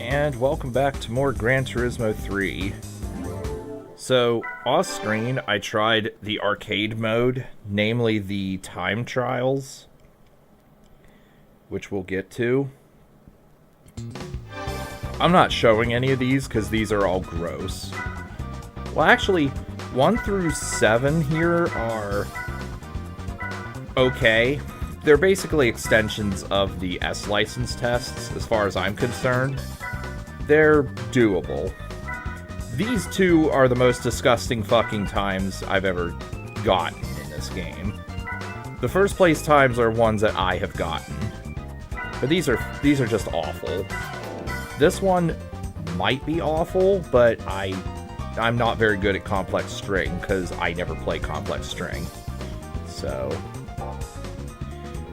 And welcome back to more Gran Turismo 3. So, off screen, I tried the arcade mode, namely the time trials, which we'll get to. I'm not showing any of these because these are all gross. Well, actually, 1 through 7 here are okay. They're basically extensions of the S license tests, as far as I'm concerned. They're doable. These two are the most disgusting fucking times I've ever gotten in this game. The first place times are ones that I have gotten. But these are just awful. This one might be awful, but I'm not very good at complex string because I never play complex string. So,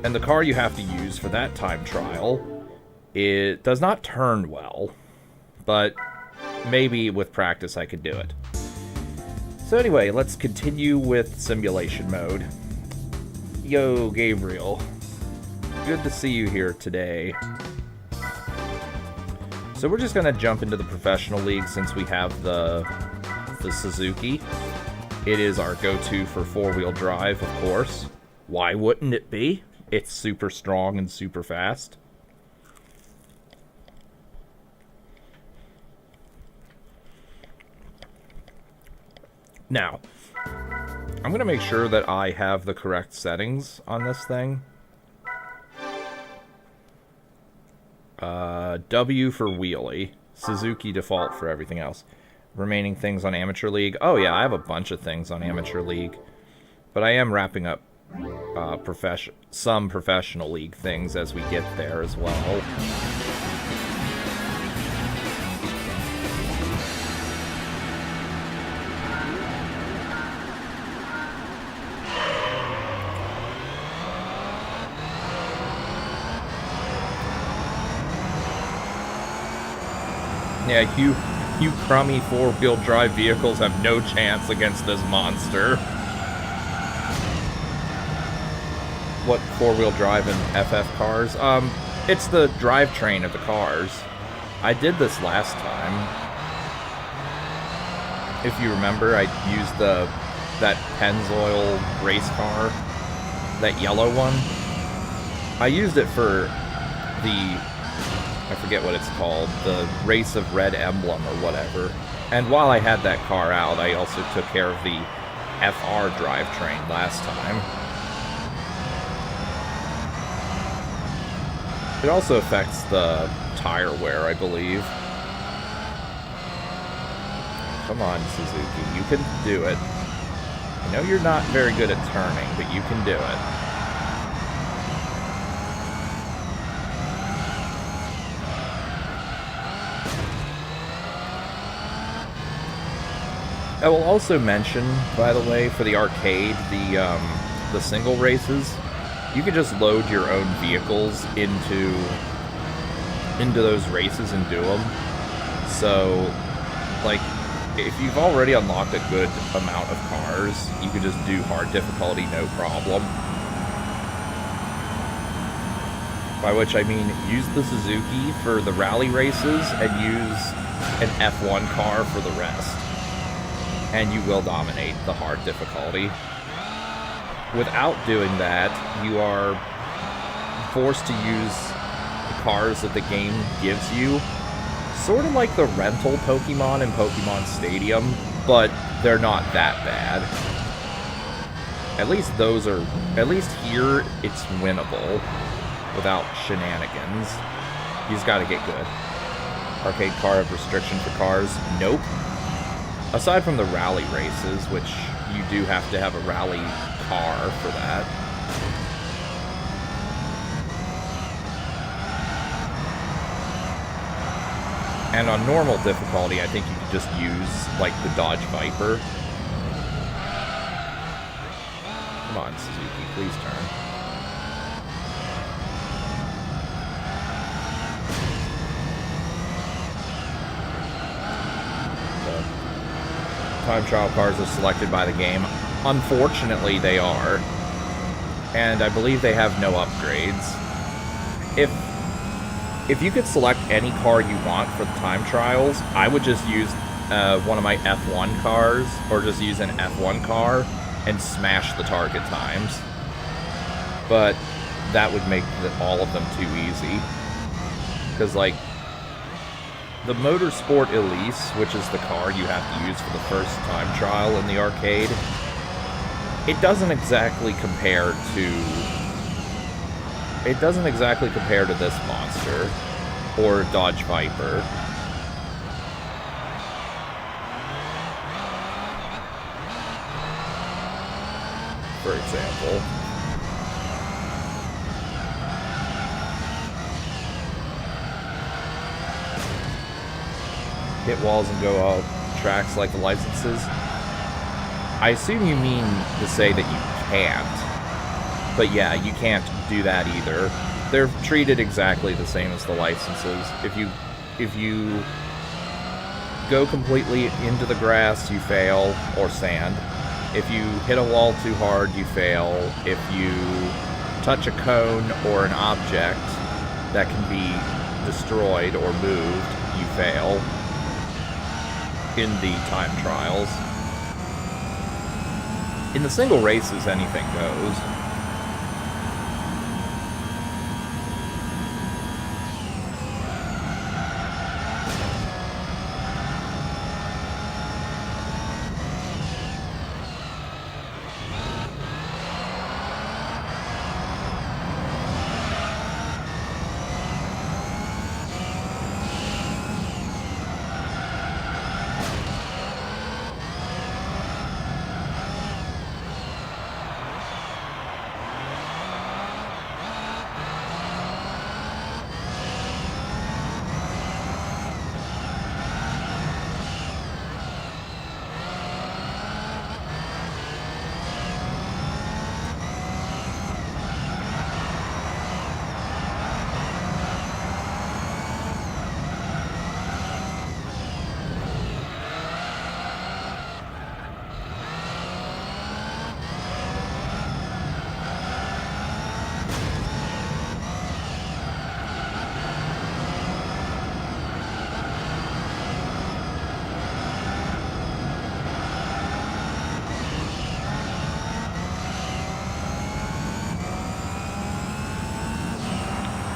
and the car you have to use for that time trial, it does not turn well, but maybe with practice I could do it. So anyway, let's continue with simulation mode. Yo, Gabriel. Good to see you here today. So we're just going to jump into the professional league since we have the Suzuki. It is our go-to for four-wheel drive, of course. Why wouldn't it be? It's super strong and super fast. Now, I'm going to make sure that I have the correct settings on this thing. W for wheelie. Suzuki default for everything else. Remaining things on Amateur League. Oh yeah, I have a bunch of things on Amateur League. But I am wrapping up some Professional League things as we get there as well. Yeah, you crummy four-wheel drive vehicles have no chance against this monster. What four-wheel drive and FF cars? It's the drivetrain of the cars. I did this last time. If you remember, I used that Pennzoil race car, that yellow one. I used it for I forget what it's called, the Race of Red Emblem or whatever. And while I had that car out, I also took care of the FR drivetrain last time. It also affects the tire wear, I believe. Come on, Suzuki, you can do it. I know you're not very good at turning, but you can do it. I will also mention, by the way, for the arcade, the single races, you can just load your own vehicles into those races and do them. So, like, if you've already unlocked a good amount of cars, you can just do hard difficulty no problem. By which I mean, use the Suzuki for the rally races and use an F1 car for the rest. And you will dominate the hard difficulty. Without doing that, you are forced to use the cars that the game gives you. Sort of like the rental Pokemon in Pokemon Stadium, but they're not that bad. At least here, it's winnable without shenanigans. You just gotta get good. Arcade car have restriction for cars? Nope. Aside from the rally races, which you do have to have a rally car for that. And on normal difficulty, I think you could just use, like, the Dodge Viper. Come on, Suzuki, please turn. Time trial cars are selected by the game. Unfortunately, they are. And I believe they have no upgrades. If If you could select any car you want for the time trials, I would just use one of my F1 cars, or just use an F1 car and smash the target times. But that would make all of them too easy. Because, like, the Motorsport Elise, which is the car you have to use for the first time trial in the arcade, it doesn't exactly compare to this monster or Dodge Viper. For example. Hit walls and go out tracks like the licenses. I assume you mean to say that you can't. But yeah, you can't do that either. They're treated exactly the same as the licenses. If you go completely into the grass, you fail, or sand. If you hit a wall too hard, you fail. If you touch a cone or an object that can be destroyed or moved, you fail in the time trials. In the single races, anything goes.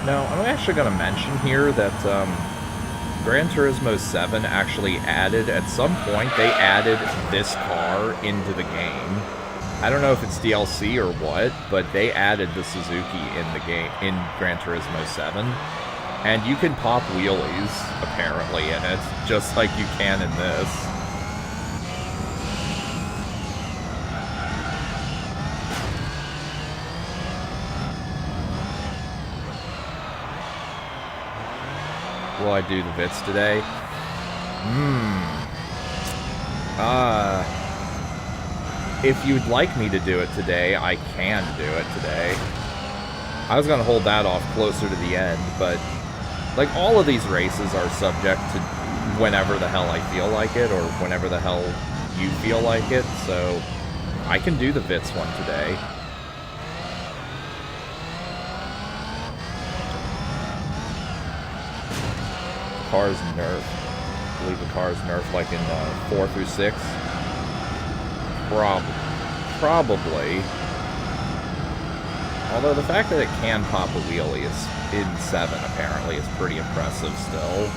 Now, I'm actually going to mention here that Gran Turismo 7 actually added, at some point, they added this car into the game. I don't know if it's DLC or what, but they added the Suzuki in the game, in Gran Turismo 7. And you can pop wheelies, apparently, in it, just like you can in this. Will I do the bits today? If you'd like me to do it today, I can do it today. I was gonna hold that off closer to the end, but like all of these races are subject to whenever the hell I feel like it, or whenever the hell you feel like it, so I can do the bits one today. Car's nerfed. I believe the car's nerfed like in 4 through 6. Probably. Although the fact that it can pop a wheelie is in 7 apparently is pretty impressive still.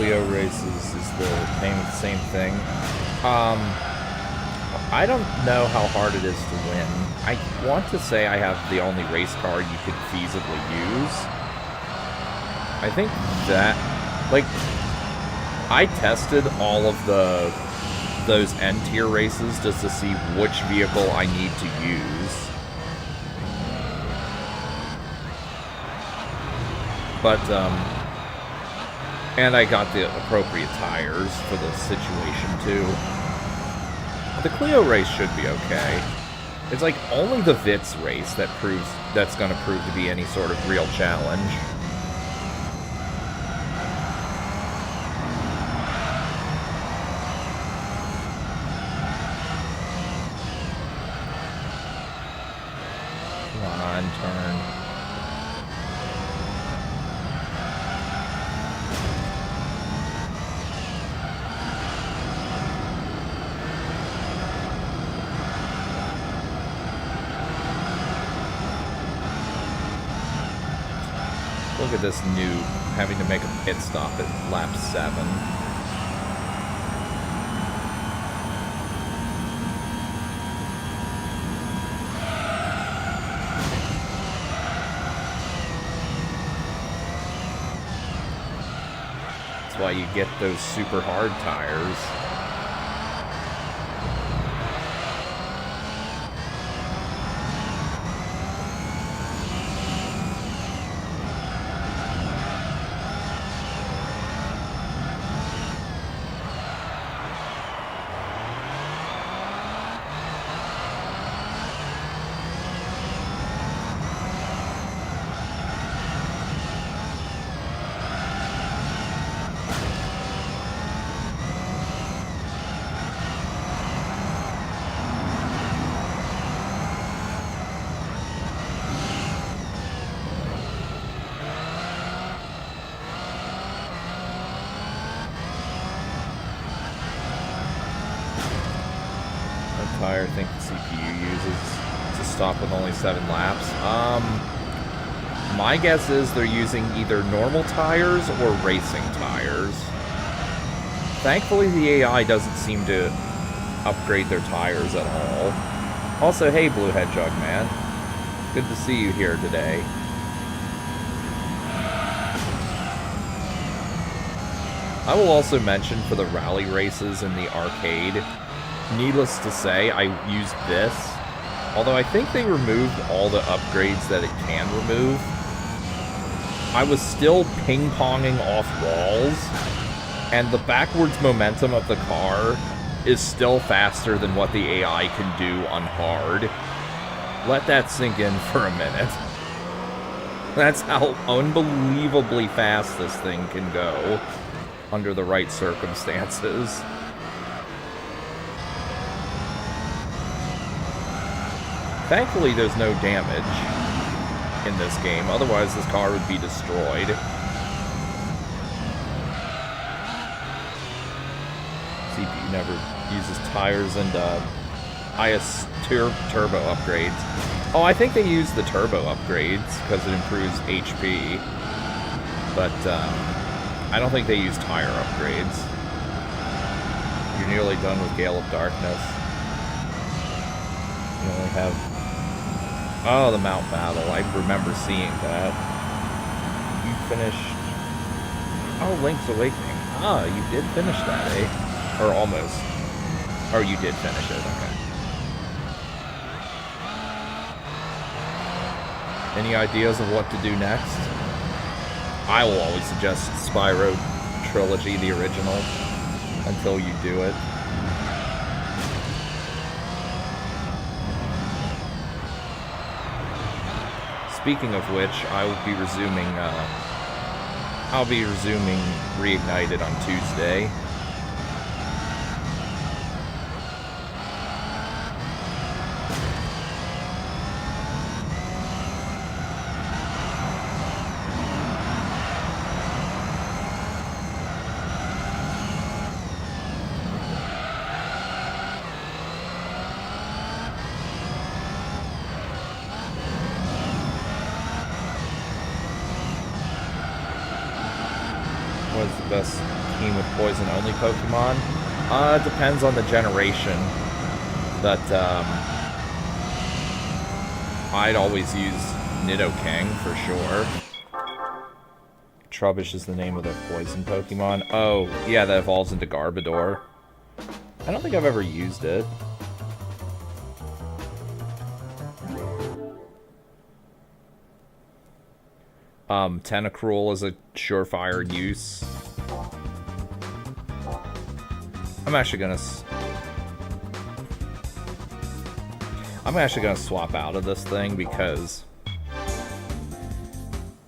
Clio races is the name of the same thing. I don't know how hard it is to win. I want to say I have the only race car you could feasibly use. I think that, like, I tested all of those N-tier races just to see which vehicle I need to use. But, and I got the appropriate tires for the situation, too. The Clio race should be okay. It's like only the Vitz race that's going to prove to be any sort of real challenge. Come on, turn. Look at this noob having to make a pit stop at lap 7. That's why you get those super hard tires. I think the CPU uses to stop with only 7 laps. My guess is they're using either normal tires or racing tires. Thankfully, the AI doesn't seem to upgrade their tires at all. Also, hey, Blue Hedgehog Man. Good to see you here today. I will also mention for the rally races in the arcade, needless to say, I used this. Although I think they removed all the upgrades that it can remove. I was still ping-ponging off walls, and the backwards momentum of the car is still faster than what the AI can do on hard. Let that sink in for a minute. That's how unbelievably fast this thing can go under the right circumstances. Thankfully, there's no damage in this game. Otherwise, this car would be destroyed. CPU never uses tires and IS turbo upgrades. Oh, I think they use the turbo upgrades because it improves HP. But I don't think they use tire upgrades. You're nearly done with Gale of Darkness. You only have... Oh, the Mount Battle. I remember seeing that. You finished... Oh, Link's Awakening. Ah, you did finish that, eh? Or almost. Or you did finish it, okay. Any ideas of what to do next? I will always suggest Spyro Trilogy, the original, until you do it. Speaking of which, I will be resuming, Reignited on Tuesday. Best team with poison-only Pokemon? Depends on the generation. But, I'd always use Nidoking, for sure. Trubbish is the name of the poison Pokemon. Oh, yeah, that evolves into Garbodor. I don't think I've ever used it. Tentacruel is a surefire use. I'm actually gonna swap out of this thing because,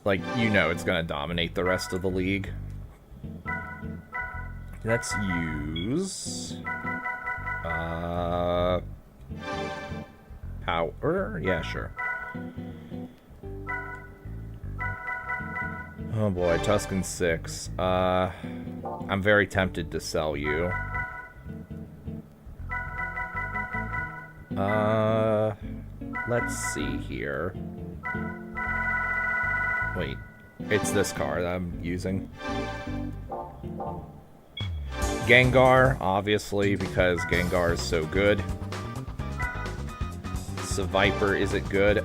like, you know it's gonna dominate the rest of the league. Let's use power. Yeah, sure. Oh boy, Tuscan 6. I'm very tempted to sell you. Let's see here. Wait, it's this car that I'm using. Gengar, obviously, because Gengar is so good. Seviper, is it good?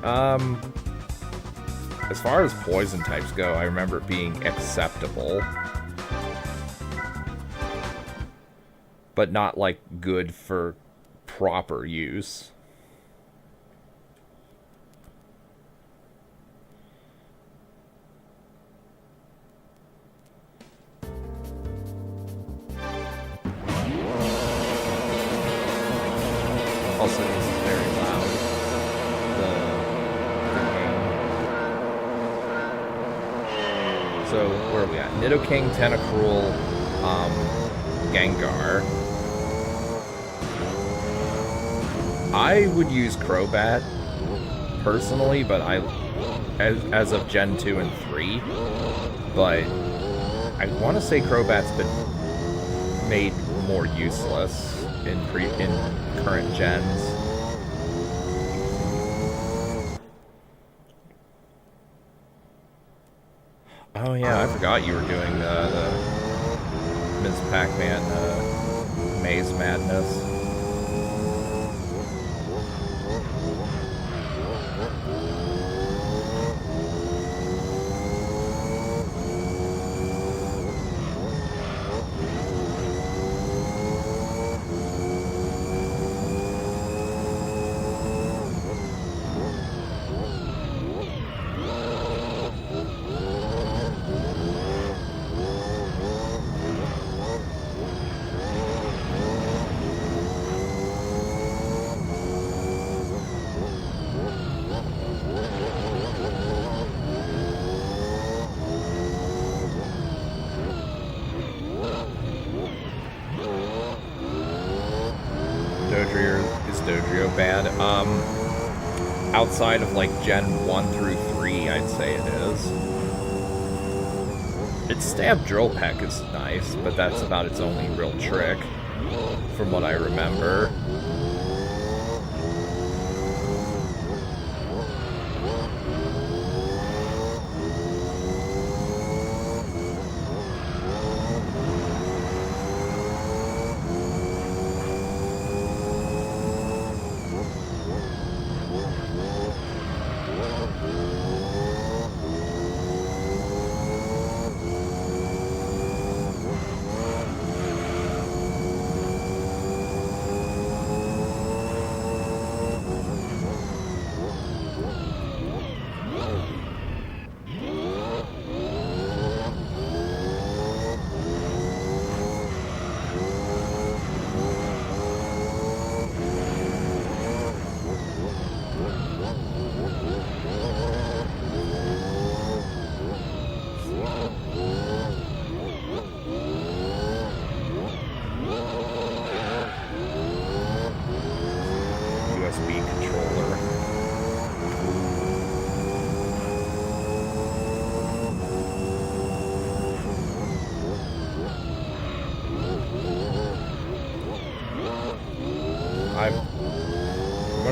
As far as poison types go, I remember it being acceptable. But not, like, good for proper use. Also, this is very loud. The game. So, where are we at? Nidoking, Tentacruel, Gengar. I would use Crobat, personally, but as of Gen 2 and 3, but I want to say Crobat's been made more useless in current gens. Oh yeah, I forgot you were doing the Ms. Pac-Man Maze Madness. Bad. Outside of like Gen 1 through 3, I'd say it is. Its Stab Drill Peck is nice, but that's about its only real trick, from what I remember.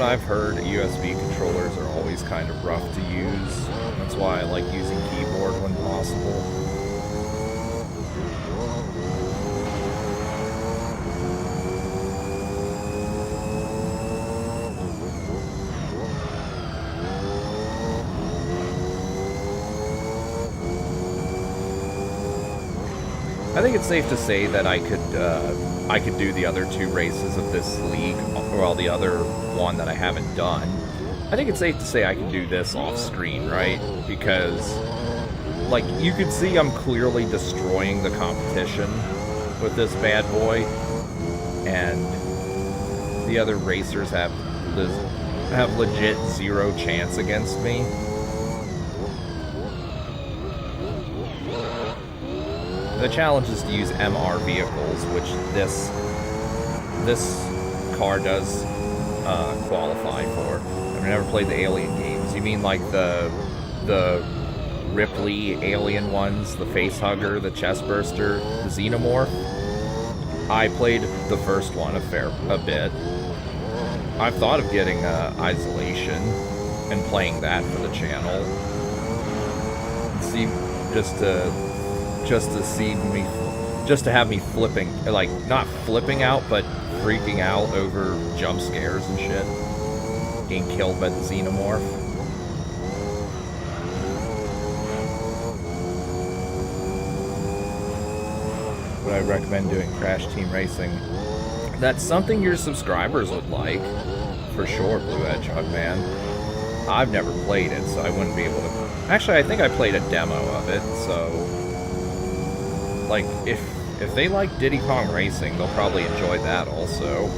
I've heard USB controllers are always kind of rough to use. That's why I like using keyboard when possible. I think it's safe to say that I could do the other 2 races of this league, well, the other one that I haven't done. I think it's safe to say I can do this off screen, right? Because, like, you can see I'm clearly destroying the competition with this bad boy, and the other racers have legit 0 chance against me. The challenge is to use MR vehicles, which this car does qualify for. I've never played the Alien games. You mean like the Ripley Alien ones, the Facehugger, the Chestburster, the Xenomorph? I played the first one a bit. I've thought of getting Isolation and playing that for the channel. See, just to have me flipping, like, not flipping out, but freaking out over jump scares and shit. Getting killed by the Xenomorph. Would I recommend doing Crash Team Racing? That's something your subscribers would like, for sure, Blue Hedgehog Man. I've never played it, so I wouldn't be able to... Actually, I think I played a demo of it, so... Like, if they like Diddy Kong Racing, they'll probably enjoy that also.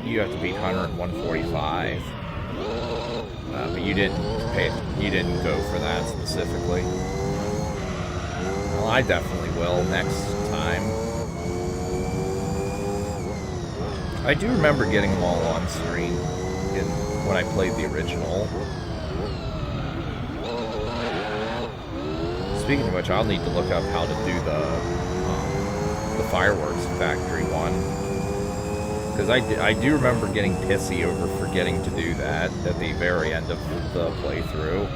You have to beat Hunter in 145. But you didn't go for that specifically. Well, I definitely will next time. I do remember getting them all on screen when I played the original. Speaking of which, I'll need to look up how to do the fireworks factory one. Because I do remember getting pissy over forgetting to do that at the very end of the playthrough.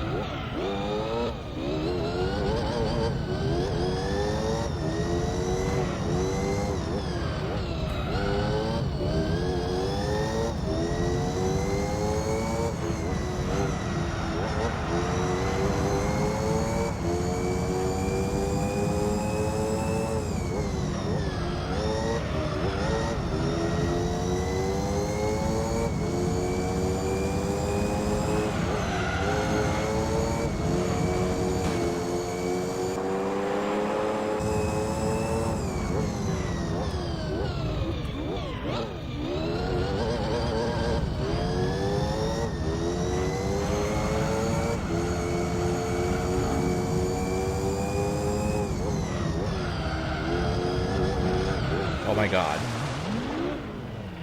Oh my god.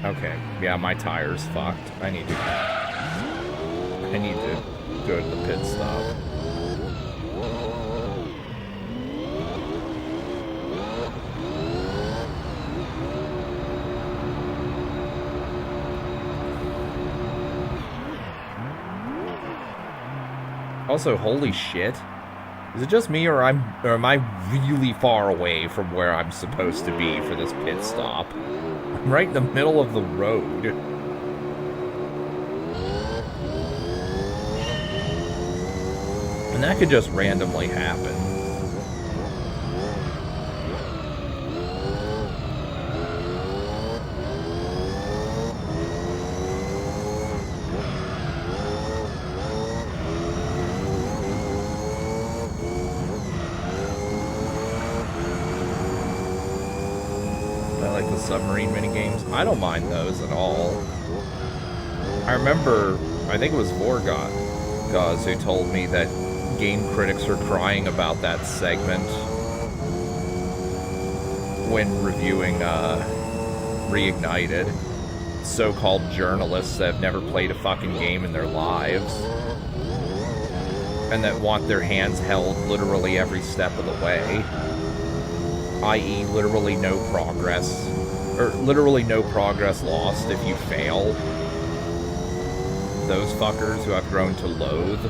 Okay, yeah, my tire's fucked. I need to go to the pit stop. Also, holy shit. Is it just me, or am I really far away from where I'm supposed to be for this pit stop? I'm right in the middle of the road. And that could just randomly happen. Submarine minigames. I don't mind those at all. I remember, I think it was Vorgaz who told me that game critics are crying about that segment when reviewing Reignited. So-called journalists that have never played a fucking game in their lives and that want their hands held literally every step of the way, i.e. literally no progress. Or literally no progress lost if you fail. Those fuckers who I've grown to loathe.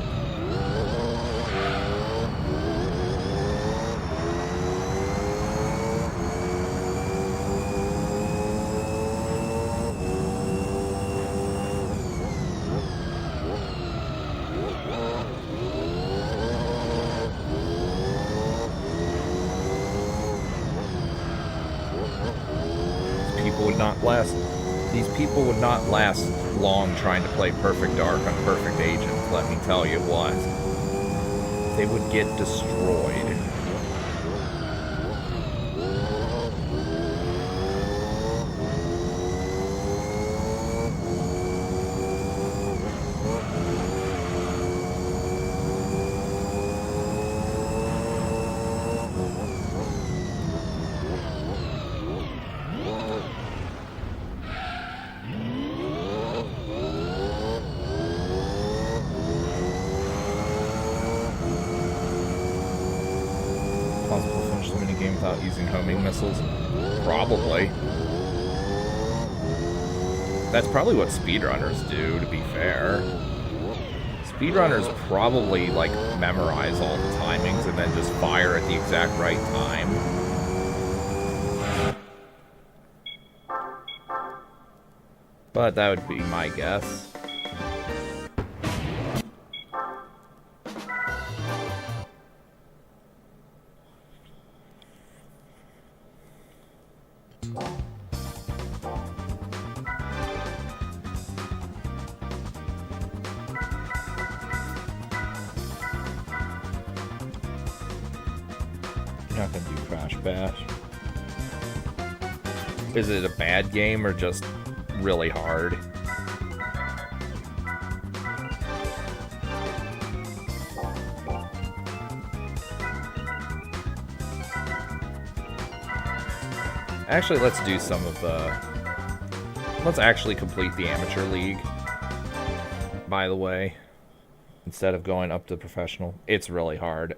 These people would not last long trying to play Perfect Dark on Perfect Agent, let me tell you what. They would get destroyed. Using homing missiles? Probably. That's probably what speedrunners do, to be fair. Speedrunners probably, like, memorize all the timings and then just fire at the exact right time. But that would be my guess. Not gonna do Crash Bash. Is it a bad game or just really hard? Actually, let's do some of the... Let's actually complete the Amateur League, by the way, instead of going up to professional. It's really hard.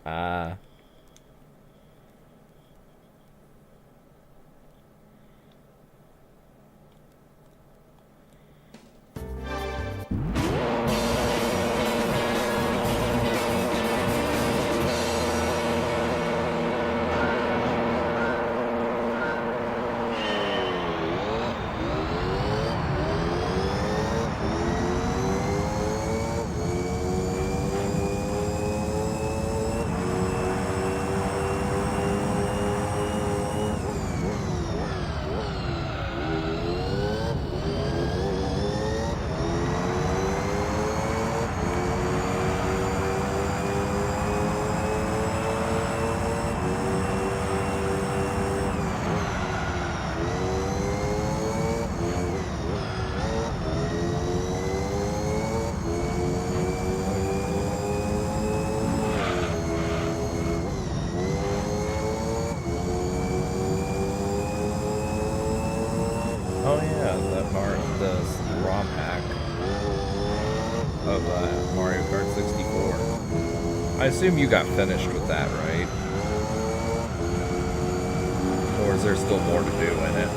Oh yeah, the ROM hack of Mario Kart 64. I assume you got finished with that, right? Or is there still more to do in it?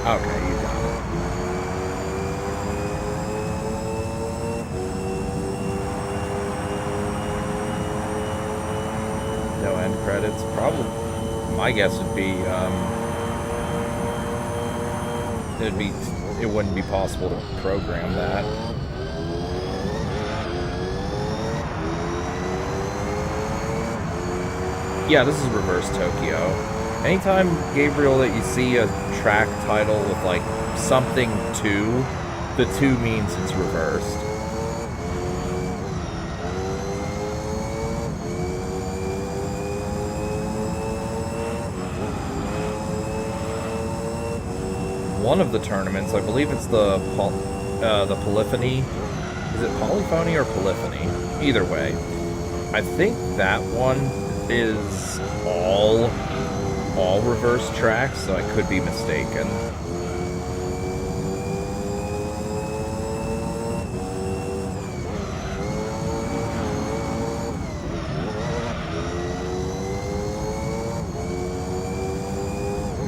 Okay, you got it. No end credits? Probably. My guess would be, it wouldn't be possible to program that. Yeah, this is Reverse Tokyo. Anytime, Gabriel, that you see a track title with, like, something 2, the 2 means it's reversed. One of the tournaments, I believe it's the Polyphony. Is it Polyphony or Polyphony? Either way. I think that one is all reverse tracks, so I could be mistaken.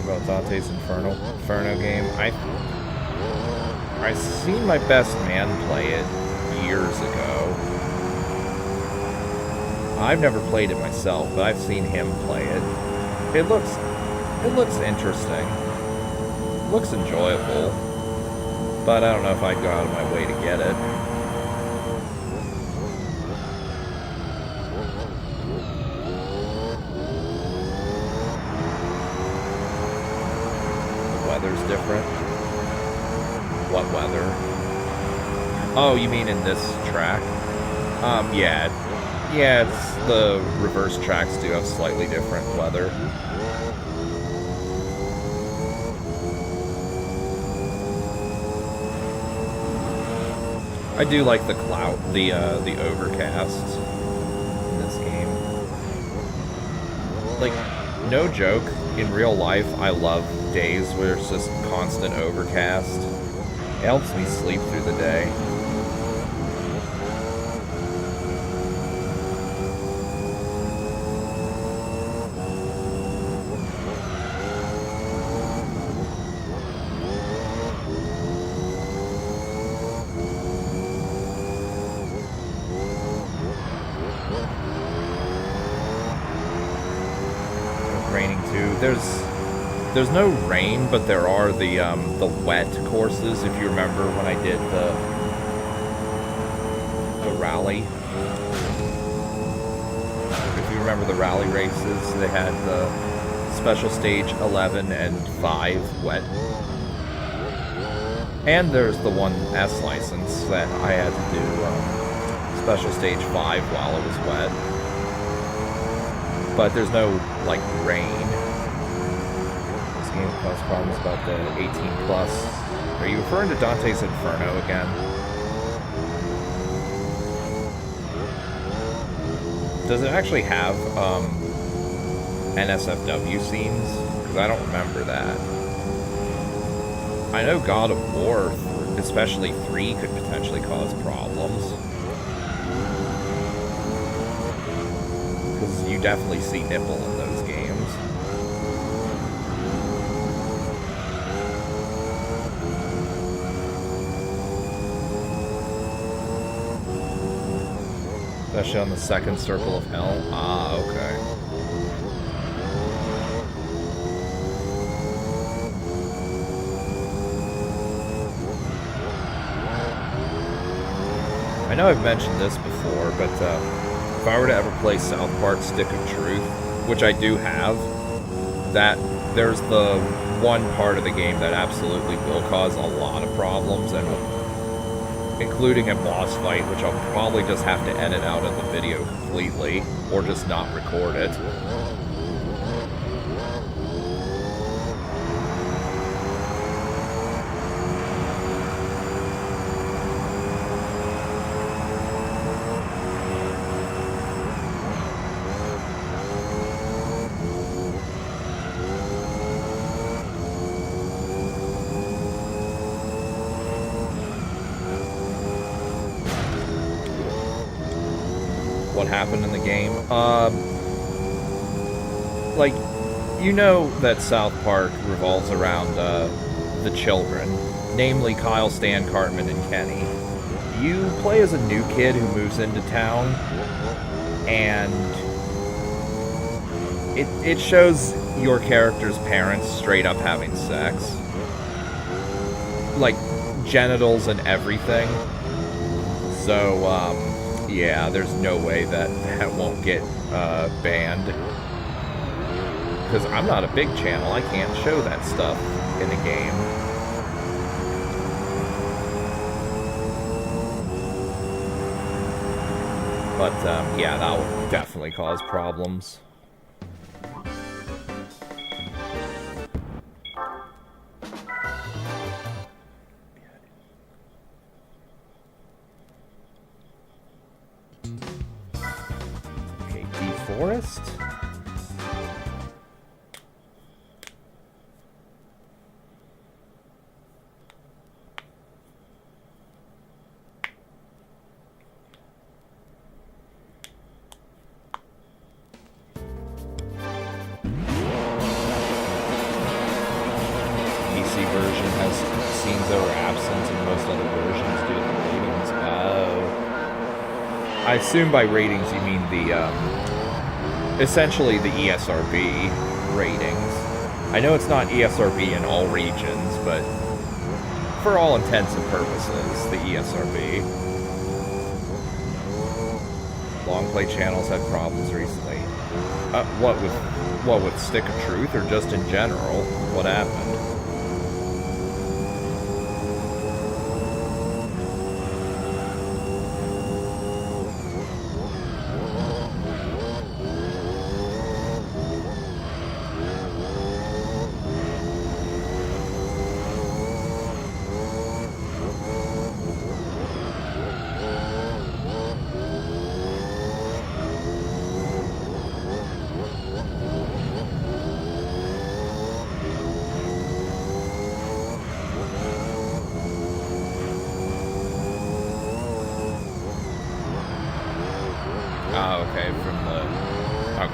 What about Dante's Inferno game? I seen my best man play it years ago. I've never played it myself, but I've seen him play it. It looks interesting. It looks enjoyable. But I don't know if I'd go out of my way to get it. The weather's different. What weather? Oh, you mean in this track? Yeah. Yeah, it's the reverse tracks do have slightly different weather. I do like the cloud, the overcast in this game. Like, no joke, in real life, I love days where it's just constant overcast. It helps me sleep through the day. There's no rain, but there are the wet courses. If you remember when I did the rally, if you remember the rally races, they had the special stage 11 and 5 wet, and there's the 1S license that I had to do special stage 5 while it was wet. but there's no, like, rain. This game caused problems about the 18 plus. Are you referring to Dante's Inferno again? Does it actually have, NSFW scenes? Because I don't remember that. I know God of War, especially 3, could potentially cause problems. Because you definitely see nipple in those games. Especially on the second circle of hell. Ah, okay. I know I've mentioned this before, but if I were to ever play South Park Stick of Truth, which I do have, that there's the one part of the game that absolutely will cause a lot of problems, and including a boss fight, which I'll probably just have to edit out of the video completely, or just not record it. What happened in the game? Like, you know that South Park revolves around the children, namely Kyle, Stan, Cartman, and Kenny. You play as a new kid who moves into town, and it shows your character's parents straight up having sex. Like, genitals and everything. So, yeah, there's no way that won't get banned. Because I'm not a big channel, I can't show that stuff in a game. But, yeah, that will definitely cause problems. Forest? PC version has scenes that were absent and most other versions due to the ratings. I assume by ratings you mean the, essentially the ESRB ratings. I know it's not ESRB in all regions, but for all intents and purposes, the ESRB. Long play channels had problems recently. What with Stick of Truth, or just in general? What happened?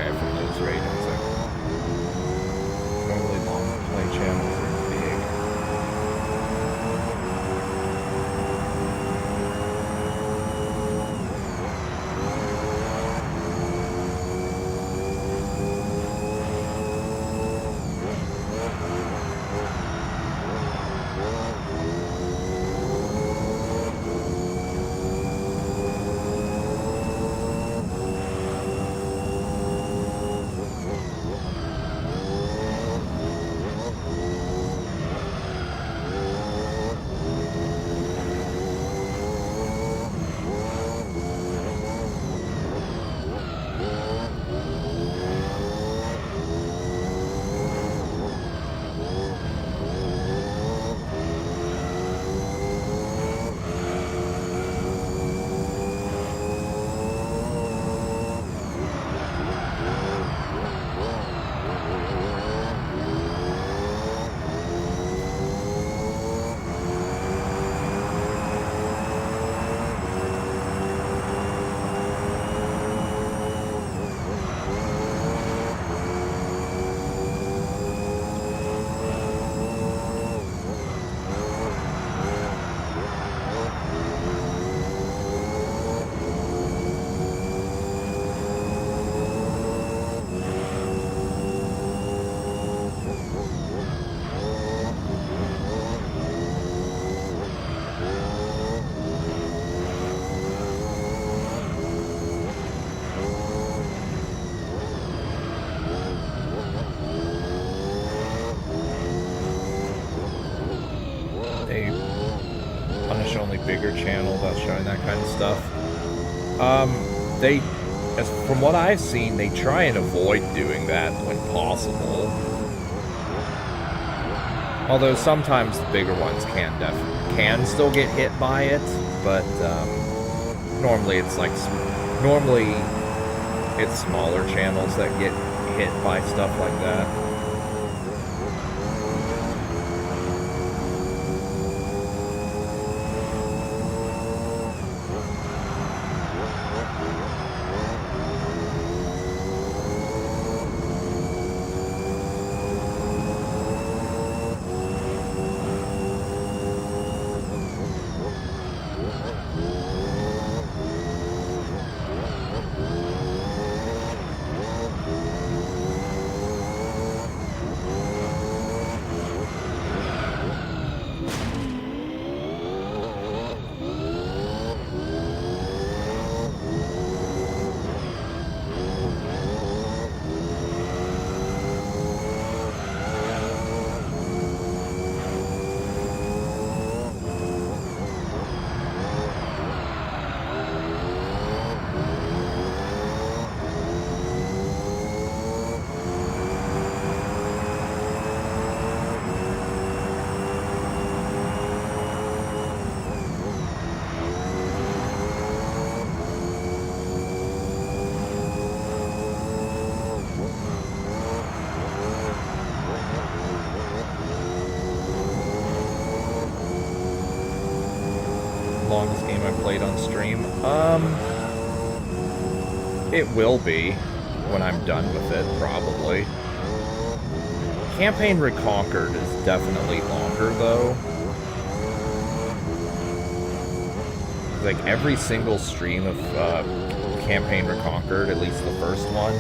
From those ratings. Normally long play channels are big. bigger channel about showing that kind of stuff. From what I've seen, they try and avoid doing that when possible. Although sometimes the bigger ones can still get hit by it, but normally it's smaller channels that get hit by stuff like that. Longest game I played on stream? It will be when I'm done with it, probably. Campaign Reconquered is definitely longer, though. Like, every single stream of Campaign Reconquered, at least the first one,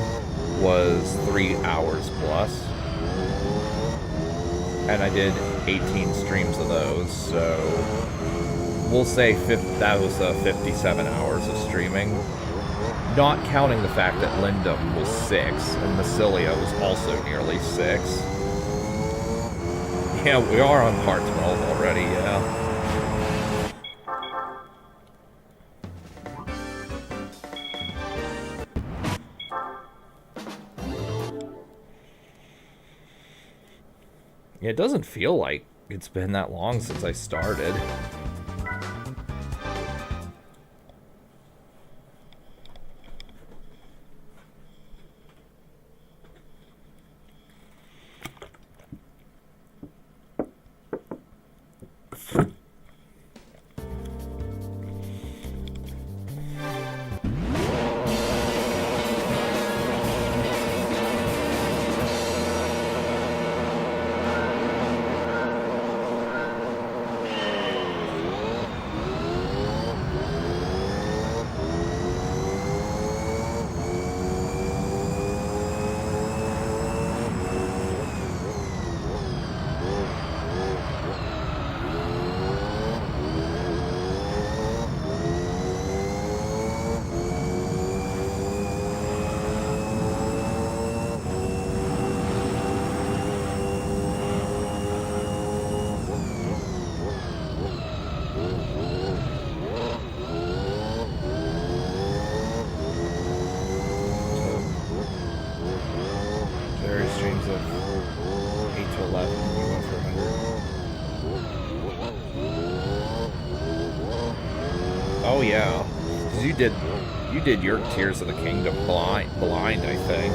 was 3 hours plus. And I did 18 streams of those, so we'll say that was 57 hours of streaming. Not counting the fact that Lindum was 6, and Massilia was also nearly 6. Yeah, we are on part 12 already, yeah. It doesn't feel like it's been that long since I started. You did your Tears of the Kingdom blind, I think.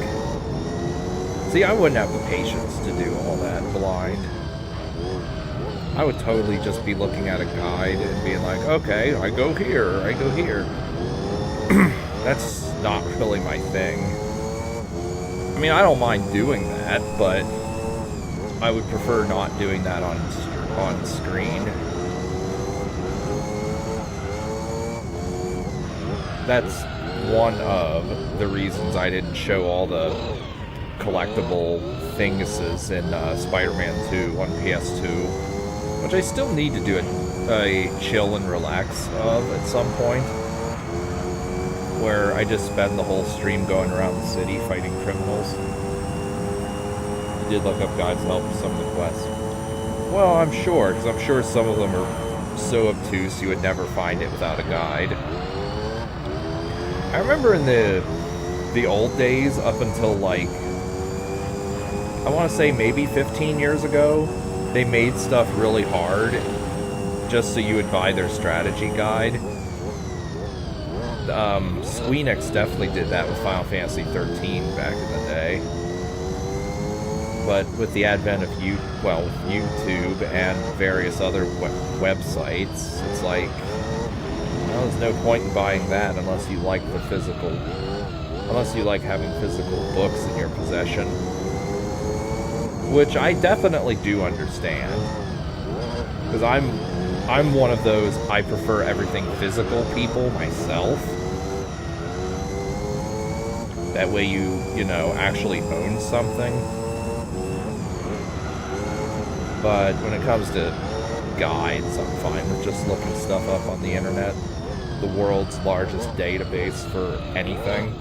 See, I wouldn't have the patience to do all that blind. I would totally just be looking at a guide and being like, okay, I go here. That's not really my thing. I mean, I don't mind doing that, but I would prefer not doing that on screen. That's one of the reasons I didn't show all the collectible thinguses in Spider-Man 2 on PS2, which I still need to do a chill and relax of at some point, where I just spend the whole stream going around the city fighting criminals. I did look up guides to help with some of the quests. Well, I'm sure, because I'm sure some of them are so obtuse you would never find it without a guide. I remember in the old days, up until like, I want to say maybe 15 years ago, they made stuff really hard just so you would buy their strategy guide. Squeenix definitely did that with Final Fantasy 13 back in the day. But with the advent of YouTube and various other websites, it's like, well, there's no point in buying that unless you like having physical books in your possession. Which I definitely do understand. Because I'm one of those, I prefer everything physical people myself. That way you know, actually own something. But when it comes to guides, I'm fine with just looking stuff up on the internet. The world's largest database for anything.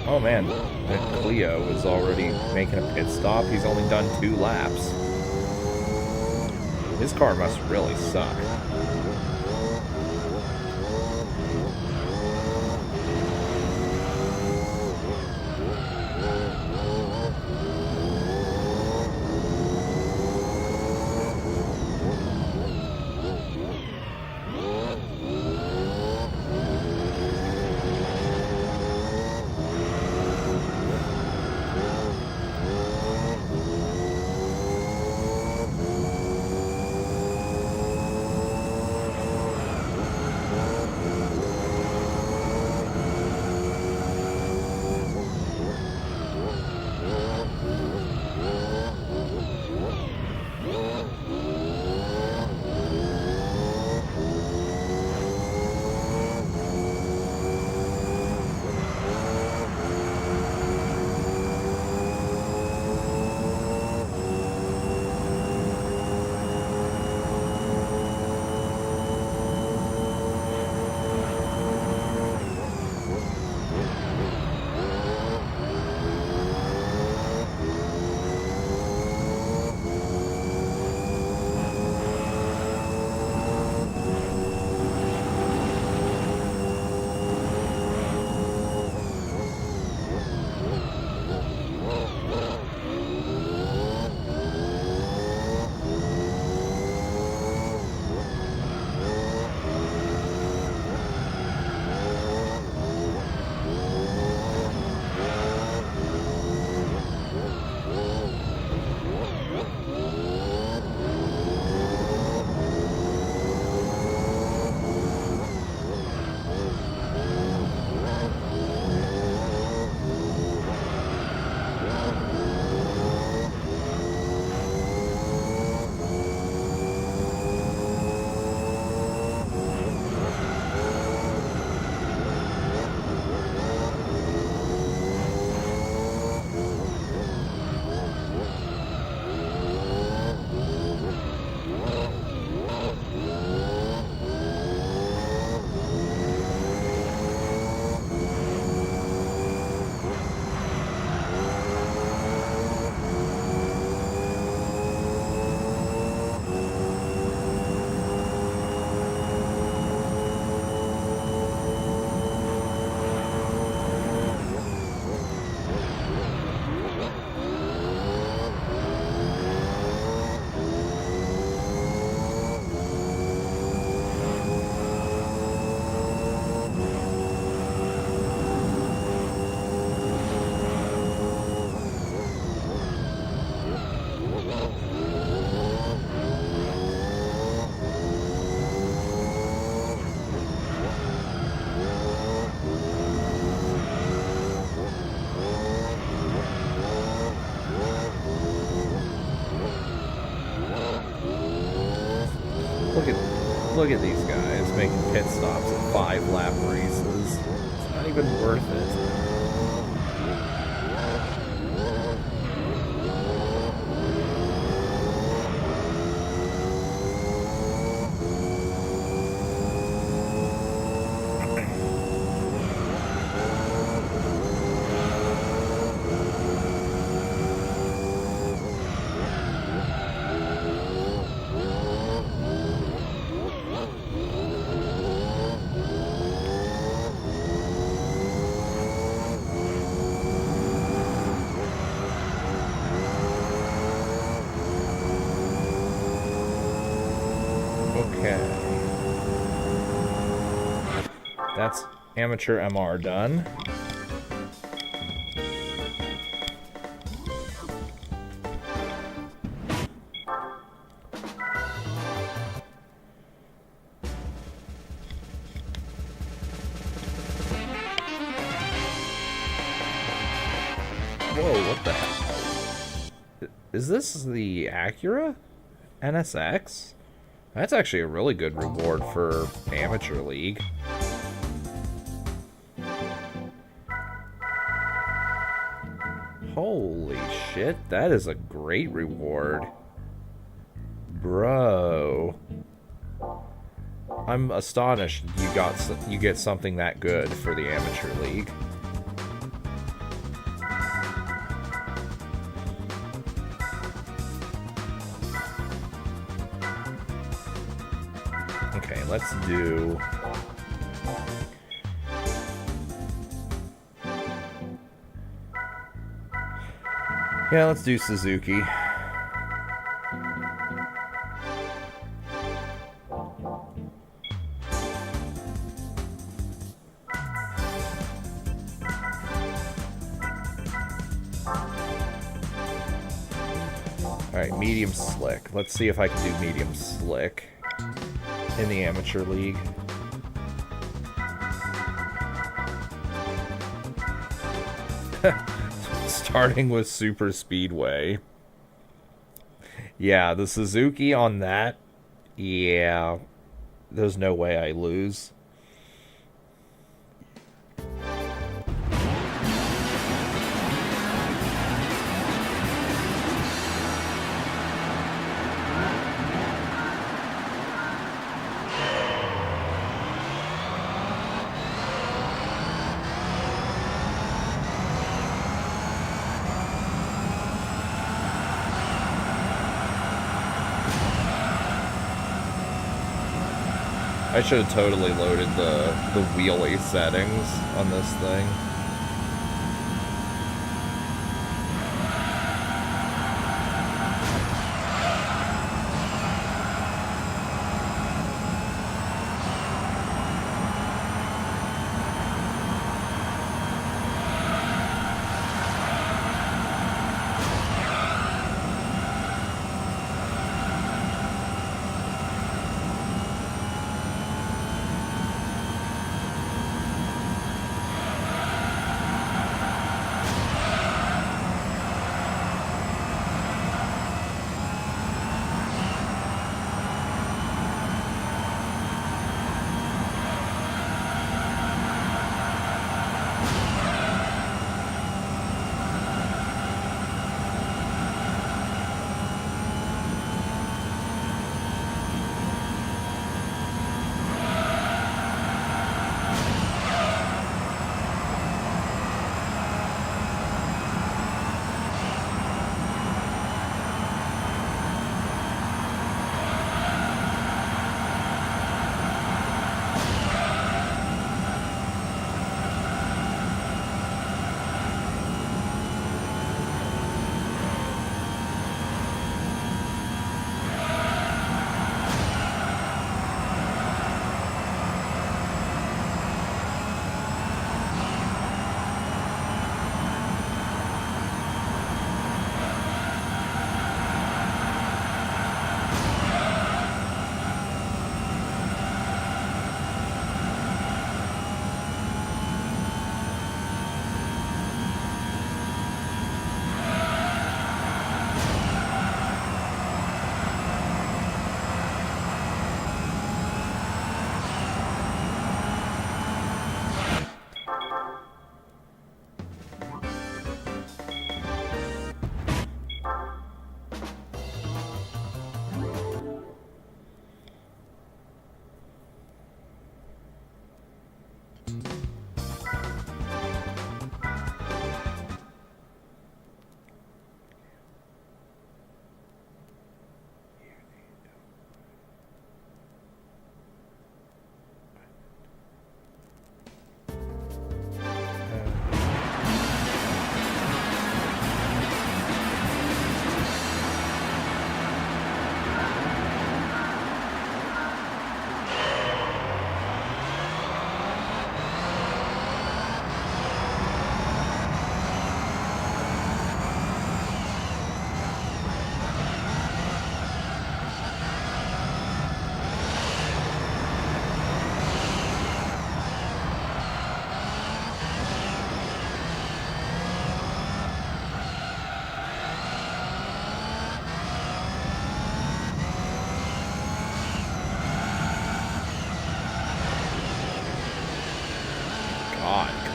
Oh man, that Cleo is already making a pit stop. He's only done 2 laps. His car must really suck. Look at these guys making pit stops at 5-lap races. It's not even worth it. That's amateur MR done. Whoa, what the hell? Is this the Acura NSX? That's actually a really good reward for Amateur League. Holy shit, that is a great reward. Bro. I'm astonished you get something that good for the Amateur League. Okay, let's do... Yeah, let's do Suzuki. Alright, medium slick. Let's see if I can do medium slick in the Amateur League. Starting with Super Speedway. Yeah, the Suzuki on that, yeah, there's no way I lose. I should have totally loaded the wheelie settings on this thing.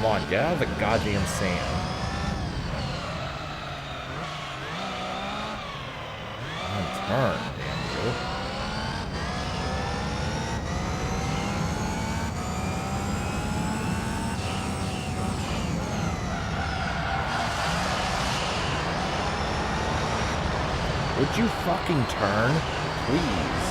Come on, get out of the goddamn sand. Turn, damn you. Would you fucking turn? Please.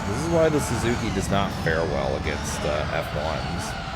This is why the Suzuki does not fare well against F1s.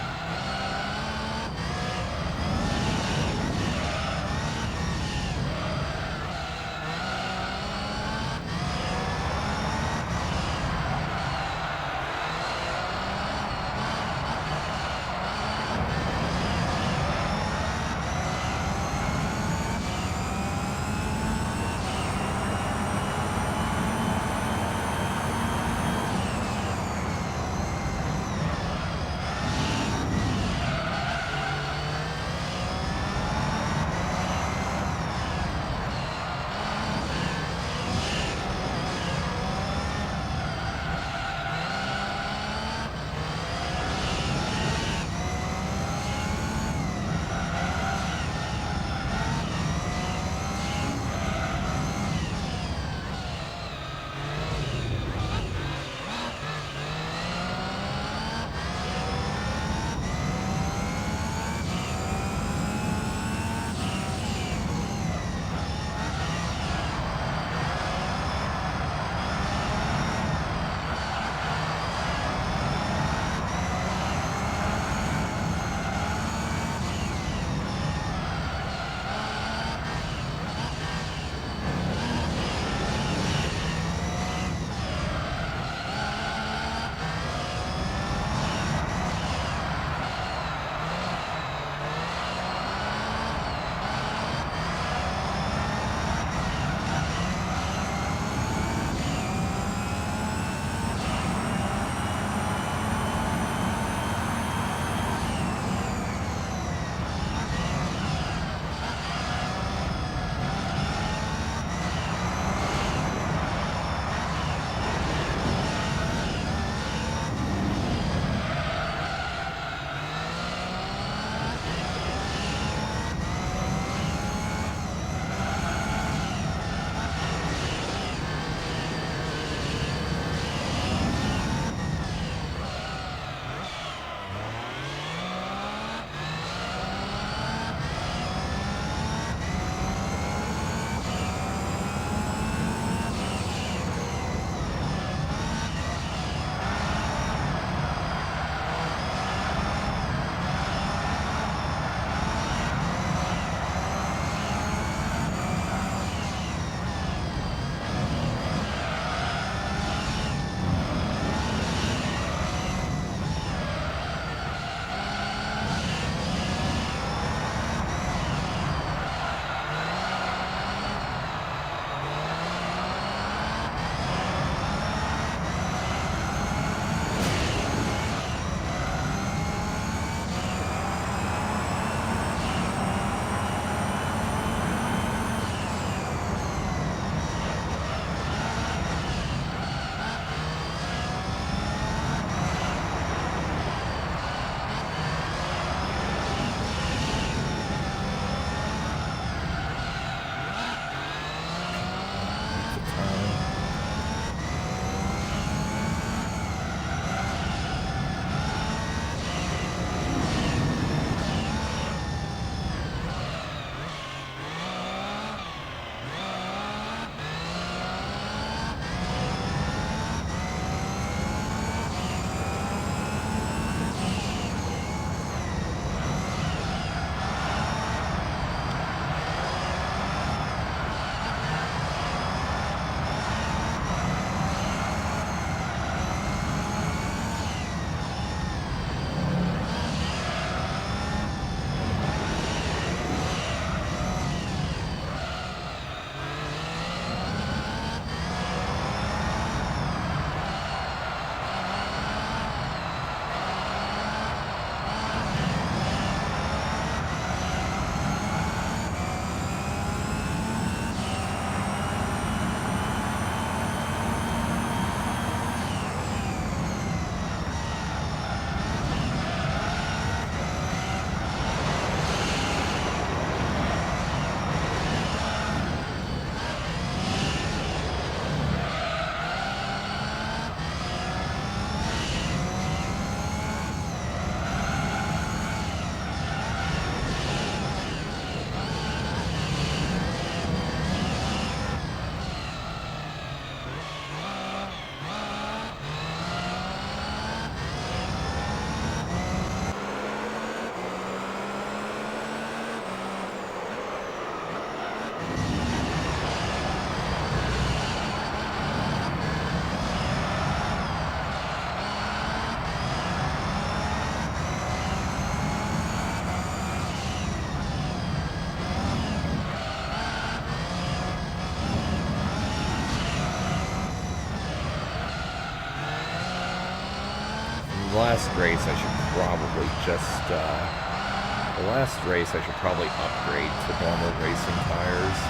last race I should probably just, the last race I should probably upgrade to normal racing tires.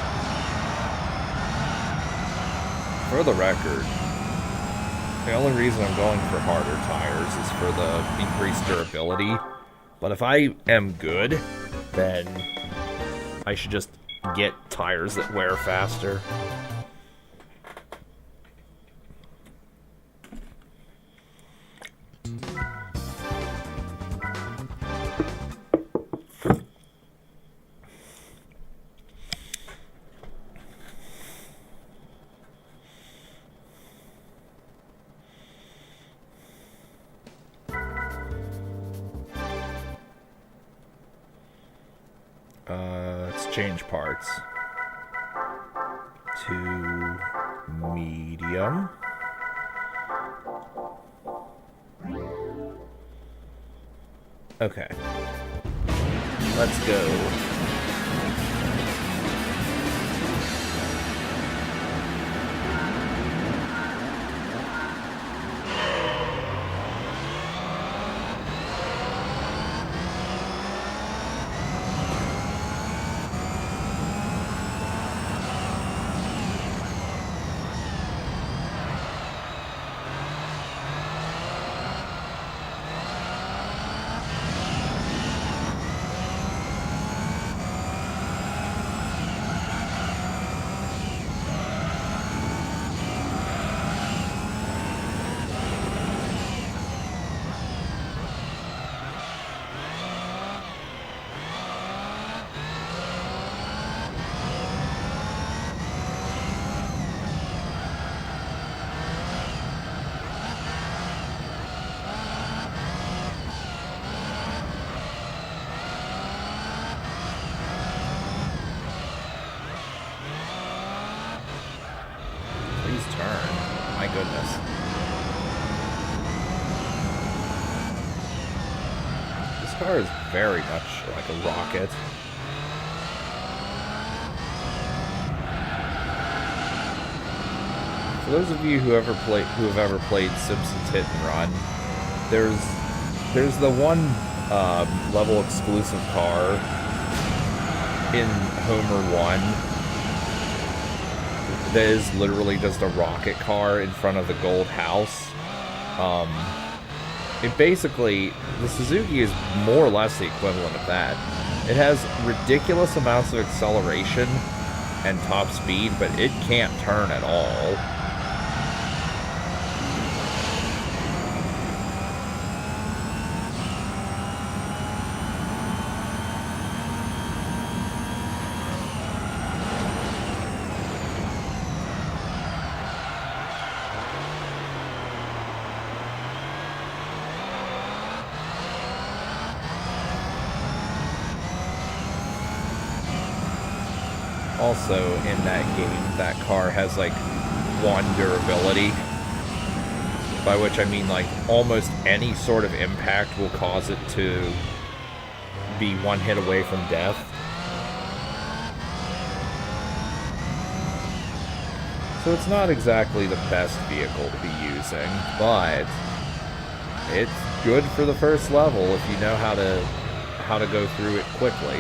For the record, the only reason I'm going for harder tires is for the increased durability. But if I am good, then I should just get tires that wear faster. Let's change parts to medium. Okay. Let's go. Goodness. This car is very much like a rocket. For those of you who have ever played Simpsons Hit and Run, there's the one level exclusive car in Homer 1 that is literally just a rocket car in front of the gold house. It basically, the Suzuki is more or less the equivalent of that. It has ridiculous amounts of acceleration and top speed, but it can't turn at all. Also, in that game, that car has, like, 1 durability. By which I mean, like, almost any sort of impact will cause it to be 1 hit away from death. So it's not exactly the best vehicle to be using, but it's good for the first level if you know how to go through it quickly.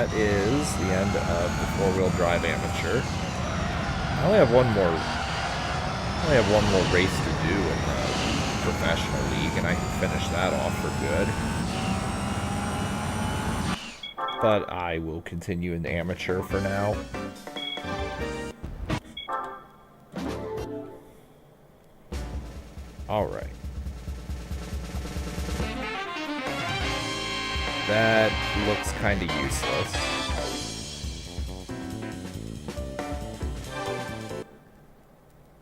that is the end of the four-wheel drive amateur. I only have one more race to do in the professional league, and I can finish that off for good. But I will continue in the amateur for now. Alright. That looks kind of useless.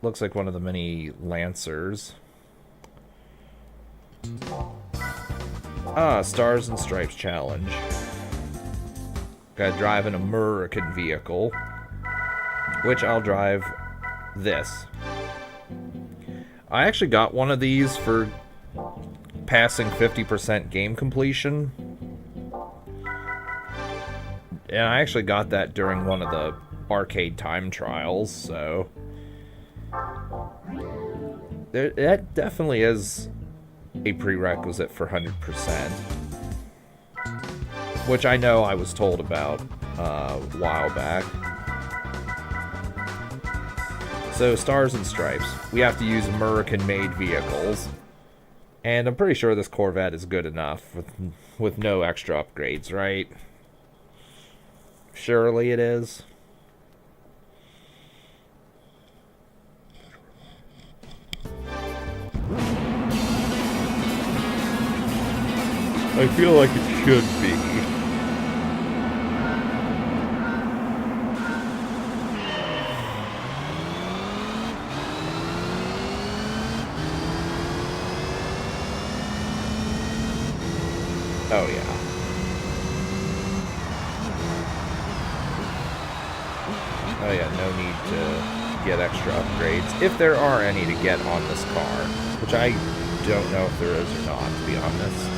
Looks like one of the mini Lancers. Ah, Stars and Stripes Challenge. Gotta drive an American vehicle, which I'll drive this. I actually got one of these for passing 50% game completion. And I actually got that during one of the arcade time trials, so... that definitely is a prerequisite for 100%. Which I know I was told about a while back. So, Stars and Stripes. We have to use American-made vehicles. And I'm pretty sure this Corvette is good enough with no extra upgrades, right? Surely it is. I feel like it should be. Oh, yeah. Oh, yeah, no need to get extra upgrades, if there are any to get on this car, which I don't know if there is or not, to be honest.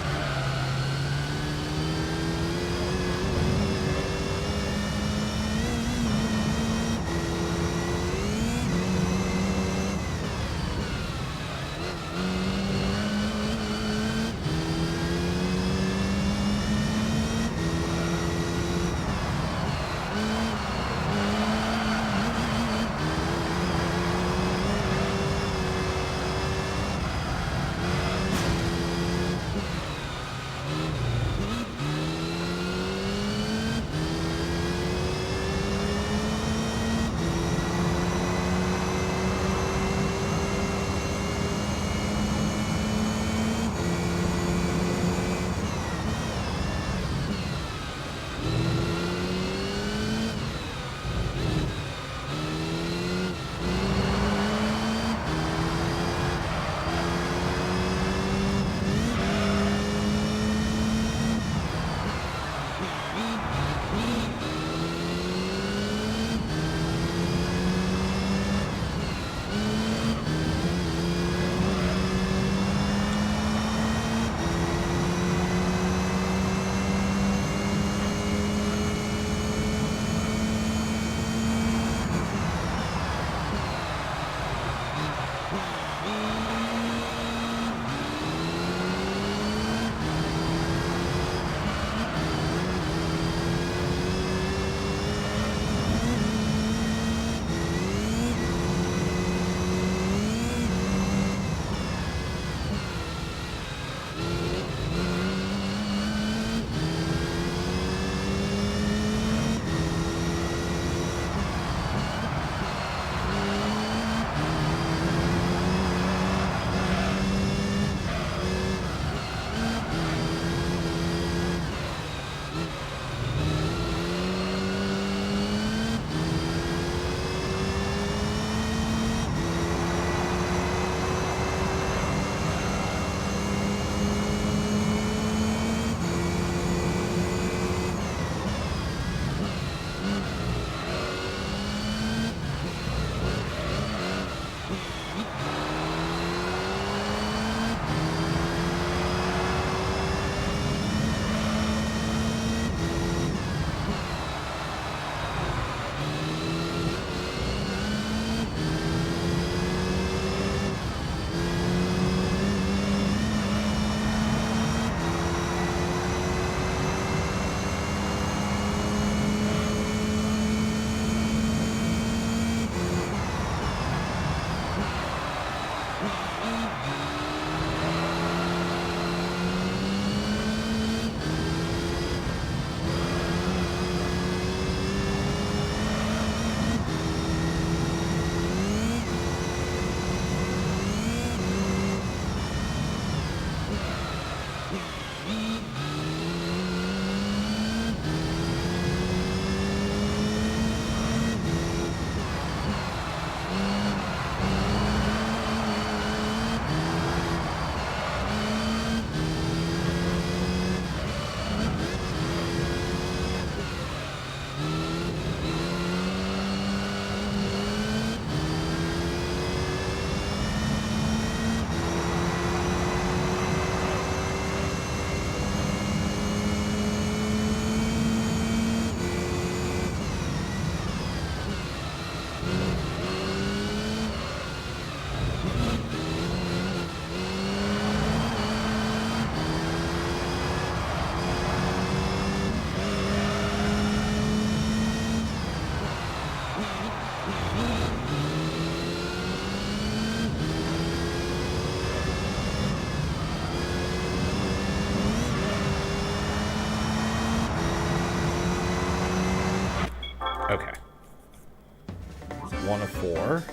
Okay. 1 of 4.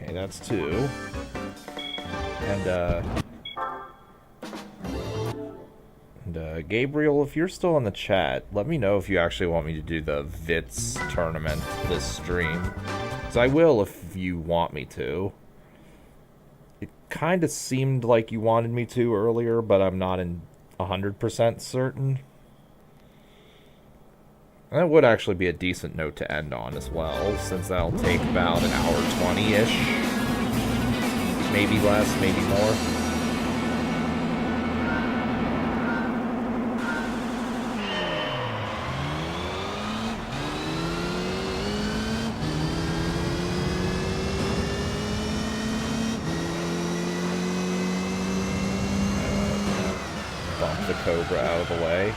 Okay, that's 2. And Gabriel, if you're still in the chat, let me know if you actually want me to do the VITS tournament this stream. Because I will if you want me to. It kind of seemed like you wanted me to earlier, but I'm not 100% certain. And that would actually be a decent note to end on as well, since that'll take about an hour 20-ish. maybe less, maybe more. Bump the Cobra out of the way.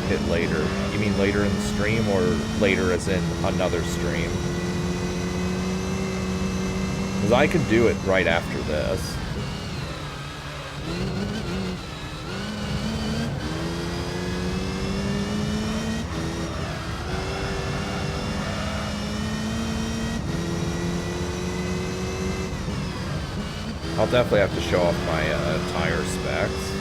Hit later. You mean later in the stream, or later as in another stream? Because I could do it right after this. I'll definitely have to show off my tire specs.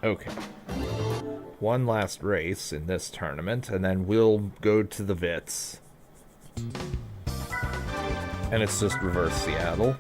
Okay. One last race in this tournament, and then we'll go to the Vits. And it's just reverse Seattle.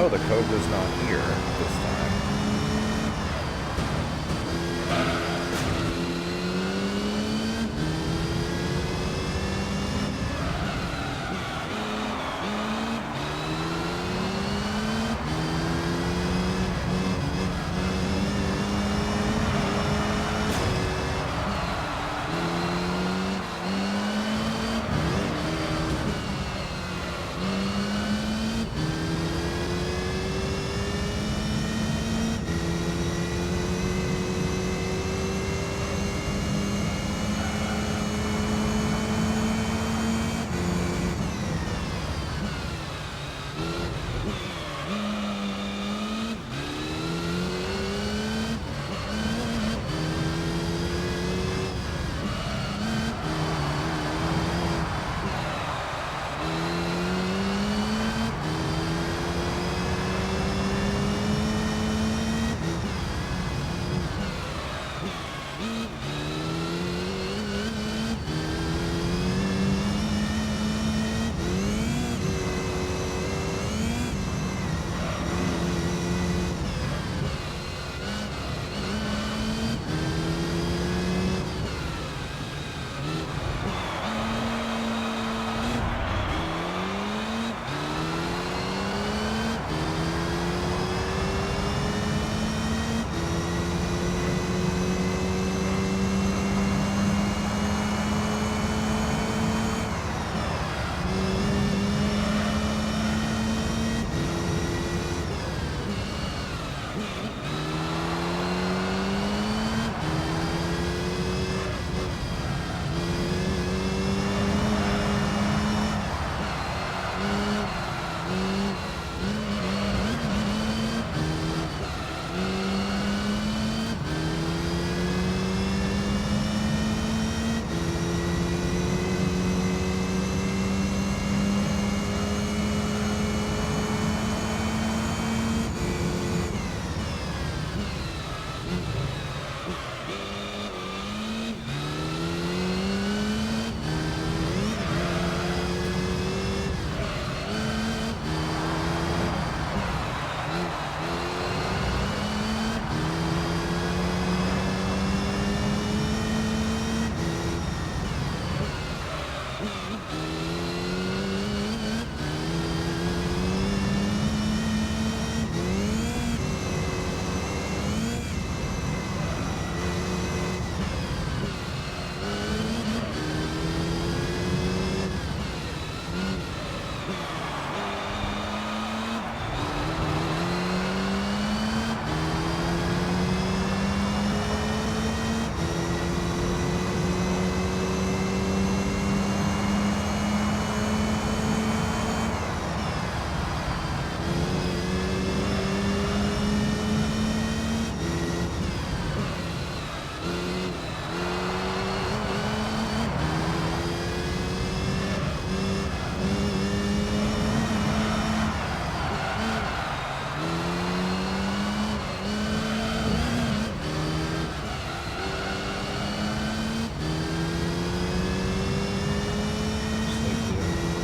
Oh, the Cobra's not here this time.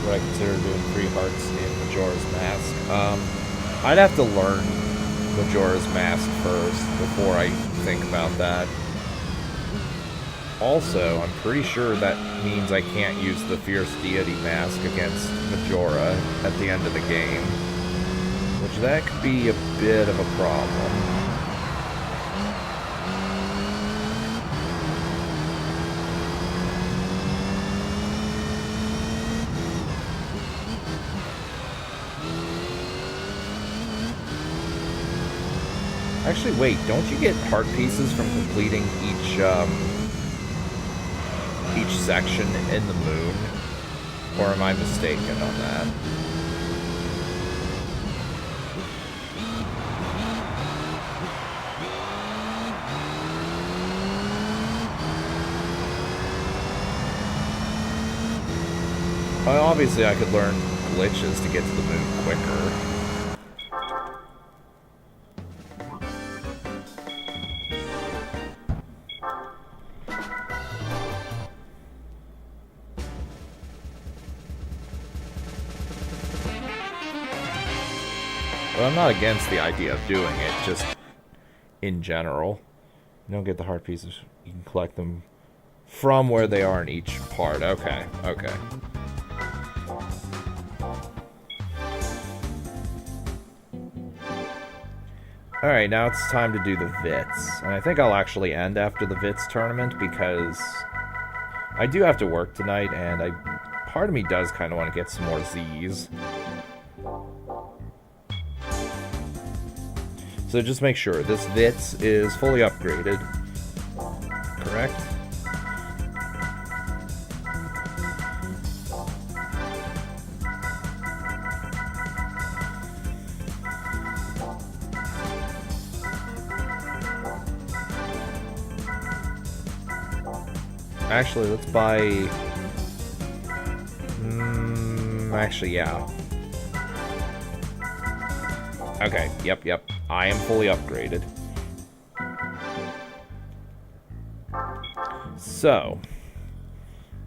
What I consider doing 3 hearts in Majora's Mask. I'd have to learn Majora's Mask first before I think about that. Also, I'm pretty sure that means I can't use the Fierce Deity Mask against Majora at the end of the game, which that could be a bit of a problem. Actually, wait, don't you get heart pieces from completing each section in the moon? Or am I mistaken on that? Well, obviously I could learn glitches to get to the moon quicker. Well, I'm not against the idea of doing it, just in general. You don't get the heart pieces. You can collect them from where they are in each part. Okay, okay. Alright, now it's time to do the VITs. And I think I'll actually end after the VITs tournament because I do have to work tonight, and part of me does kind of want to get some more Zs. So just make sure, this VITs is fully upgraded. Correct? Actually, let's buy... actually, yeah. Okay, yep. I am fully upgraded. So,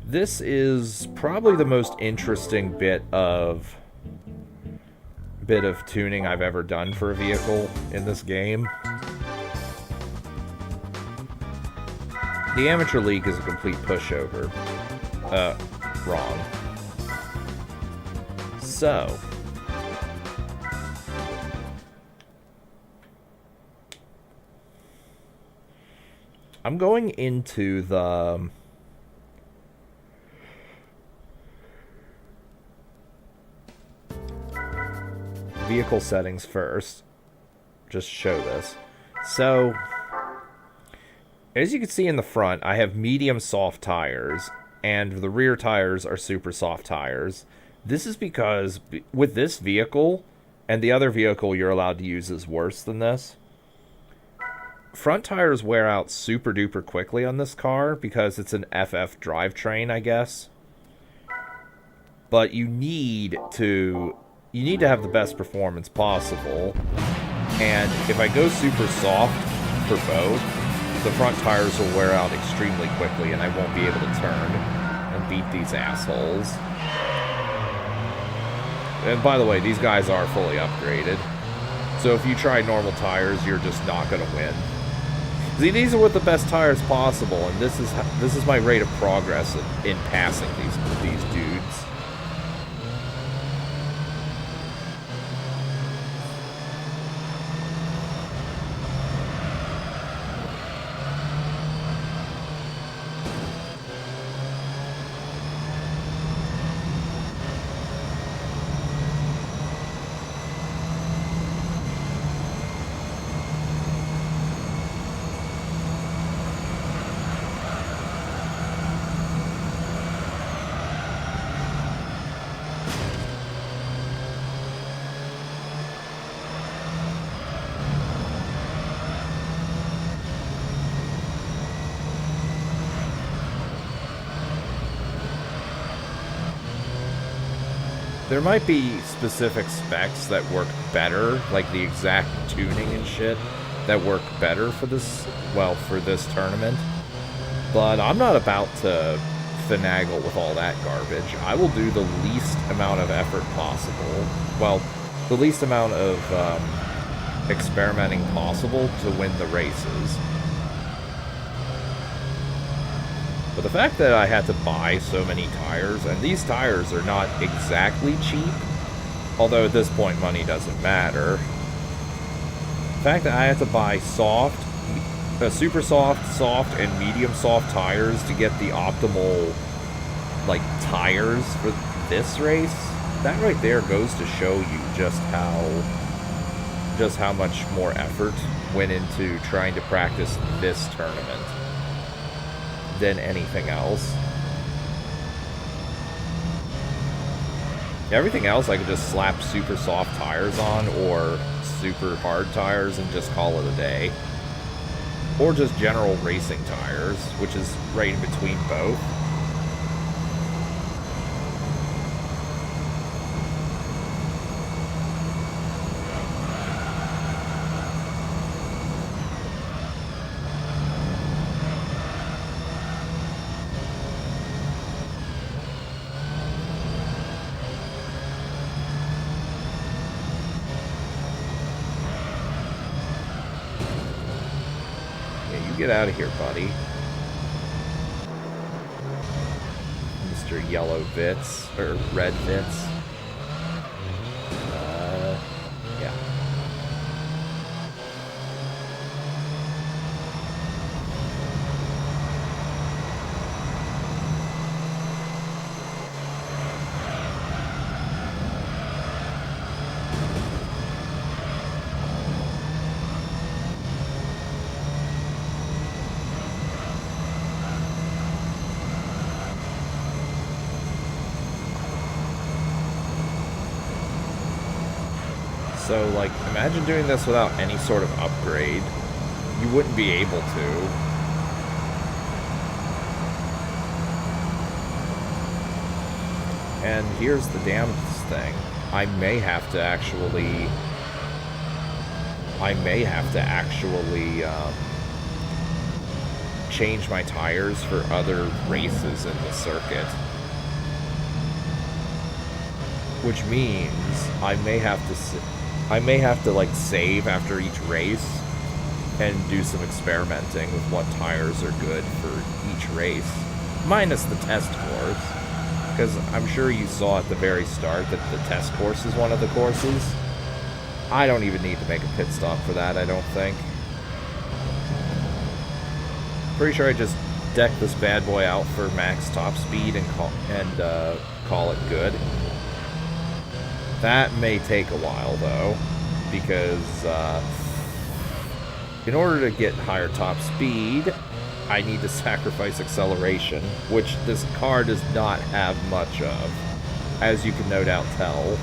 this is probably the most interesting bit of tuning I've ever done for a vehicle in this game. The Amateur League is a complete pushover. Wrong. So, I'm going into the vehicle settings first. Just show this. So, as you can see in the front, I have medium soft tires, and the rear tires are super soft tires. This is because with this vehicle, and the other vehicle you're allowed to use is worse than this, front tires wear out super duper quickly on this car because it's an FF drivetrain, I guess. But you need to have the best performance possible. And if I go super soft for both, the front tires will wear out extremely quickly and I won't be able to turn and beat these assholes. And by the way, these guys are fully upgraded. So if you try normal tires, you're just not going to win. See, these are with the best tires possible, and this is my rate of progress in passing these dudes. There might be specific specs that work better, like the exact tuning and shit, that work better for this, well, for this tournament. But I'm not about to finagle with all that garbage. I will do the least amount of effort possible. Well, the least amount of experimenting possible to win the races. But the fact that I had to buy so many tires, and these tires are not exactly cheap, although at this point money doesn't matter. The fact that I had to buy super soft, and medium soft tires to get the optimal, like, tires for this race, that right there goes to show you just how much more effort went into trying to practice this tournament than anything else. Everything else I could just slap super soft tires on or super hard tires and just call it a day. Or just general racing tires, which is right in between both. get out of here, buddy. Mr. Yellow Vits, or Red Vits. Yeah. So, like, imagine doing this without any sort of upgrade. You wouldn't be able to. And here's the damnedest thing. I may have to actually change my tires for other races in the circuit. Which means I may have to like save after each race and do some experimenting with what tires are good for each race, minus the test course, because I'm sure you saw at the very start that the test course is one of the courses. I don't even need to make a pit stop for that, I don't think. Pretty sure I just deck this bad boy out for max top speed and call it good. That may take a while, though, because in order to get higher top speed, I need to sacrifice acceleration, which this car does not have much of, as you can no doubt tell.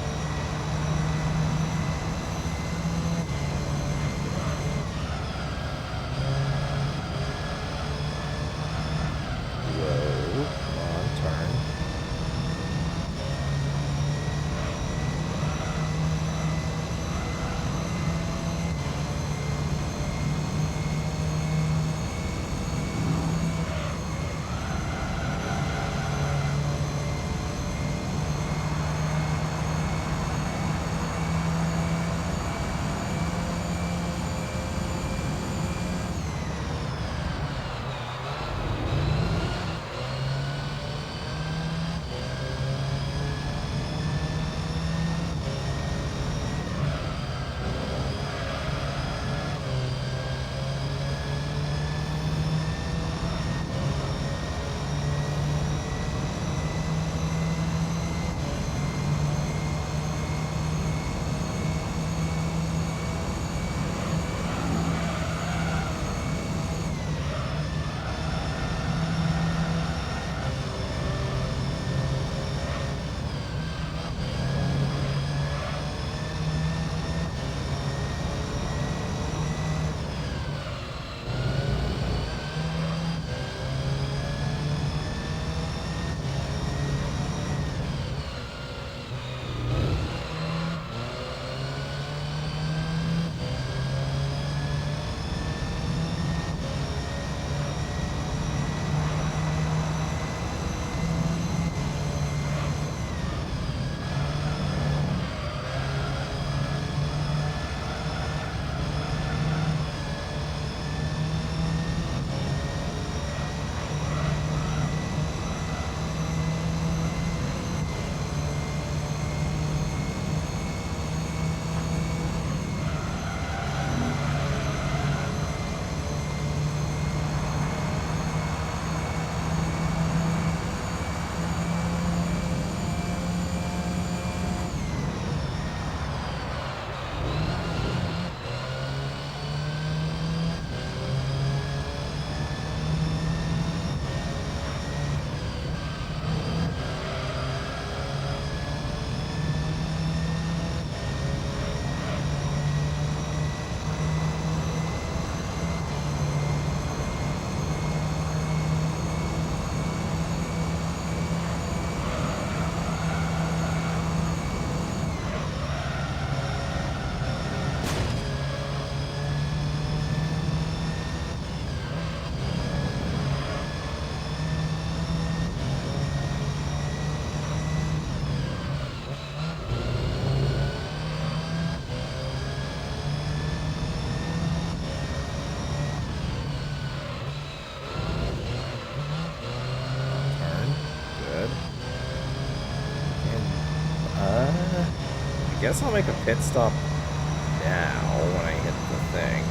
guess I'll make a pit stop now when I hit the thing.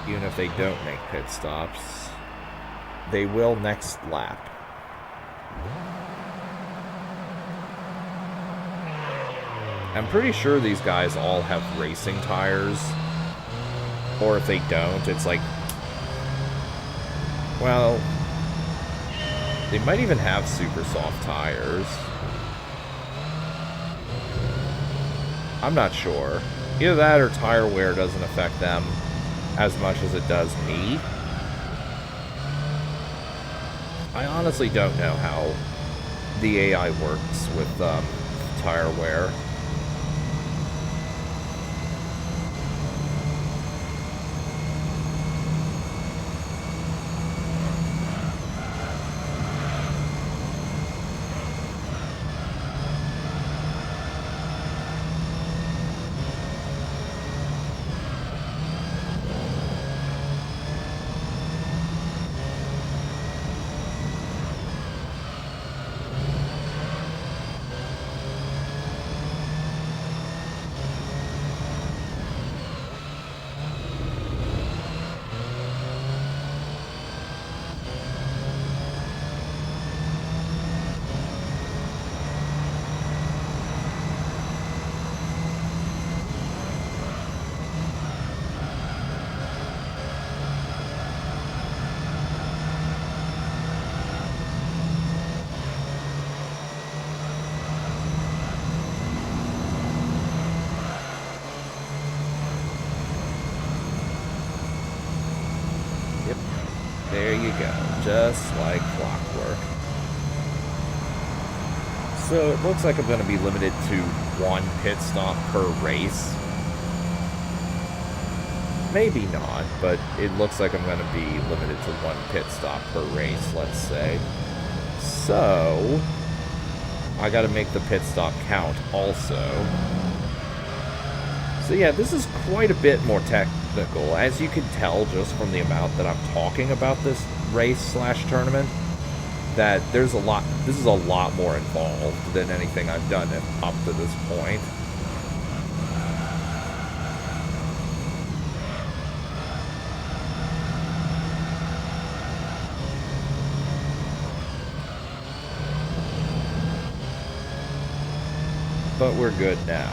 Even if they don't make pit stops, they will next lap. I'm pretty sure these guys all have racing tires. Or if they don't, it's like... Well... They might even have super soft tires. I'm not sure. Either that or tire wear doesn't affect them as much as it does me. I honestly don't know how the AI works with tire wear. There you go, just like clockwork. So it looks like I'm going to be limited to one pit stop per race. Maybe not, but it looks like I'm going to be limited to one pit stop per race, let's say. So, I got to make the pit stop count also. So yeah, this is quite a bit more technical, as you can tell just from the amount that I'm talking about this race/tournament, that there's a lot, this is a lot more involved than anything I've done up to this point. But we're good now.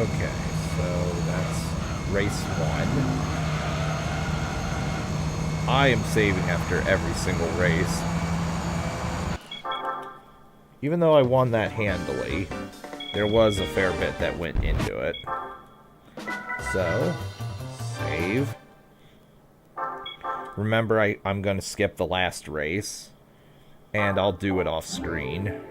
Okay, so that's race 1. I am saving after every single race. Even though I won that handily, there was a fair bit that went into it. So, save. Remember, I'm going to skip the last race, and I'll do it off screen.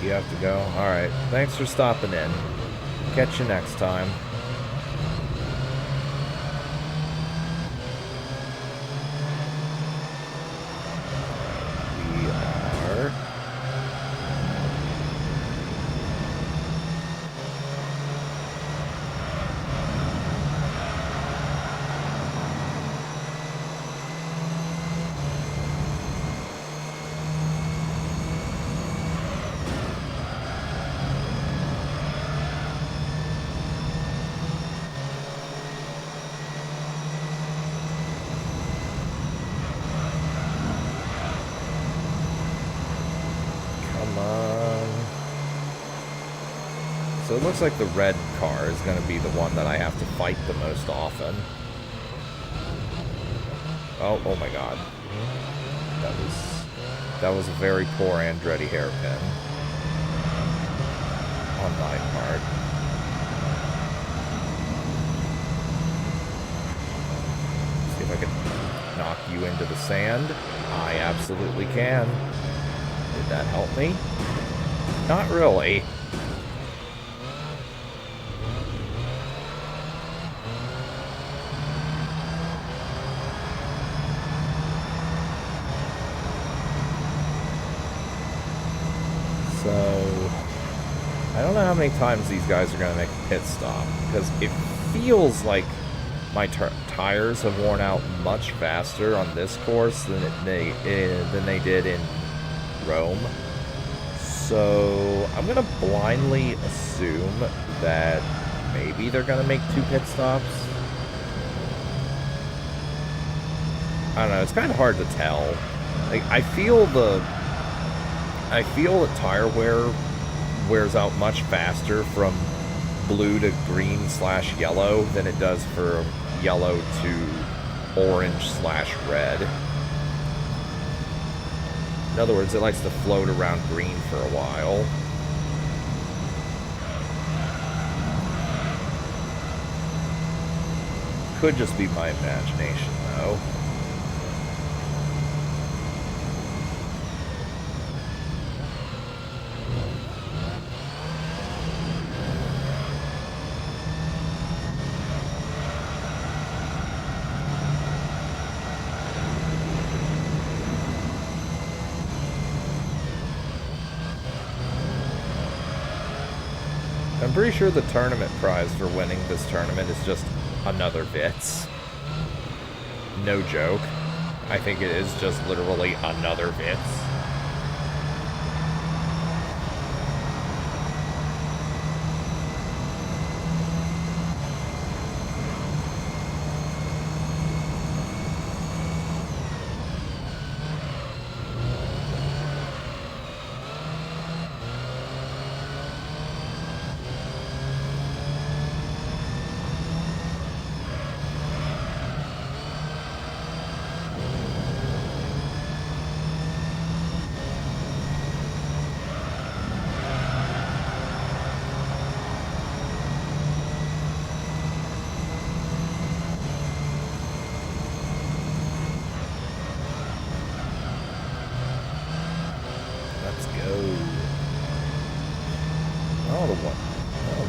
You have to go? Alright. Thanks for stopping in. Catch you next time. We are... So it looks like the red car is going to be the one that I have to fight the most often. Oh my god. That was a very poor Andretti hairpin. On my part. See if I can knock you into the sand. I absolutely can. Did that help me? Not really. So, I don't know how many times these guys are going to make a pit stop, because it feels like my tires have worn out much faster on this course than they did in Rome. So, I'm going to blindly assume that maybe they're going to make 2 pit stops. I don't know, it's kind of hard to tell. Like, I feel that tire wear wears out much faster from blue to green/yellow than it does from yellow to orange/red. In other words, it likes to float around green for a while. Could just be my imagination, though. I'm pretty sure the tournament prize for winning this tournament is just another Vitz. No joke. I think it is just literally another Vitz.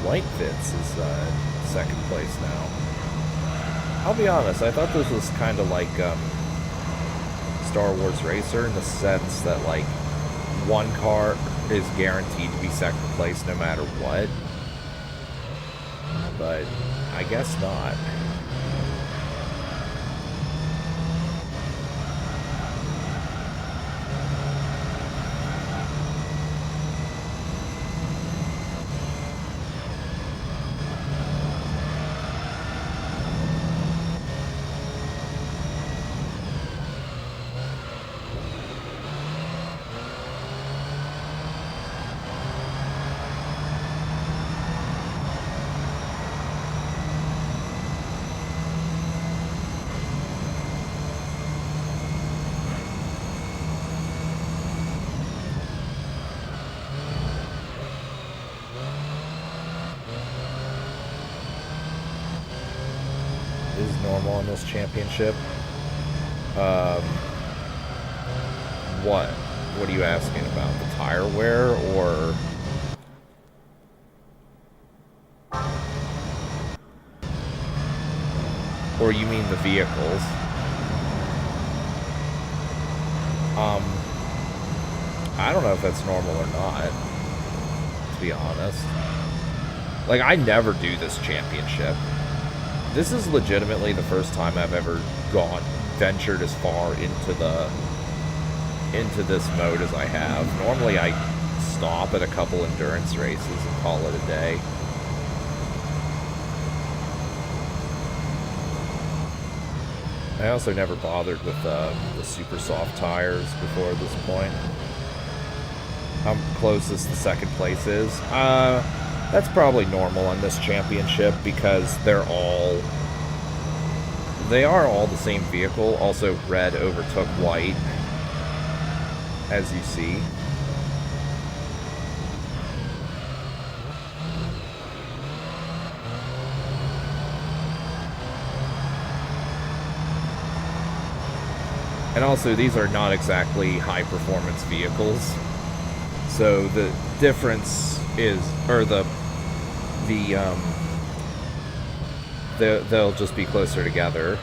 White Vitz is second place now. I'll be honest, I thought this was kind of like Star Wars Racer in the sense that, like, one car is guaranteed to be second place no matter what. But I guess not. Is normal in this championship. What? What are you asking about? The tire wear or... Or you mean the vehicles? I don't know if that's normal or not, to be honest. Like, I never do this championship. This is legitimately the first time I've ever ventured as far into this mode as I have. Normally I stop at a couple endurance races and call it a day. I also never bothered with the super soft tires before this point. How closest the second place is? That's probably normal in this championship because they are all the same vehicle. Also, red overtook white, as you see. And also, these are not exactly high-performance vehicles. So the difference is, or they'll just be closer together.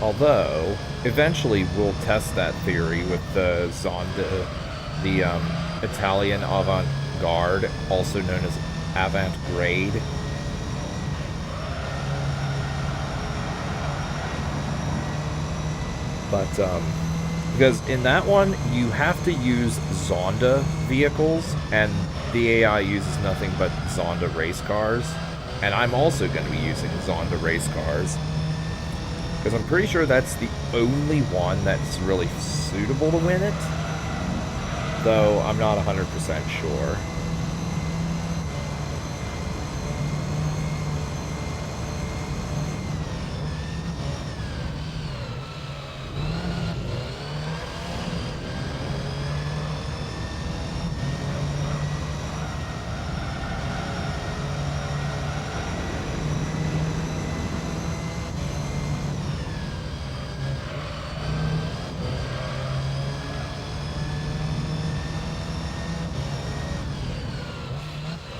Although, eventually we'll test that theory with the Zonda, the Italian avant-garde, also known as avant-grade. But, because in that one, you have to use Zonda vehicles, and the AI uses nothing but Zonda race cars. And I'm also going to be using Zonda race cars, because I'm pretty sure that's the only one that's really suitable to win it. Though, I'm not 100% sure.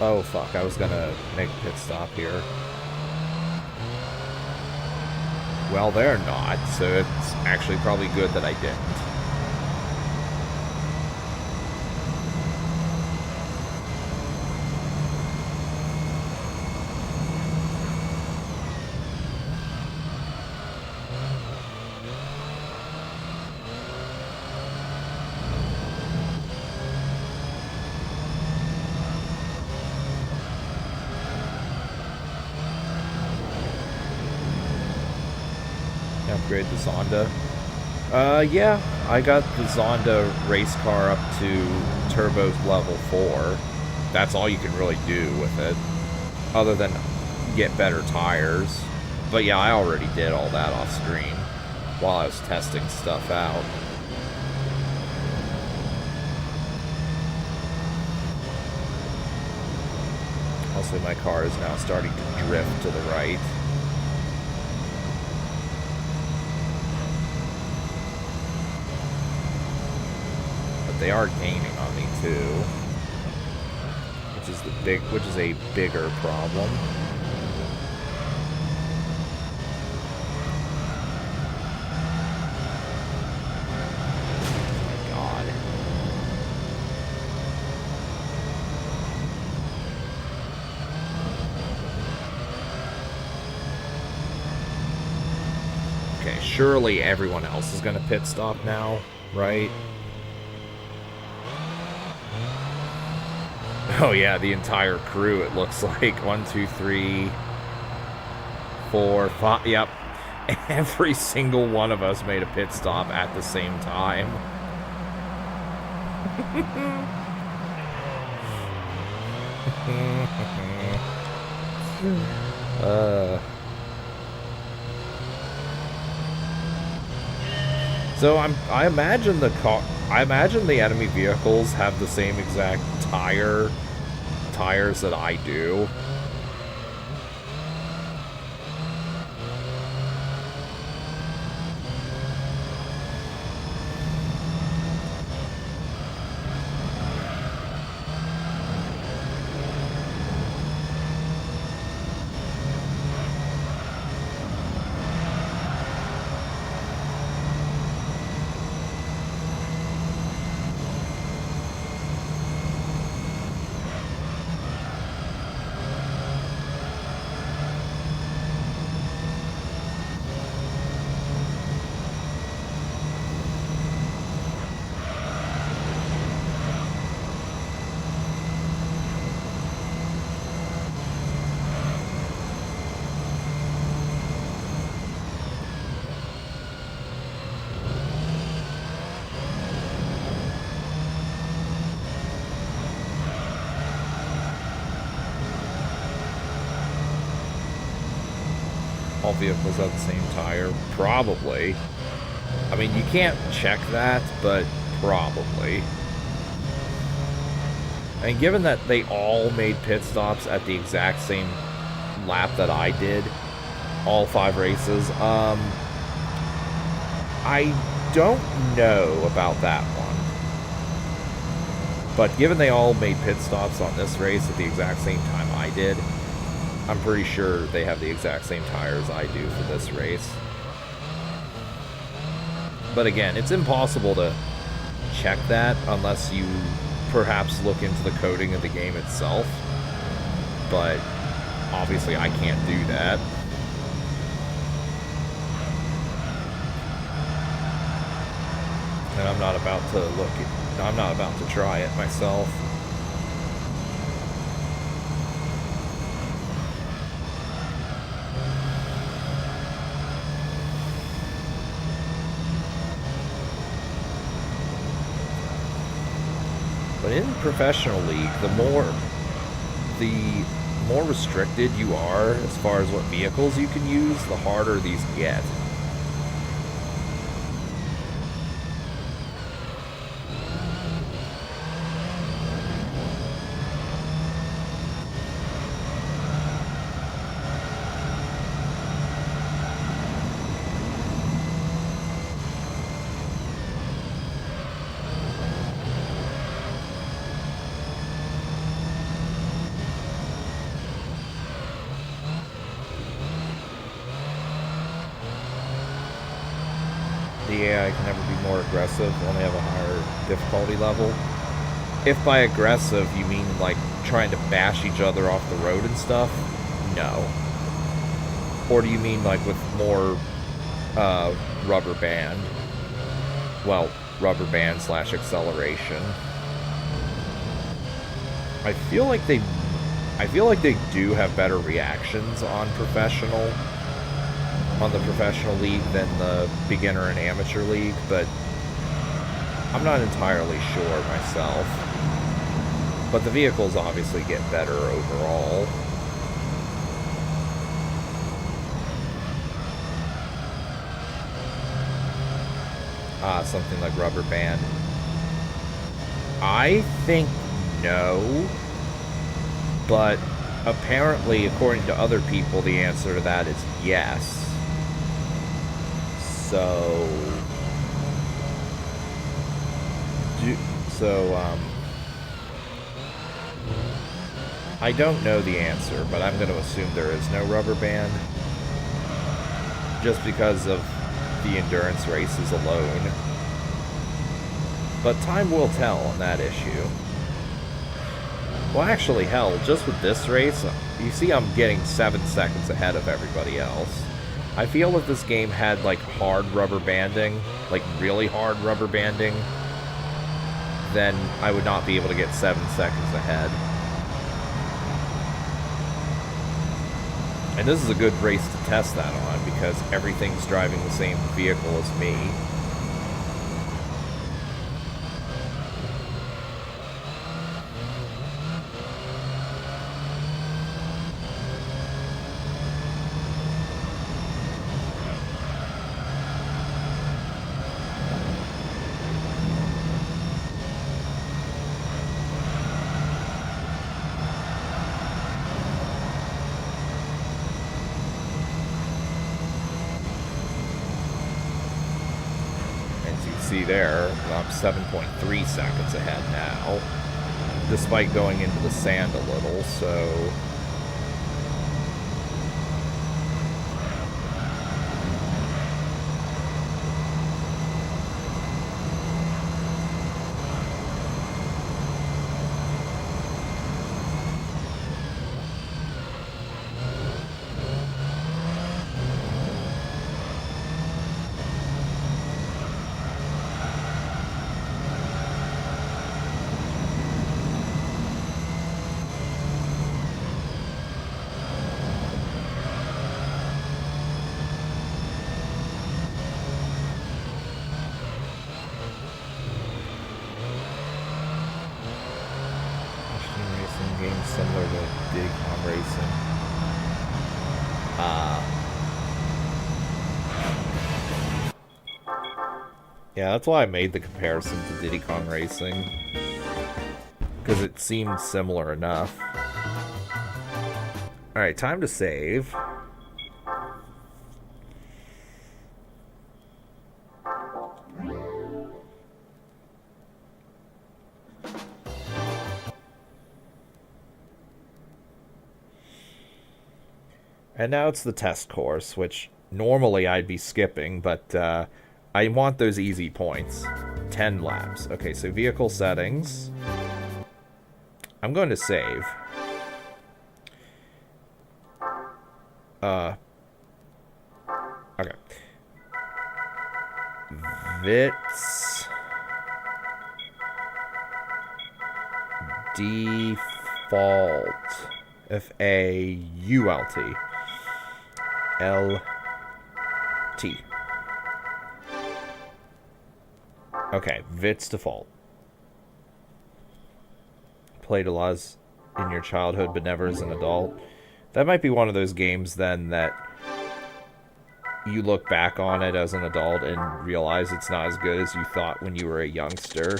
Oh fuck, I was gonna make a pit stop here. Well, they're not, so it's actually probably good that I didn't. Upgrade the Zonda. Yeah, I got the Zonda race car up to turbo level 4. That's all you can really do with it, other than get better tires. But yeah, I already did all that off screen while I was testing stuff out. Also, my car is now starting to drift to the right. They are gaining on me, too. which is a bigger problem. God. Okay, surely everyone else is gonna pit stop now, right? Oh yeah, the entire crew, it looks like. 1, 2, 3, 4, 5. Yep. Every single one of us made a pit stop at the same time. So I imagine the enemy vehicles have the same exact tires that I do. All vehicles have the same tire? Probably. I mean, you can't check that, but probably. And given that they all made pit stops at the exact same lap that I did, all 5 races, I don't know about that one. But given they all made pit stops on this race at the exact same time I did, I'm pretty sure they have the exact same tires I do for this race. But again, it's impossible to check that unless you perhaps look into the coding of the game itself. But obviously I can't do that. And I'm not about to try it myself. But in Professional League, the more restricted you are as far as what vehicles you can use, the harder these get. The AI can never be more aggressive, only have a higher difficulty level. If by aggressive you mean like trying to bash each other off the road and stuff, no. Or do you mean like with more rubber band? Well, rubber band / acceleration. I feel like they do have better reactions on the professional league than the beginner and amateur league, but I'm not entirely sure myself. But the vehicles obviously get better overall. Something like rubber band. I think no, but apparently, according to other people, the answer to that is yes. I don't know the answer, but I'm going to assume there is no rubber band. Just because of the endurance races alone. But time will tell on that issue. Well, actually, hell, just with this race, you see I'm getting 7 seconds ahead of everybody else. I feel if this game had, like, hard rubber banding, like, really hard rubber banding, then I would not be able to get 7 seconds ahead. And this is a good race to test that on, because everything's driving the same vehicle as me. See there, I'm 7.3 seconds ahead now, despite going into the sand a little, so... Games similar to Diddy Kong Racing. Yeah, that's why I made the comparison to Diddy Kong Racing. Because it seemed similar enough. Alright, time to save. And now it's the test course, which normally I'd be skipping, but I want those easy points. 10 laps. Okay, so vehicle settings. I'm going to save. Okay. Vits. Default. F-A-U-L-T. L-T. Okay, Vits default. Played a lot in your childhood, but never as an adult. That might be one of those games, then, that you look back on it as an adult and realize it's not as good as you thought when you were a youngster.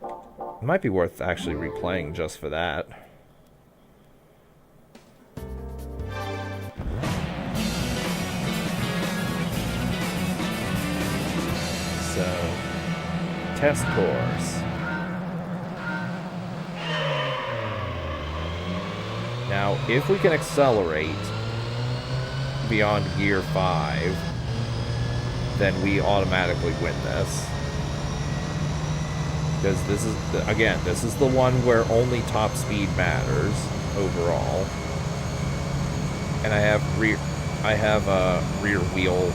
It might be worth actually replaying just for that. So, test course. Now, if we can accelerate beyond Gear 5, then we automatically win this. Because this is, again, this is the one where only top speed matters overall. And I have rear wheel,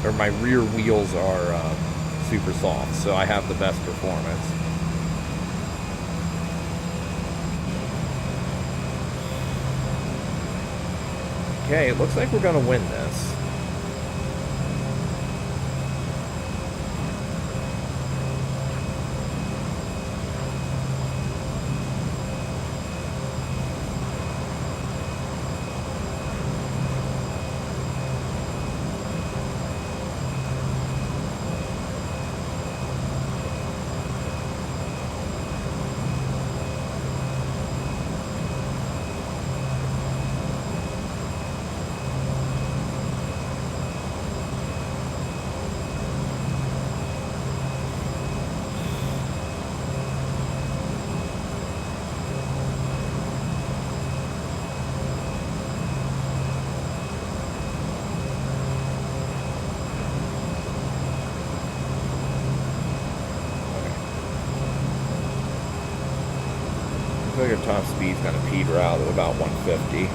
or my rear wheels are super soft, so I have the best performance. Okay, it looks like we're gonna win this. your top speed's going to peter out at about 150.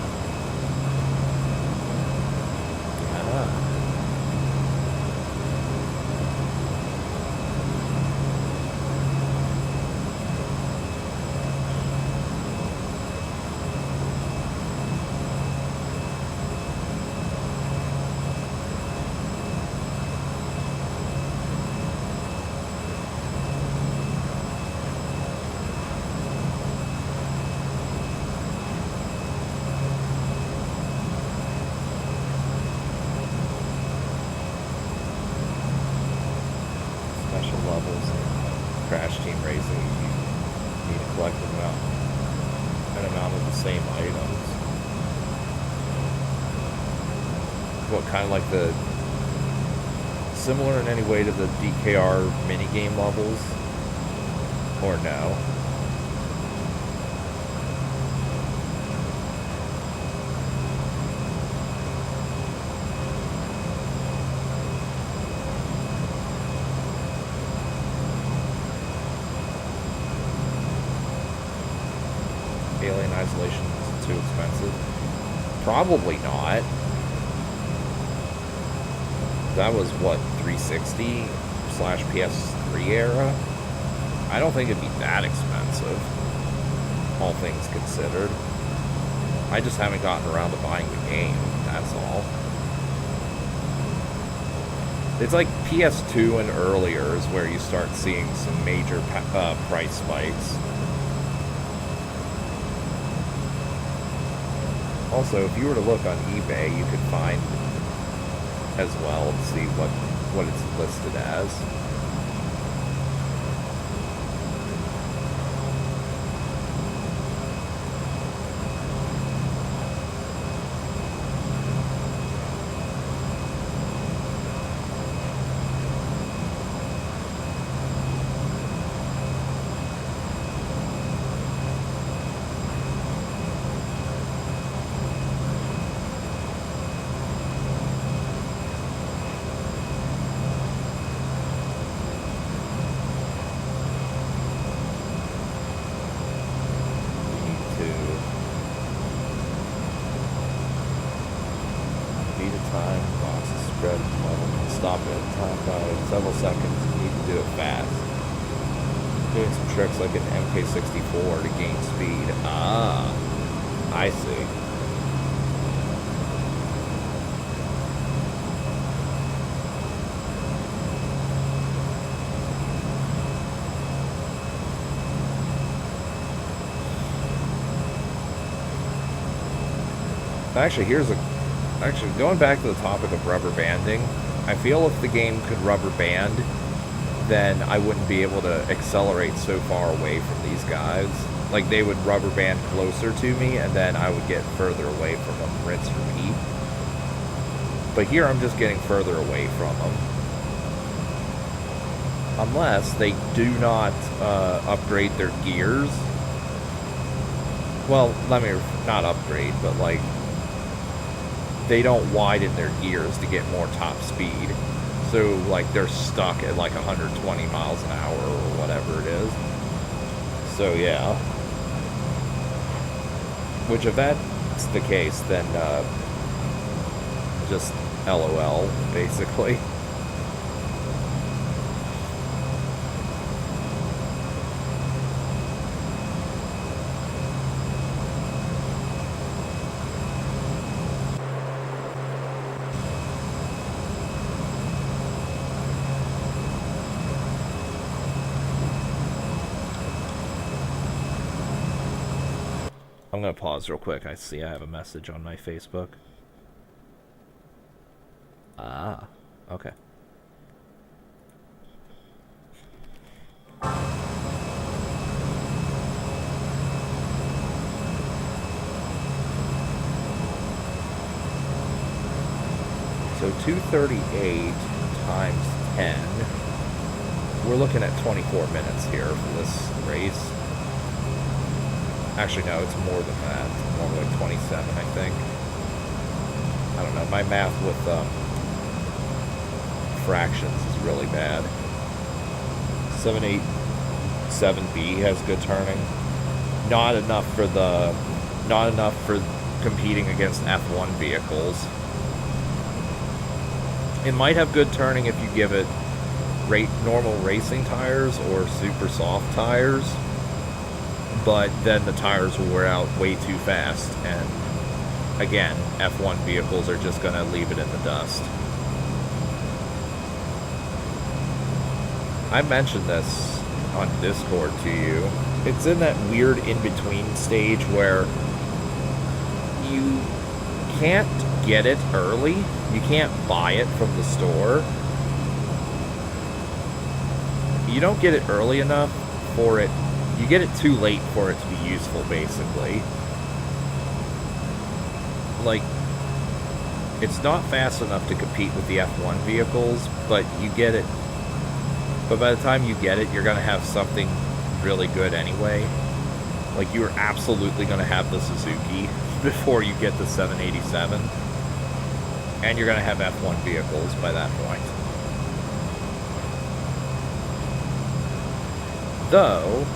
Similar in any way to the DKR minigame levels? Or no? Alien Isolation is too expensive? Probably not. That was what, 360 / PS3 era? I don't think it'd be that expensive, all things considered. I just haven't gotten around to buying the game, that's all. It's like PS2 and earlier is where you start seeing some major price spikes. Also, if you were to look on eBay, you could find as well to see what it's listed as. Like an MK64 to gain speed. Ah, I see. Actually, going back to the topic of rubber banding, I feel if the game could rubber band, then I wouldn't be able to accelerate so far away from these guys. Like, they would rubber band closer to me, and then I would get further away from them, rinse, repeat. But here I'm just getting further away from them. Unless they do not upgrade their gears. Well, let me not upgrade, but like, they don't widen their gears to get more top speed. So, like, they're stuck at, like, 120 miles an hour or whatever it is. So, yeah. Which, if that's the case, then, just LOL, basically. I'm going to pause real quick. I see I have a message on my Facebook. Ah, okay. So 238 times 10. We're looking at 24 minutes here for this race. Actually, no, it's more than that. It's more like 27, I think. I don't know. My math with fractions is really bad. 787B has good turning. not enough for competing against F1 vehicles. It might have good turning if you give it normal racing tires or super soft tires, but then the tires will wear out way too fast, and again, F1 vehicles are just going to leave it in the dust. I mentioned this on Discord to you. It's in that weird in-between stage where you can't get it early. You can't buy it from the store. You don't get it early enough for it. You get it too late for it to be useful, basically. Like, it's not fast enough to compete with the F1 vehicles, but you get it. But by the time you get it, you're going to have something really good anyway. Like, you are absolutely going to have the Suzuki before you get the 787. And you're going to have F1 vehicles by that point. Though,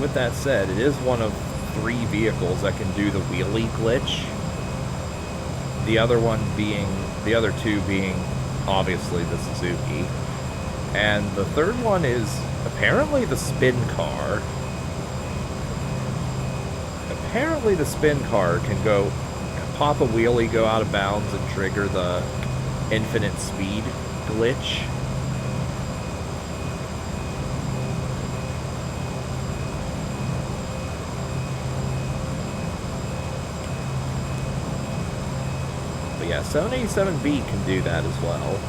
with that said, it is one of 3 vehicles that can do the wheelie glitch. The other two being, obviously, the Suzuki. And the third one is apparently the spin car. Apparently the spin car can pop a wheelie, go out of bounds, and trigger the infinite speed glitch. But yeah, 787B can do that as well.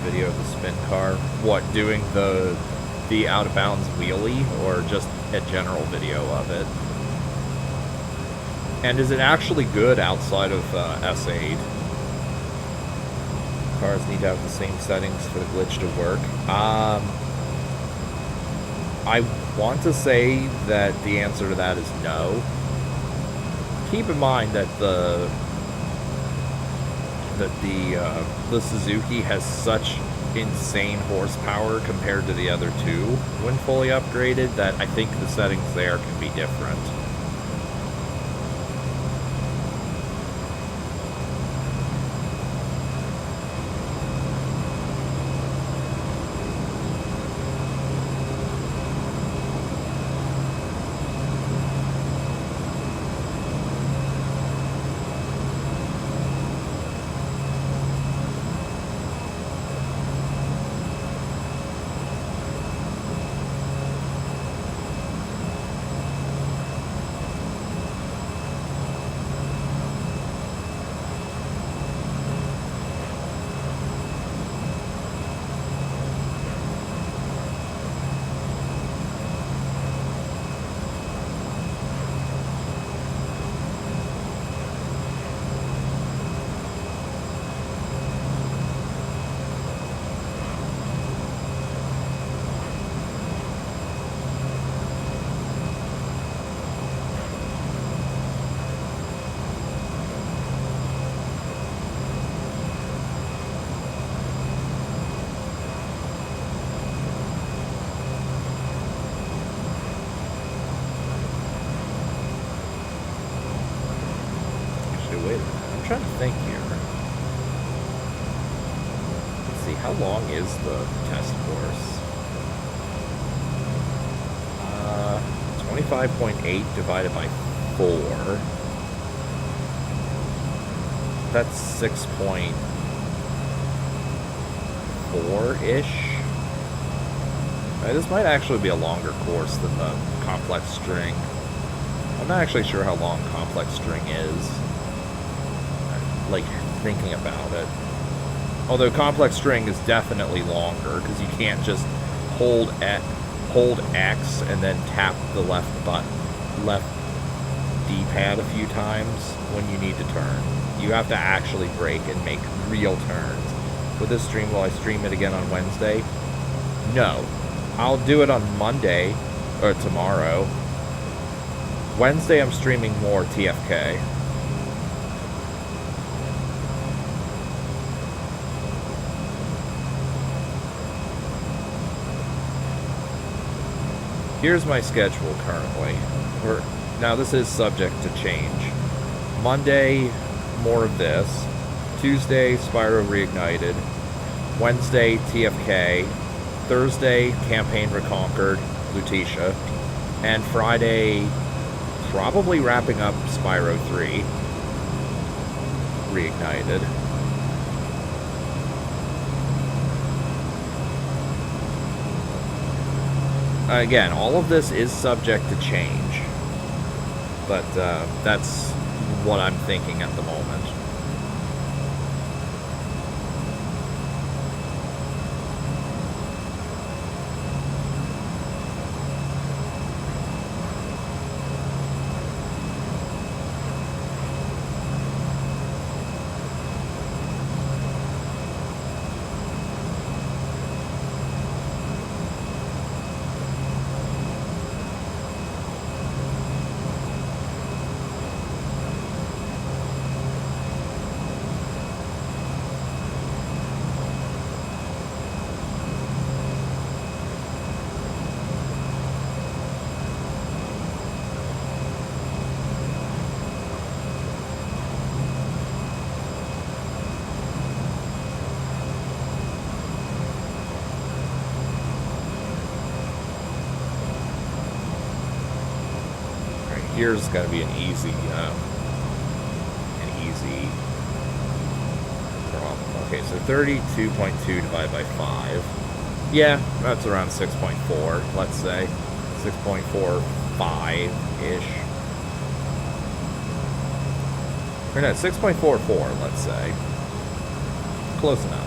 Video of the spin car. What, doing the out of bounds wheelie, or just a general video of it? And is it actually good outside of S8? Cars need to have the same settings for the glitch to work. I want to say that the answer to that is no. Keep in mind that the Suzuki has such insane horsepower compared to the other two when fully upgraded that I think the settings there can be different. I'm trying to think here. Let's see, how long is the test course? 25.8 divided by 4. That's 6.4-ish. This might actually be a longer course than the complex string. I'm not actually sure how long complex string is. Like, thinking about it. Although complex string is definitely longer, because you can't just hold X and then tap the left D-pad a few times when you need to turn. You have to actually brake and make real turns. With this stream, will I stream it again on Wednesday? No. I'll do it on Monday, or tomorrow. Wednesday, I'm streaming more TFK. Here's my schedule currently. Now, this is subject to change. Monday, more of this. Tuesday, Spyro Reignited. Wednesday, TFK. Thursday, Campaign Reconquered, Lutetia. And Friday, probably wrapping up Spyro 3. Reignited. Again, all of this is subject to change. But that's what I'm thinking at the moment. Here's got to be an easy problem. Okay, so 32.2 divided by 5. Yeah, that's around 6.4, let's say. 6.45-ish. Or no, 6.44, let's say. Close enough.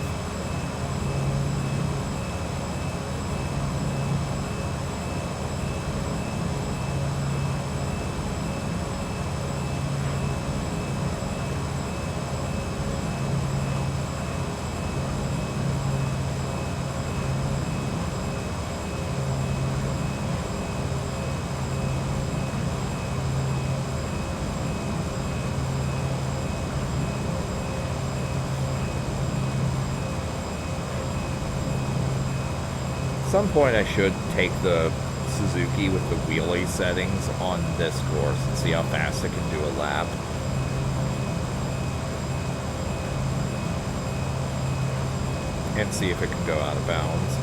At some point I should take the Suzuki with the wheelie settings on this course and see how fast it can do a lap. And see if it can go out of bounds.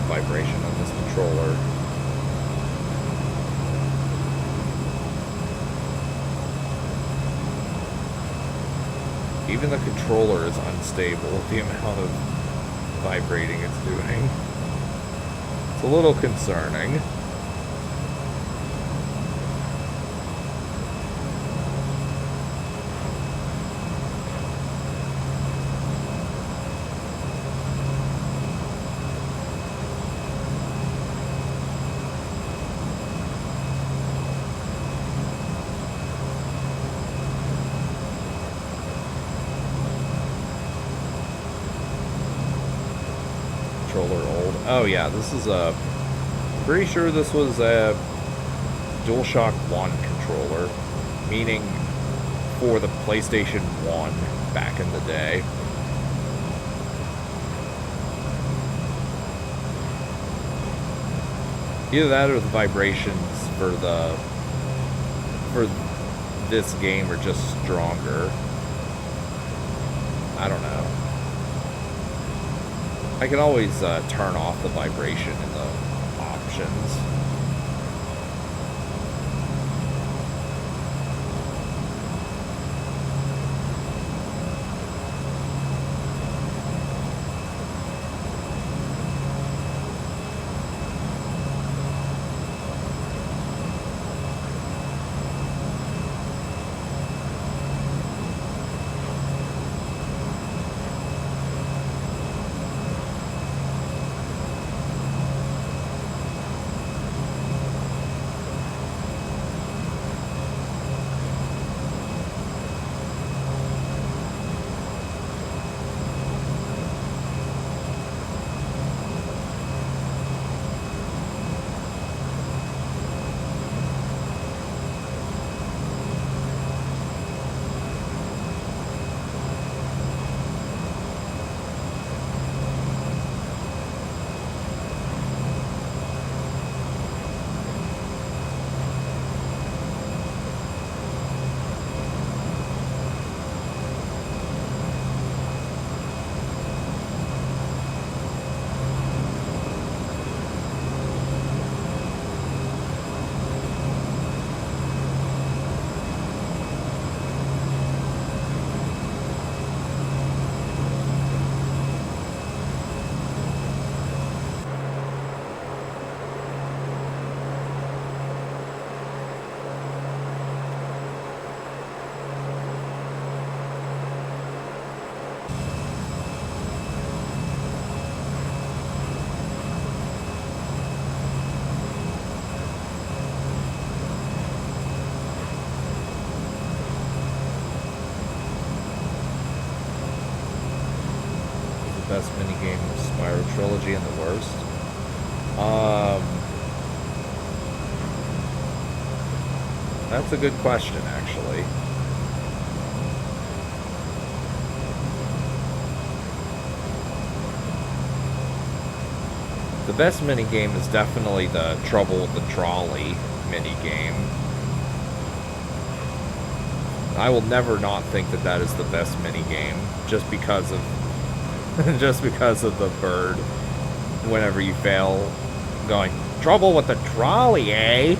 Vibration on this controller. Even the controller is unstable with the amount of vibrating it's doing. It's a little concerning. Oh yeah, this is a... Pretty sure this was a DualShock 1 controller, meaning for the PlayStation 1 back in the day. Either that or the vibrations for this game are just stronger. I don't know. I can always turn off the vibration in the options. Best minigame was Spyro Trilogy and the worst. That's a good question, actually. The best minigame is definitely the Trouble with the Trolley minigame. I will never not think that that is the best minigame, just because of the bird. Whenever you fail, going, trouble with the trolley, eh?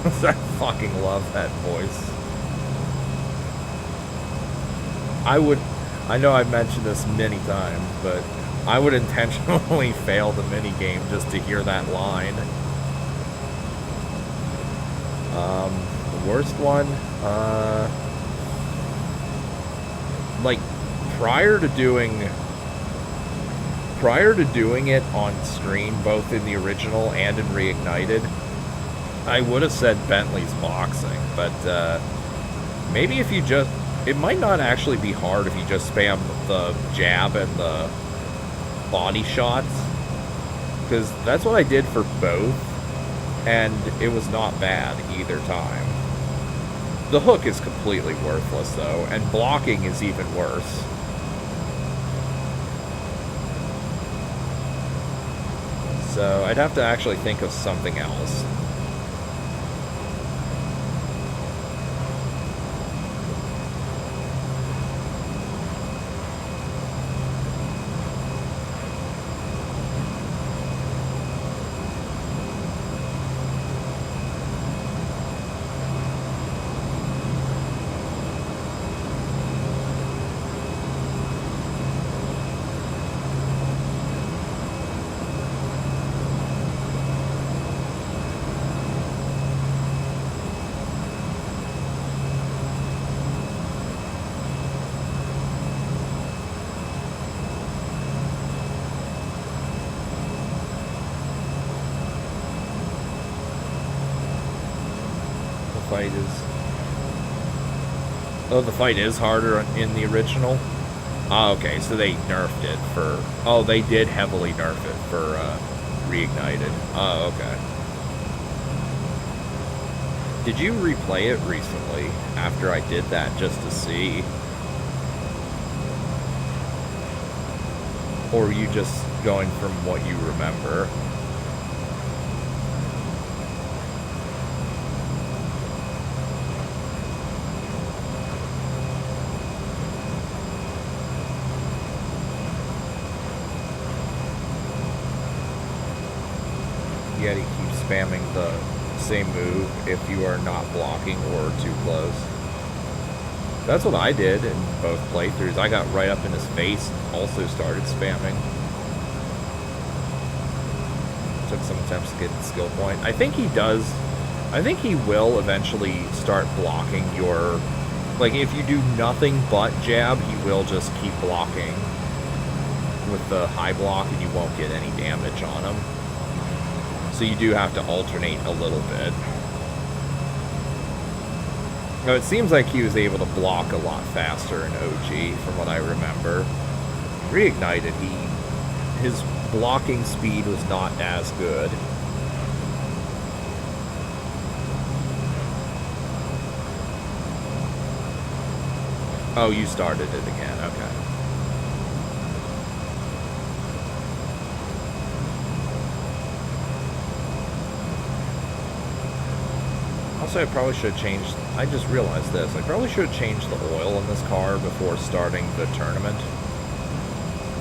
I fucking love that voice. I know I've mentioned this many times, but I would intentionally fail the minigame just to hear that line. The worst one, like, prior to doing it on stream, both in the original and in Reignited, I would have said Bentley's boxing, but maybe if you just... It might not actually be hard if you just spam the jab and the body shots, because that's what I did for both, and it was not bad either time. The hook is completely worthless, though, and blocking is even worse. So I'd have to actually think of something else. The fight is harder in the original? Ah, okay, so they nerfed it for... Oh, they did heavily nerf it for Reignited. Oh, okay. Did you replay it recently after I did that just to see? Or are you just going from what you remember? Yet he keeps spamming the same move if you are not blocking or too close. That's what I did in both playthroughs. I got right up in his face and also started spamming. Took some attempts to get the skill point. I think he does. I think he will eventually start blocking your... Like, if you do nothing but jab, he will just keep blocking with the high block and you won't get any damage on him. So you do have to alternate a little bit. Now, it seems like he was able to block a lot faster in OG, from what I remember. Reignited, his blocking speed was not as good. Oh, you started it again, okay. Also, I probably should have changed... I just realized this. I probably should have changed the oil in this car before starting the tournament.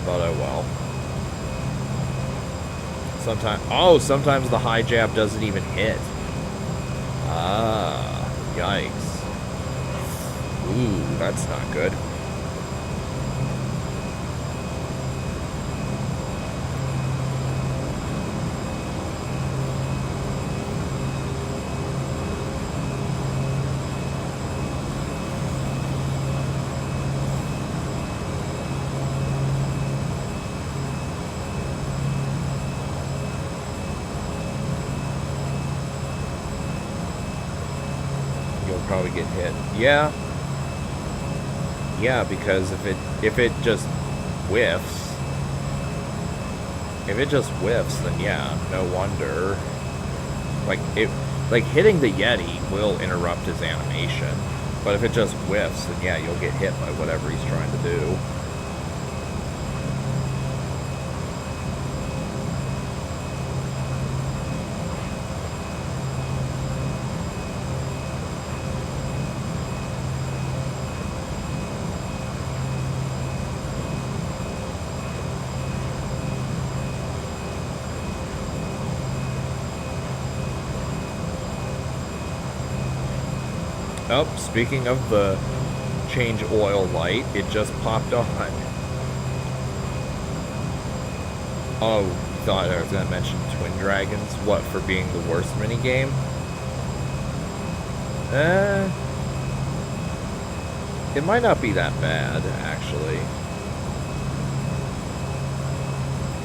But oh well. Sometimes the high jab doesn't even hit. Ah, yikes. Ooh, that's not good. Probably get hit. Yeah. Yeah, because if it just whiffs, then yeah, no wonder. Like hitting the Yeti will interrupt his animation, but if it just whiffs, then yeah, you'll get hit by whatever he's trying to do. Oh, speaking of the change oil light, it just popped on. Oh, thought I was going to mention Twin Dragons. What, for being the worst minigame? It might not be that bad, actually.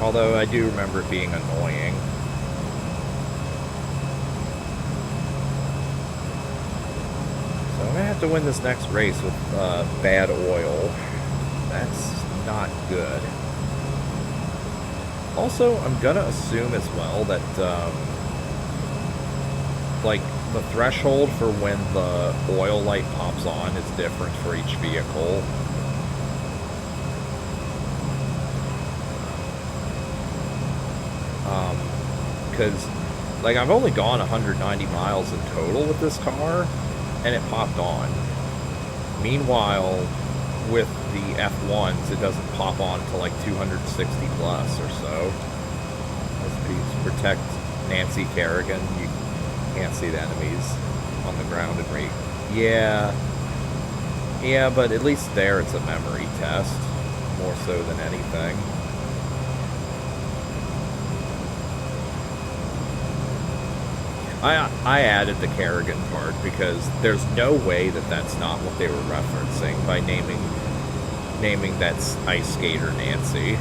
Although I do remember it being annoying. I'm gonna have to win this next race with bad oil. That's not good. Also, I'm gonna assume as well that, like, the threshold for when the oil light pops on is different for each vehicle. Because, like, I've only gone 190 miles in total with this car, and it popped on. Meanwhile, with the F1s, it doesn't pop on until like 260 plus or so. To protect Nancy Kerrigan, you can't see the enemies on the ground and rate. Yeah, but at least there it's a memory test, more so than anything. I added the Kerrigan part because there's no way that that's not what they were referencing by naming that ice skater Nancy.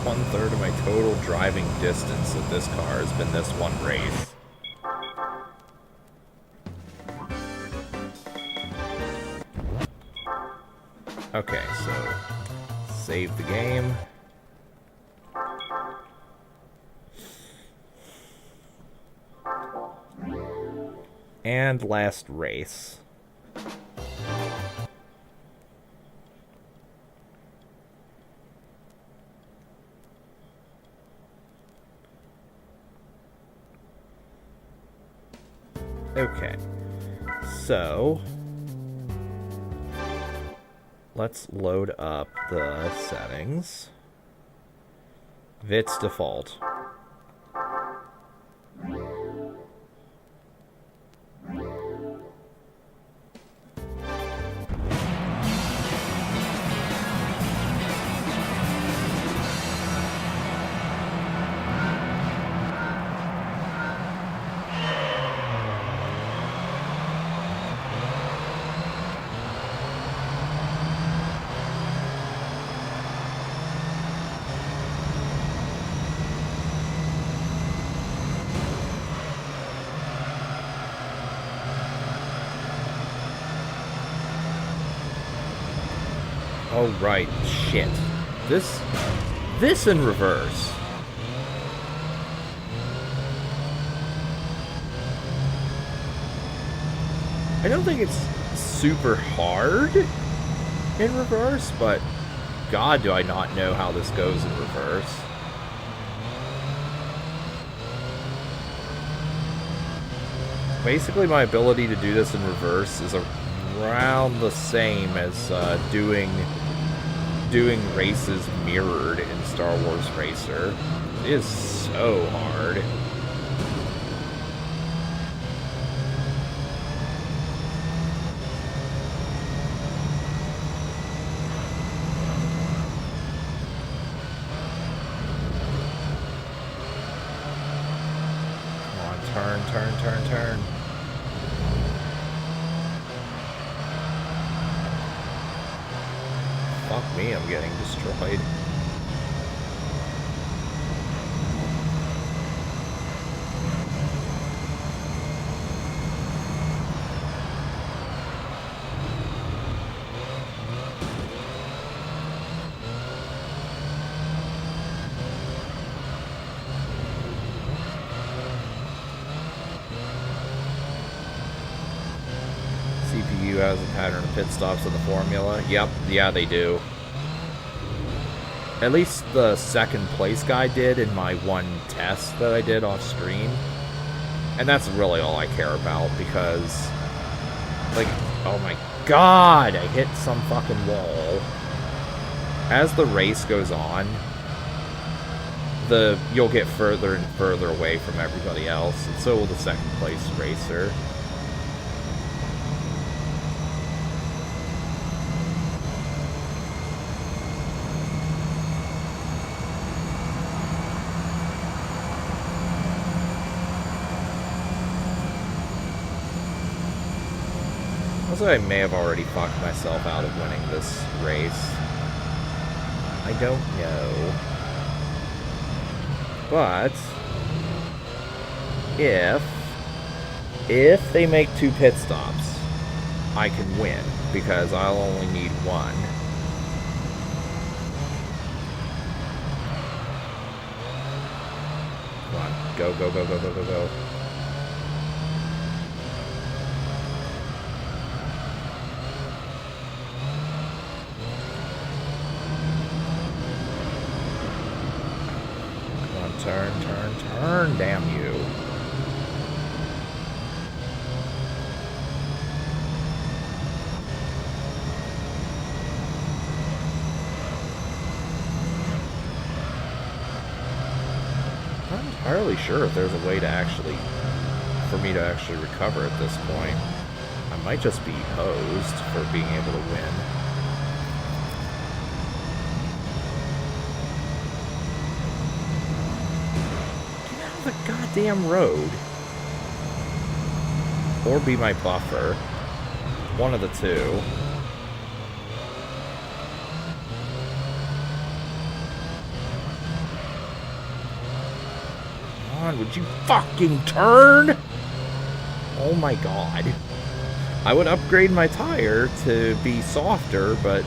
One-third of my total driving distance of this car has been this one race. Okay, so save the game. And last race. Okay, so let's load up the settings. VIT's default. Oh, right. Shit. This this in reverse. I don't think it's super hard in reverse, but God, do I not know how this goes in reverse. Basically, my ability to do this in reverse is around the same as doing races mirrored in Star Wars Racer. It is so hard. Turn. Fuck me, I'm getting destroyed. CPU has a pattern of pit stops in the formula. Yep, yeah, they do. At least the second place guy did in my one test that I did off screen. And that's really all I care about because, like, oh my god, I hit some fucking wall. As the race goes on, you'll get further and further away from everybody else, and so will the second place racer. Also, I may have already fucked myself out of winning this race. I don't know. But if they make 2 pit stops, I can win because I'll only need 1. Come on, go. Turn, damn you. I'm not entirely sure if there's a way to for me to actually recover at this point. I might just be hosed for being able to win. The goddamn road. Or be my buffer. One of the two. Come on, would you fucking turn? Oh my god. I would upgrade my tire to be softer, but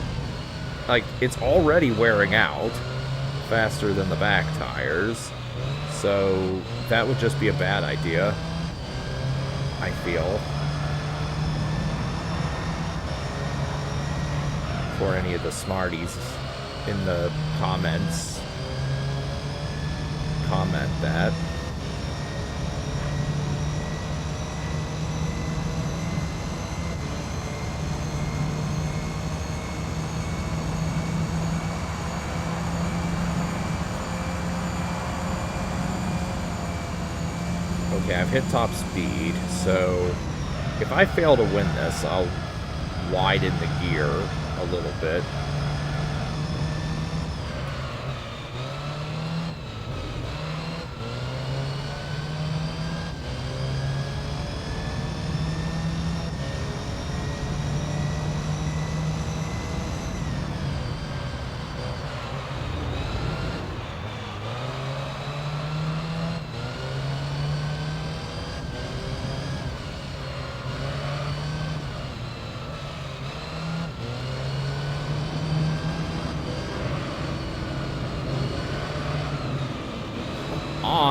like it's already wearing out faster than the back tires. So that would just be a bad idea, I feel. For any of the smarties in the comments, comment that. Okay, I've hit top speed, so if I fail to win this, I'll widen the gear a little bit.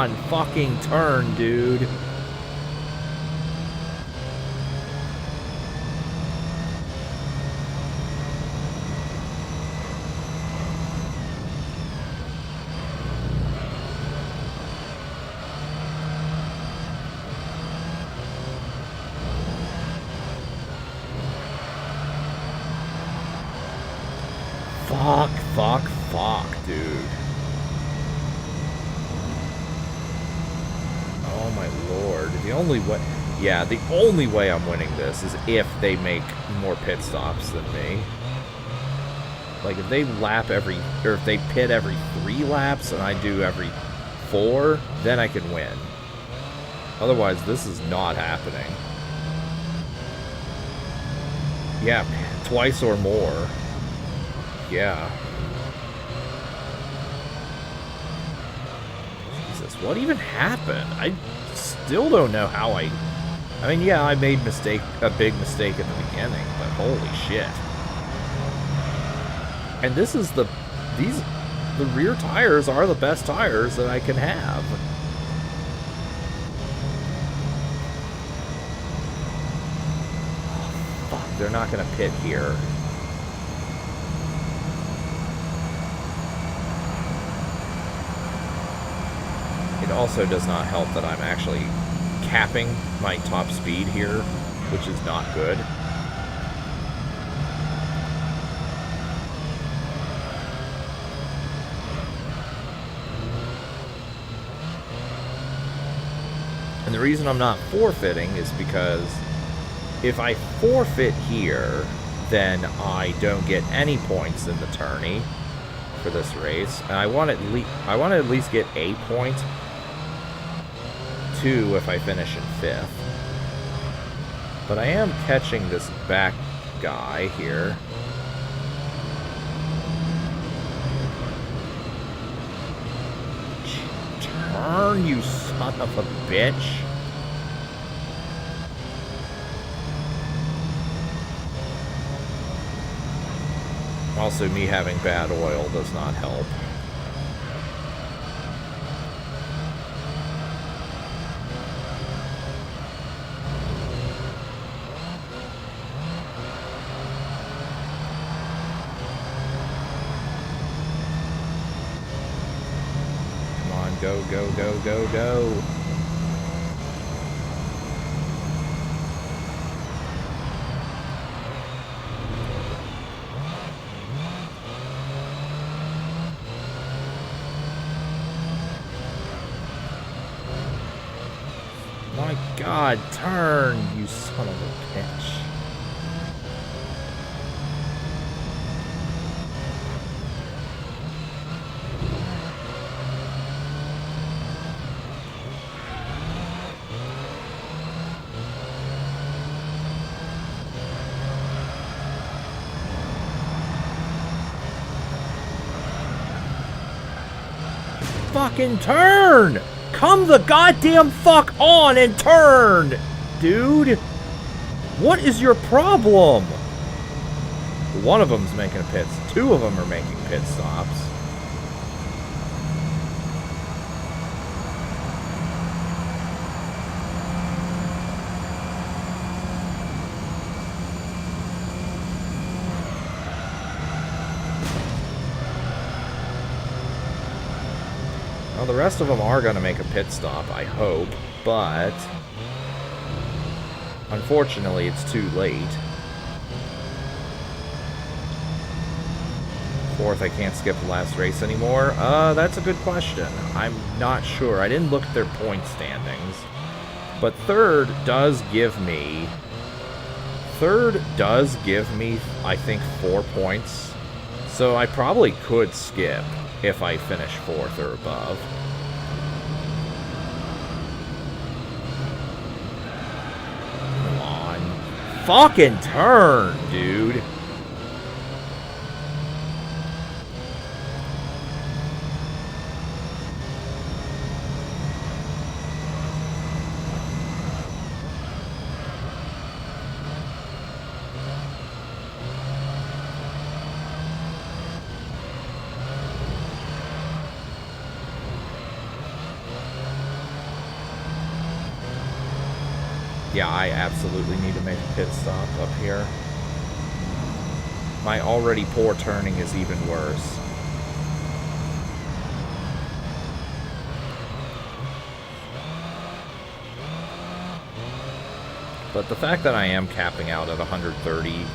on, fucking turn, dude. Fuck, dude. Oh my lord. The only way... Yeah, the only way I'm winning this is if they make more pit stops than me. Like, if they lap every... Or if they pit every 3 laps and I do every 4, then I can win. Otherwise, this is not happening. Yeah, twice or more. Yeah. Jesus, what even happened? I still don't know how I mean, yeah, I made a big mistake at the beginning, but holy shit. And this is the rear tires are the best tires that I can have. Oh, fuck, they're not gonna pit here. It also does not help that I'm actually capping my top speed here, which is not good. And the reason I'm not forfeiting is because if I forfeit here, then I don't get any points in the tourney for this race. And I want to at least get a point. 2 if I finish in 5th. But I am catching this back guy here. Turn, you son of a bitch. Also, me having bad oil does not help. Go, go, go, go, go. My God, turn, you son of a bitch. Fucking turn! Come the goddamn fuck on and turn! Dude! What is your problem? One of them's making pits. 2 of them are making pit stops. Well, the rest of them are going to make a pit stop, I hope, but unfortunately it's too late. 4th, I can't skip the last race anymore. That's a good question. I'm not sure. I didn't look at their point standings. But 3rd does give me, I think, 4 points. So I probably could skip if I finish 4th or above. Come on. Fucking turn, dude. Yeah, I absolutely need to make a pit stop up here. My already poor turning is even worse. But the fact that I am capping out at 130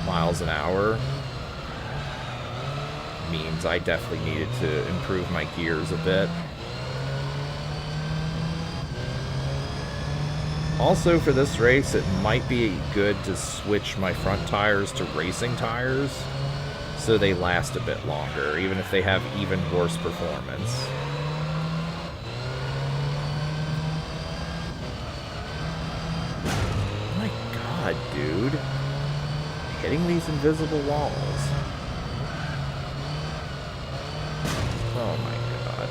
miles an hour means I definitely needed to improve my gears a bit. Also, for this race, it might be good to switch my front tires to racing tires so they last a bit longer, even if they have even worse performance. Oh my god, dude. Hitting these invisible walls. Oh my god.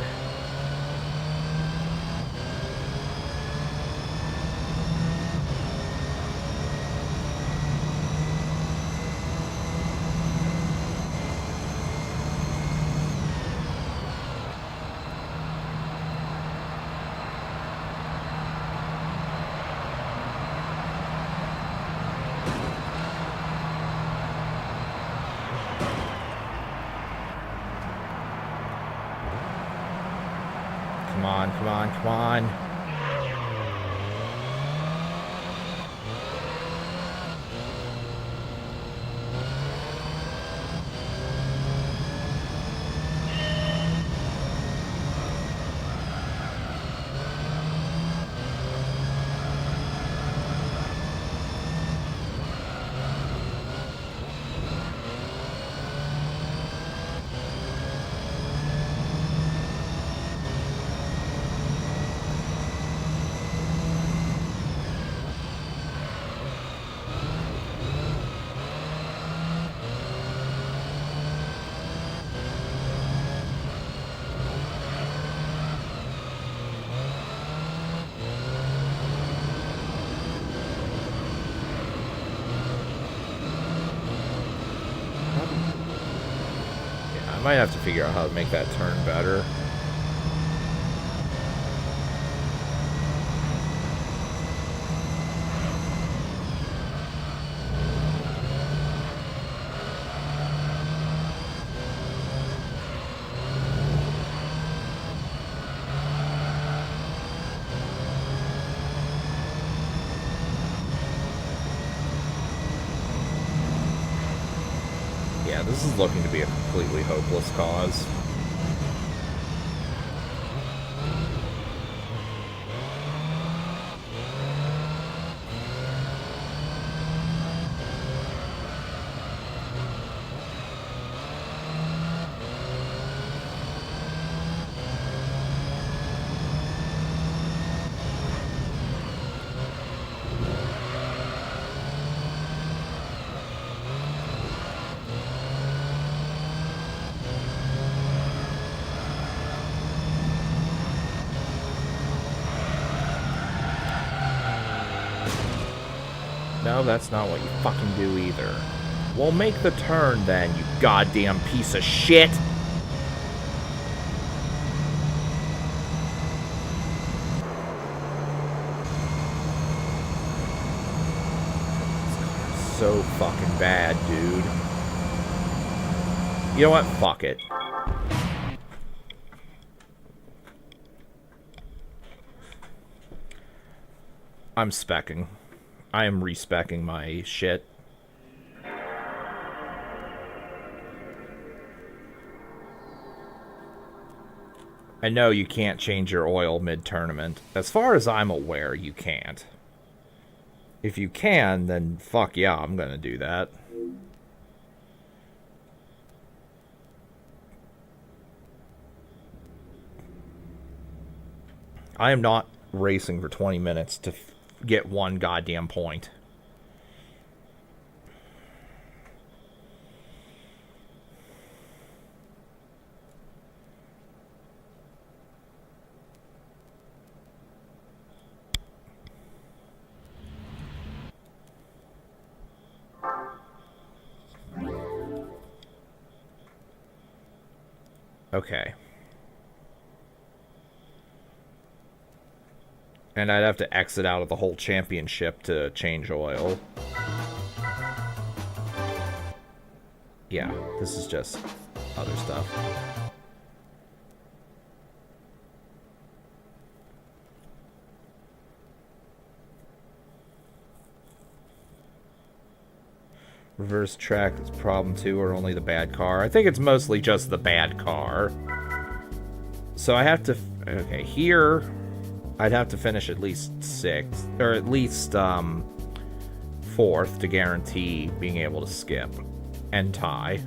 Come on, come on, come on. I might have to figure out how to make that turn better. Yeah, this is looking to be a completely hopeless cause. No, that's not what you fucking do either. Well, make the turn then, you goddamn piece of shit! So fucking bad, dude. You know what? Fuck it. I'm specking. I am respecking my shit. I know you can't change your oil mid-tournament. As far as I'm aware, you can't. If you can, then fuck yeah, I'm gonna do that. I am not racing for 20 minutes to get one goddamn point. Okay. And I'd have to exit out of the whole championship to change oil. Yeah, this is just other stuff. Reverse track is problem 2 or only the bad car? I think it's mostly just the bad car. So I have to... Okay, here... I'd have to finish at least 6th, or at least 4th to guarantee being able to skip and tie.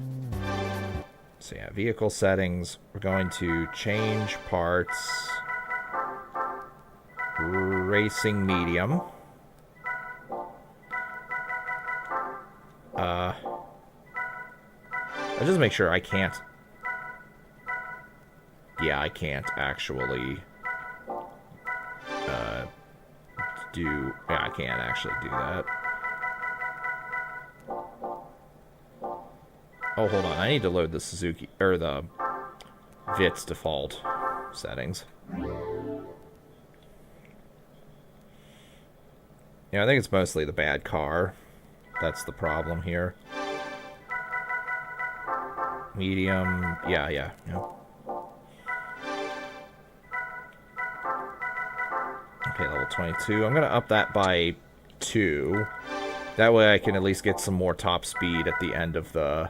So yeah, vehicle settings. We're going to change parts. Racing medium. I'll just make sure I can't... Yeah, I can't actually... Yeah, I can't actually do that. Oh, hold on. I need to load the Suzuki, or the VIT's default settings. Yeah, I think it's mostly the bad car. That's the problem here. Medium, yeah. Okay, level 22. I'm gonna up that by 2. That way I can at least get some more top speed at the end of the...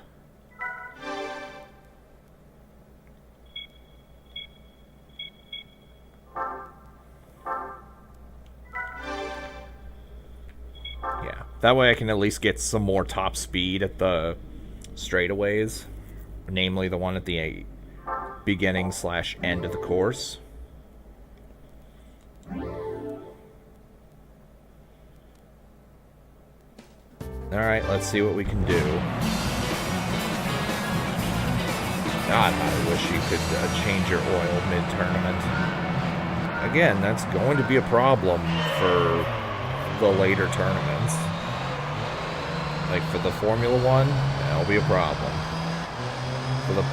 Yeah, that way I can at least get some more top speed at the straightaways. Namely the one at the beginning/end of the course. Alright, let's see what we can do. God, I wish you could change your oil mid-tournament. Again, that's going to be a problem for the later tournaments. Like for the Formula 1, that'll be a problem. For the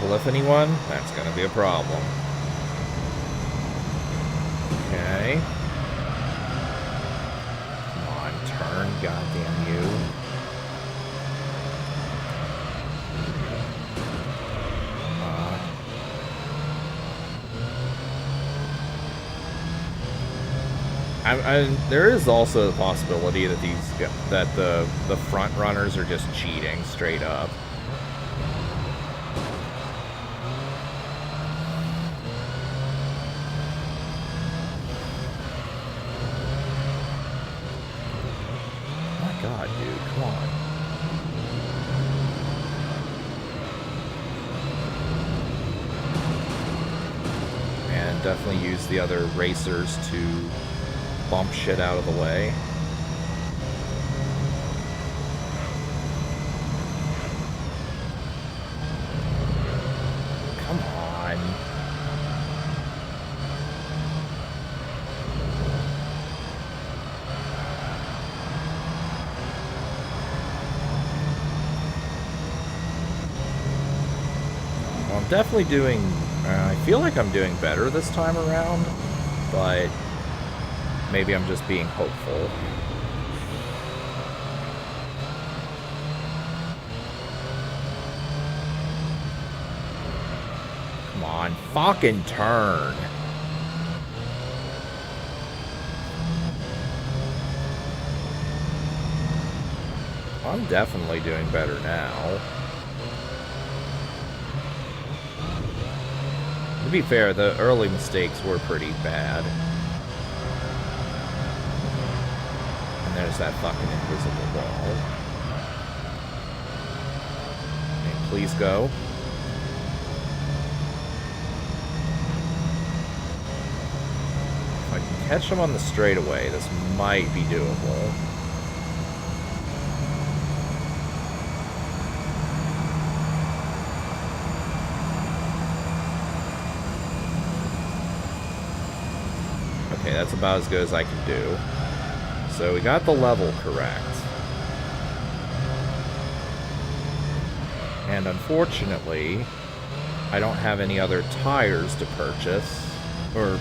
Polyphony one, that's going to be a problem. Okay. Turn, goddamn you. There is also the possibility that the front runners are just cheating straight up. God, dude, come on. And definitely use the other racers to bump shit out of the way. Come on. I'm definitely doing... I feel like I'm doing better this time around, but maybe I'm just being hopeful. Come on, fucking turn. I'm definitely doing better now. To be fair, the early mistakes were pretty bad. And there's that fucking invisible wall. Okay, please go. If I can catch him on the straightaway, this might be doable. Okay, that's about as good as I can do. So we got the level correct. And unfortunately, I don't have any other tires to purchase. Or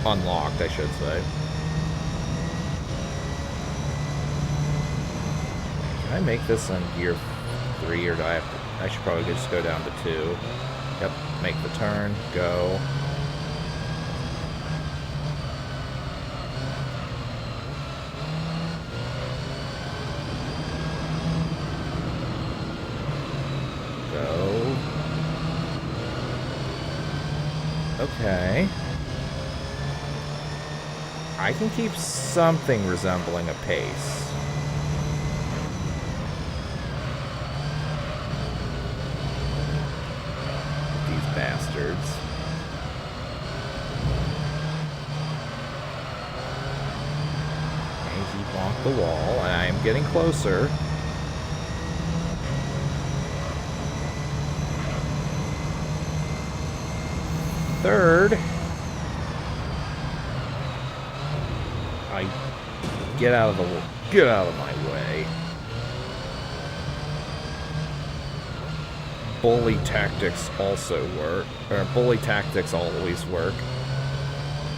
Unlocked, I should say. Can I make this on gear 3, or do I have to... I should probably just go down to 2. Yep, make the turn, go. Go. Okay. I can keep something resembling a pace. Bastards. Okay, he blocked the wall, and I am getting closer. Third. Get out of my way. Bully tactics also work. Or bully tactics always work.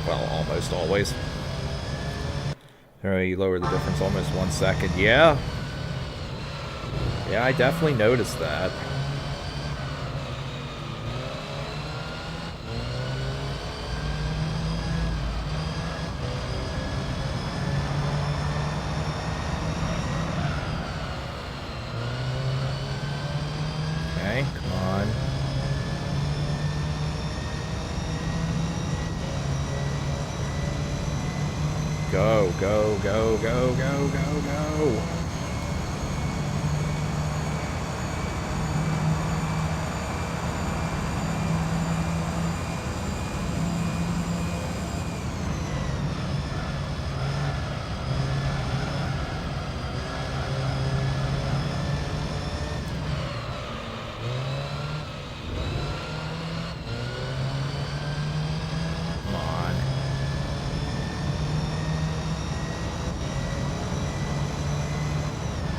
Well, almost always. Alright, you lower the difference almost 1 second. Yeah. Yeah, I definitely noticed that. Come on. Go, go, go, go, go, go, go.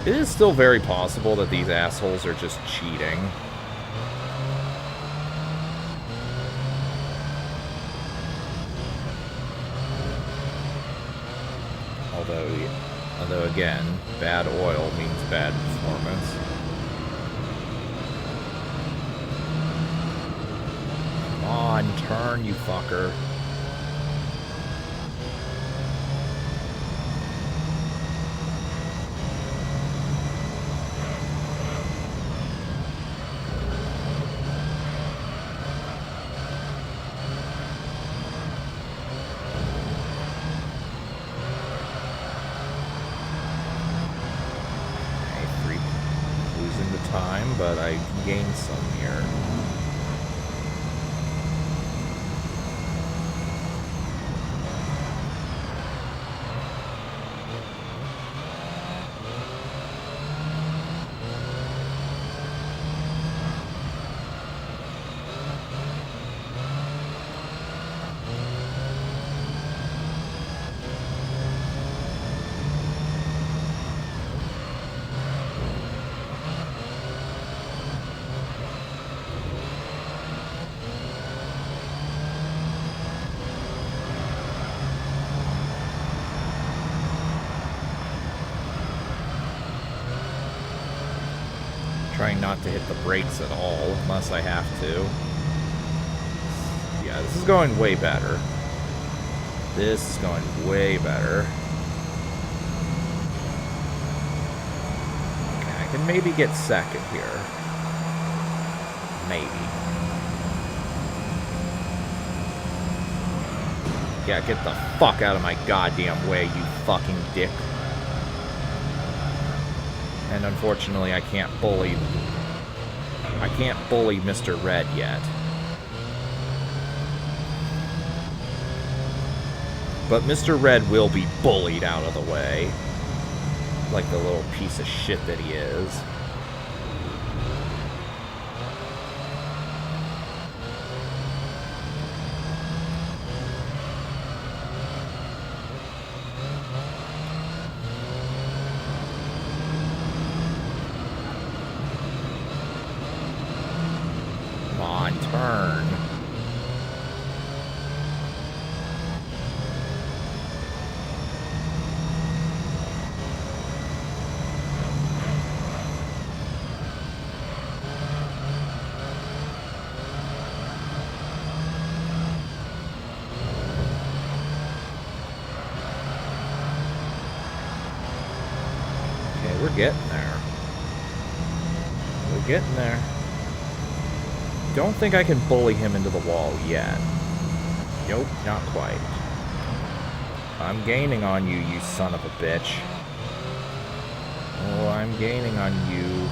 It is still very possible that these assholes are just cheating. Although again, bad oil means bad performance. Come on, turn, you fucker. But I gained some here. Trying not to hit the brakes at all, unless I have to. Yeah, this is going way better. This is going way better. Okay, I can maybe get second here. Maybe. Yeah, get the fuck out of my goddamn way, you fucking dick. And unfortunately, I can't bully Mr. Red yet. But Mr. Red will be bullied out of the way. Like the little piece of shit that he is. We're getting there. We're getting there. Don't think I can bully him into the wall yet. Nope, not quite. I'm gaining on you, you son of a bitch. Oh, I'm gaining on you.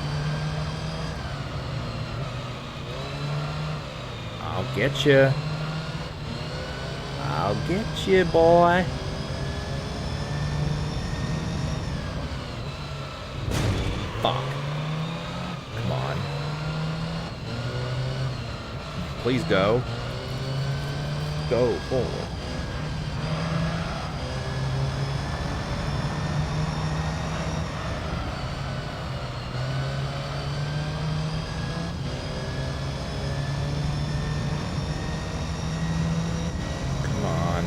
I'll get you. I'll get you, boy. Fuck. Come on. Please go. Go forward. Come on.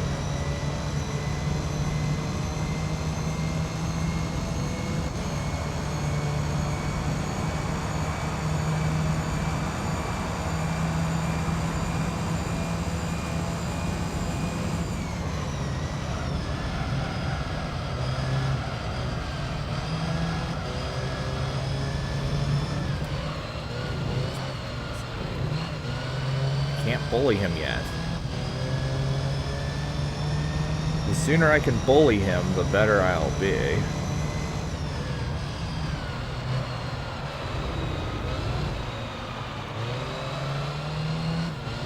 Can't bully him yet. The sooner I can bully him, the better I'll be.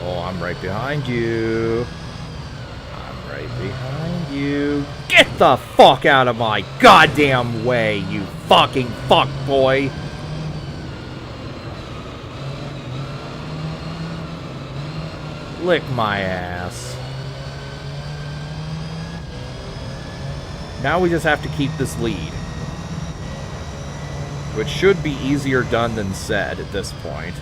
Oh, I'm right behind you. I'm right behind you. Get the fuck out of my goddamn way, you fucking fuck boy! Lick my ass. Now we just have to keep this lead. Which should be easier done than said at this point.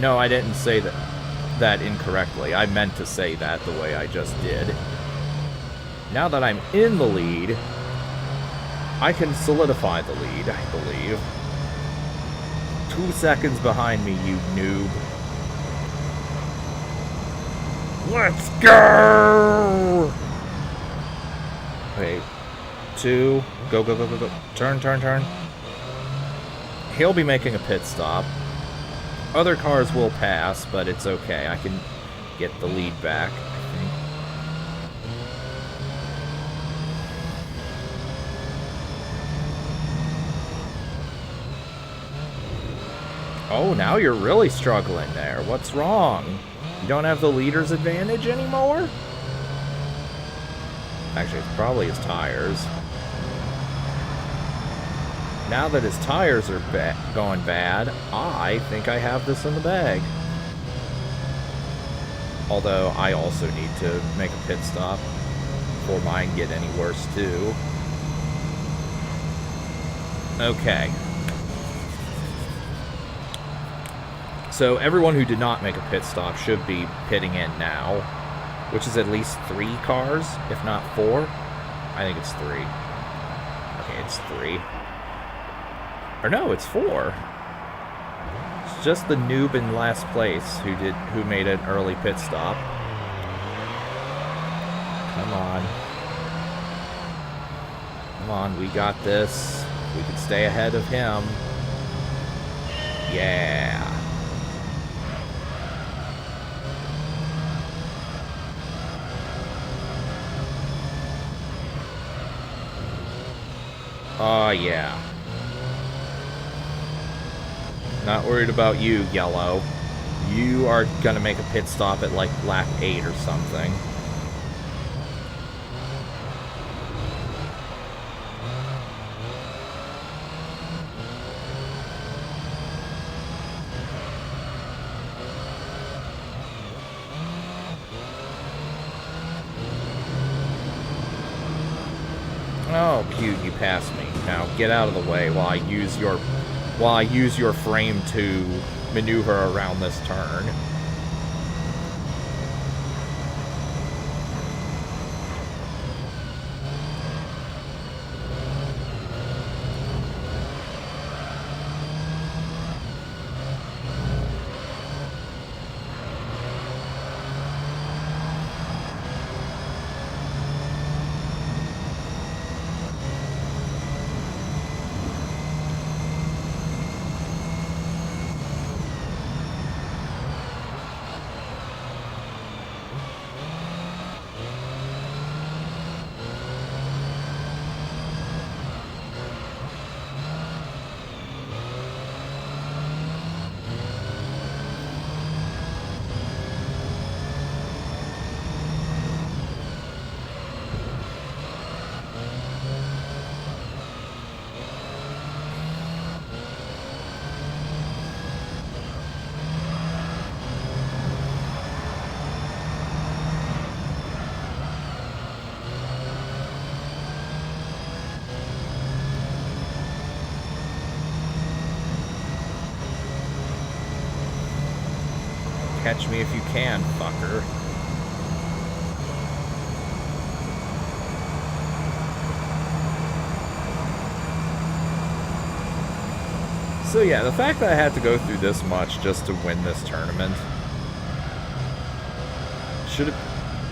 No, I didn't say that incorrectly. I meant to say that the way I just did. Now that I'm in the lead, I can solidify the lead, I believe. 2 seconds behind me, you noob. Let's go! Wait. 2. Go, go, go, go, go. Turn, turn, turn. He'll be making a pit stop. Other cars will pass, but it's okay. I can get the lead back, I think. Oh, now you're really struggling there. What's wrong? You don't have the leader's advantage anymore? Actually, it's probably his tires. Now that his tires are going bad, I think I have this in the bag. Although, I also need to make a pit stop before mine get any worse, too. Okay. So everyone who did not make a pit stop should be pitting in now, which is at least 3 cars, if not 4. I think it's 3. Okay, it's 3. Or no, it's 4. It's just the noob in last place who made an early pit stop. Come on. Come on, we got this. We can stay ahead of him. Yeah. Oh, yeah. Not worried about you, Yellow. You are gonna make a pit stop at, like, lap 8 or something. Oh, cute, you passed me. Now get out of the way while I use your frame to maneuver around this turn. Catch me if you can, fucker. So yeah, the fact that I had to go through this much just to win this tournament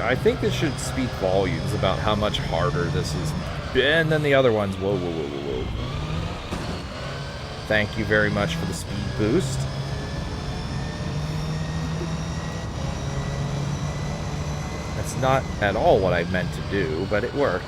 I think this should speak volumes about how much harder this has been than the other ones. Whoa, whoa, whoa, whoa, whoa. Thank you very much for the speed boost. That's not at all what I meant to do, but it worked.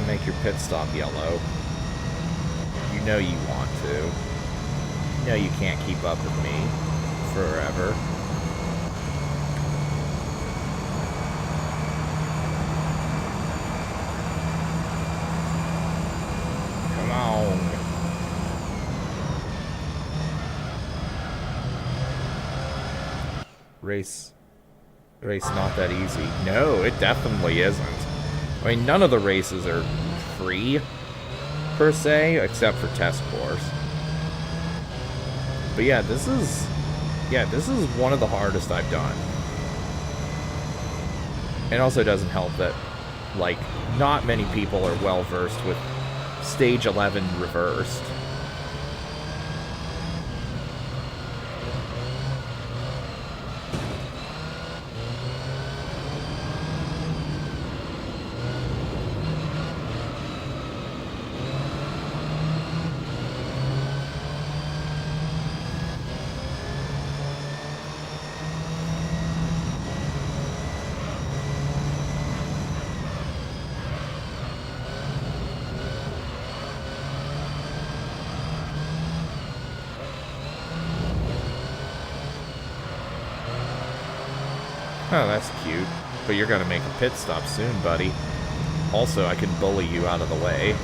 Make your pit stop yellow. You know you want to. You know you can't keep up with me forever. Come on. Race not that easy. No, it definitely isn't. I mean, none of the races are free, per se, except for test course. But yeah, this is one of the hardest I've done. It also doesn't help that, like, not many people are well versed with stage 11 reversed. Oh, that's cute. But you're gonna make a pit stop soon, buddy. Also, I can bully you out of the way.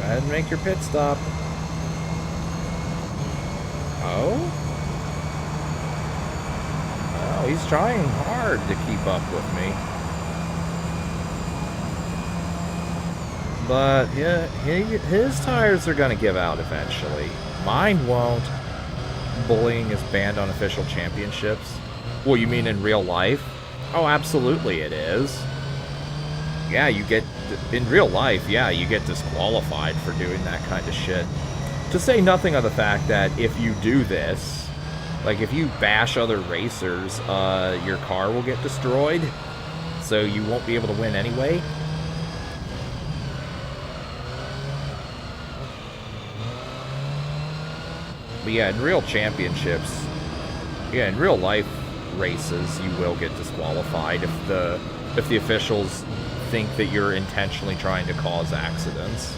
Go ahead and make your pit stop. Oh? Oh, he's trying hard to keep up with me. But yeah, his tires are gonna give out eventually. Mine won't. Bullying is banned on official championships. Well, you mean in real life? Oh, absolutely it is. Yeah, you get in real life, yeah, you get disqualified for doing that kind of shit. To say nothing of the fact that if you do this, like if you bash other racers, your car will get destroyed, so you won't be able to win anyway. But yeah, in real championships, yeah, in real life races, you will get disqualified if the officials think that you're intentionally trying to cause accidents.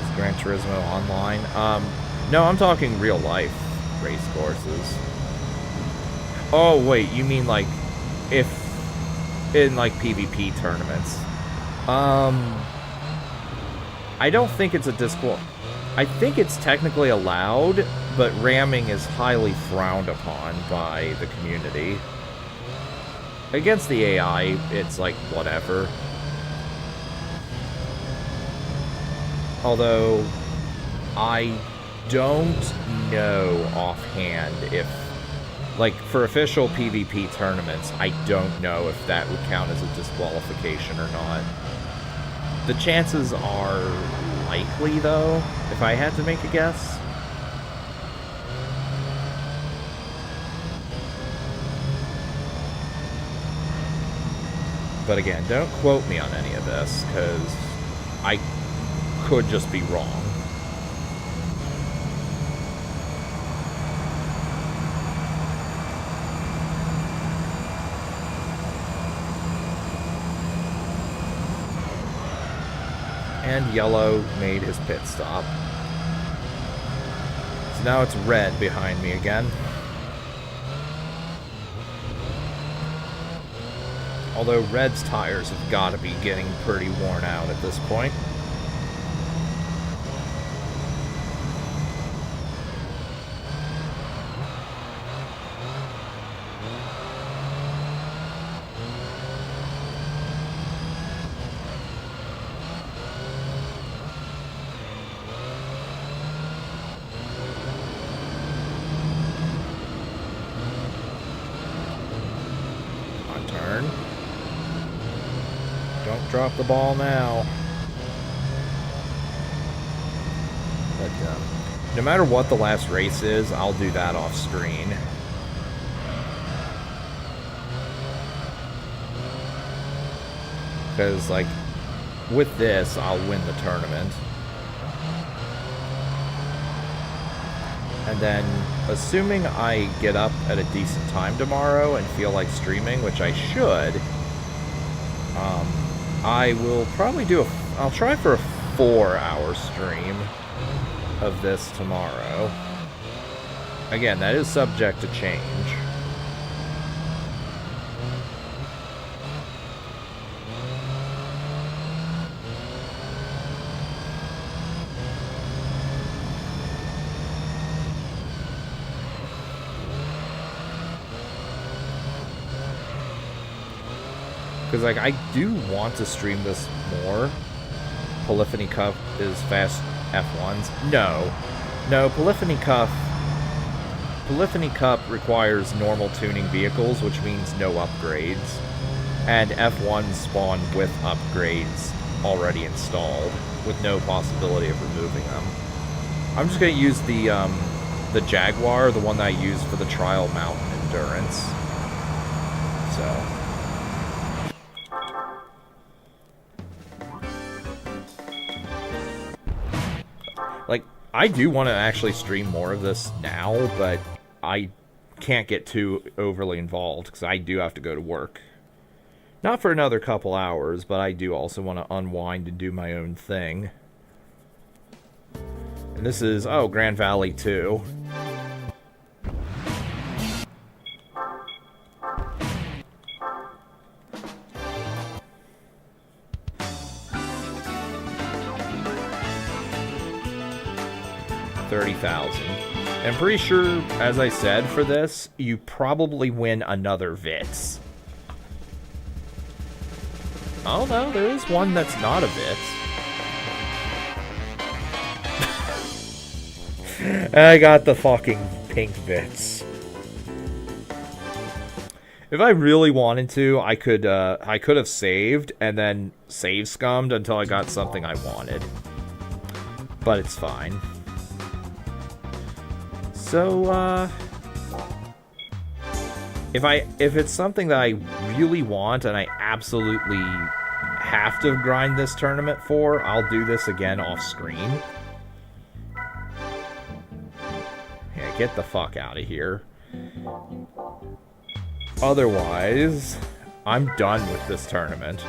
Is Gran Turismo online? No, I'm talking real life race courses. Oh, wait, you mean like if in like PvP tournaments? I don't think it's a I think it's technically allowed, but ramming is highly frowned upon by the community. Against the AI, it's like whatever. Although I don't know offhand if, like, for official PvP tournaments, I don't know if that would count as a disqualification or not. The chances are likely, though, if I had to make a guess. But again, don't quote me on any of this, because I could just be wrong. And yellow made his pit stop. So now it's red behind me again. Although red's tires have got to be getting pretty worn out at this point. Drop the ball now. But no matter what the last race is, I'll do that off screen. Because, like, with this, I'll win the tournament. And then, assuming I get up at a decent time tomorrow and feel like streaming, which I should, I will probably do I'll try for a 4-hour stream of this tomorrow. Again, that is subject to change. Because, like, I do want to stream this more. Polyphony Cup is fast F1s. No, Polyphony Cup requires normal tuning vehicles, which means no upgrades. And F1s spawn with upgrades already installed, with no possibility of removing them. I'm just going to use the Jaguar, the one that I used for the trial mountain endurance. So... like, I do want to actually stream more of this now, but I can't get too overly involved because I do have to go to work. Not for another couple hours, but I do also want to unwind and do my own thing. And this is, oh, Grand Valley 2. $30,000. I'm pretty sure, as I said, for this, you probably win another VITS. Oh no, there is one that's not a bit. I got the fucking pink bits. If I really wanted to, I could have saved and then save scummed until I got something I wanted. But it's fine. So, if it's something that I really want and I absolutely have to grind this tournament for, I'll do this again off screen. Yeah, get the fuck out of here. Otherwise, I'm done with this tournament.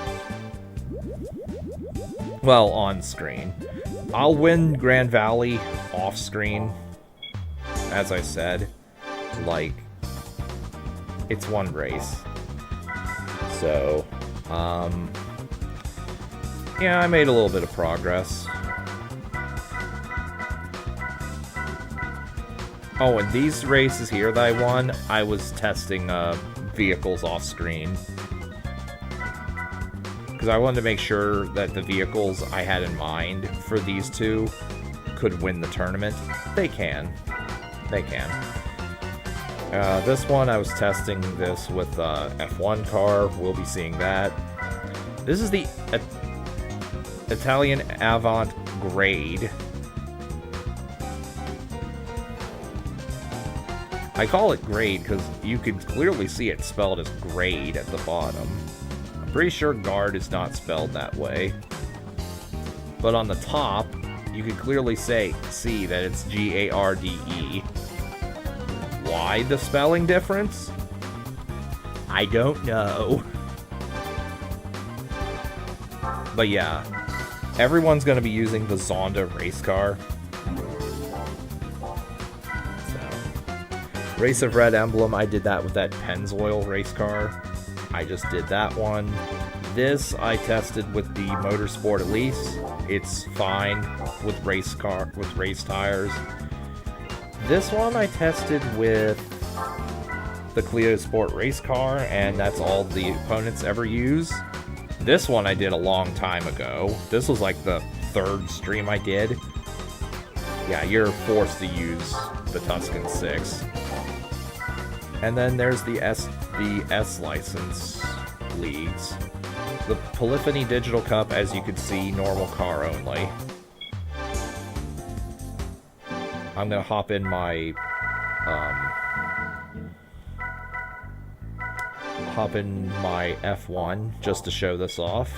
Well, on screen. I'll win Grand Valley off screen. As I said, like, it's one race. So, yeah, I made a little bit of progress. Oh, and these races here that I won, I was testing, vehicles off screen. Because I wanted to make sure that the vehicles I had in mind for these two could win the tournament. They can. They can. This one, I was testing this with F1 car. We'll be seeing that. This is the Italian Avant Grade. I call it grade because you can clearly see it spelled as grade at the bottom. I'm pretty sure guard is not spelled that way. But on the top, you can clearly see that it's G-A-R-D-E. Why the spelling difference? I don't know. But yeah, everyone's going to be using the Zonda race car. Race of Red Emblem, I did that with that Pennzoil race car. I just did that one. This I tested with the Motorsport Elise. It's fine with race tires. This one I tested with the Clio Sport race car, and that's all the opponents ever use. This one I did a long time ago. This was like the third stream I did. Yeah, you're forced to use the Tuscan 6. And then there's the S license leagues. The Polyphony Digital Cup, as you can see, normal car only. I'm gonna hop in my F1 just to show this off.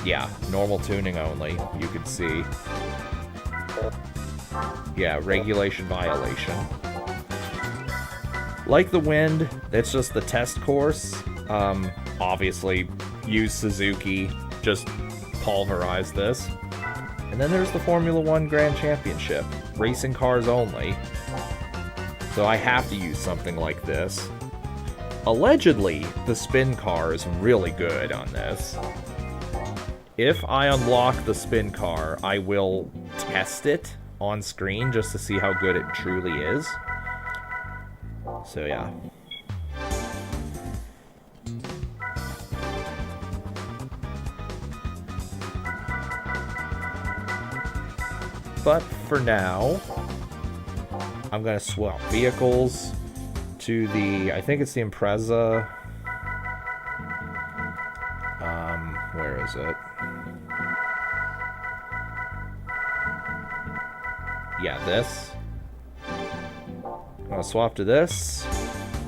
Yeah, normal tuning only, you can see. Yeah, regulation violation. Like the wind, it's just the test course. Obviously, use Suzuki, just pulverize this. And then there's the Formula 1 Grand Championship, racing cars only. So I have to use something like this. Allegedly, the spin car is really good on this. If I unlock the spin car, I will test it on screen just to see how good it truly is. So yeah. But for now, I'm going to swap vehicles to the, I think it's the Impreza. Where is it? Yeah, this. I'm going to swap to this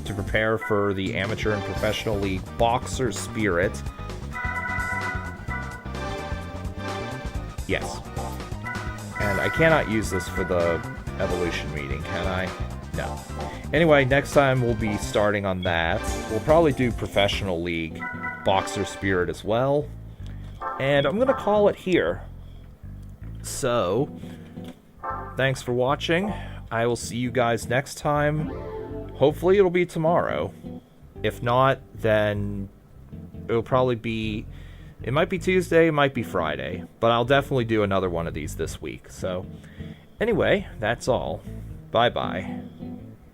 to prepare for the Amateur and Professional League Boxer Spirit. Yes. And I cannot use this for the Evolution meeting, can I? No. Anyway, next time we'll be starting on that. We'll probably do Professional League Boxer Spirit as well. And I'm going to call it here. So, thanks for watching. I will see you guys next time. Hopefully it'll be tomorrow. If not, then it'll probably be... It might be Tuesday, it might be Friday. But I'll definitely do another one of these this week. So, Anyway, that's all. Bye-bye.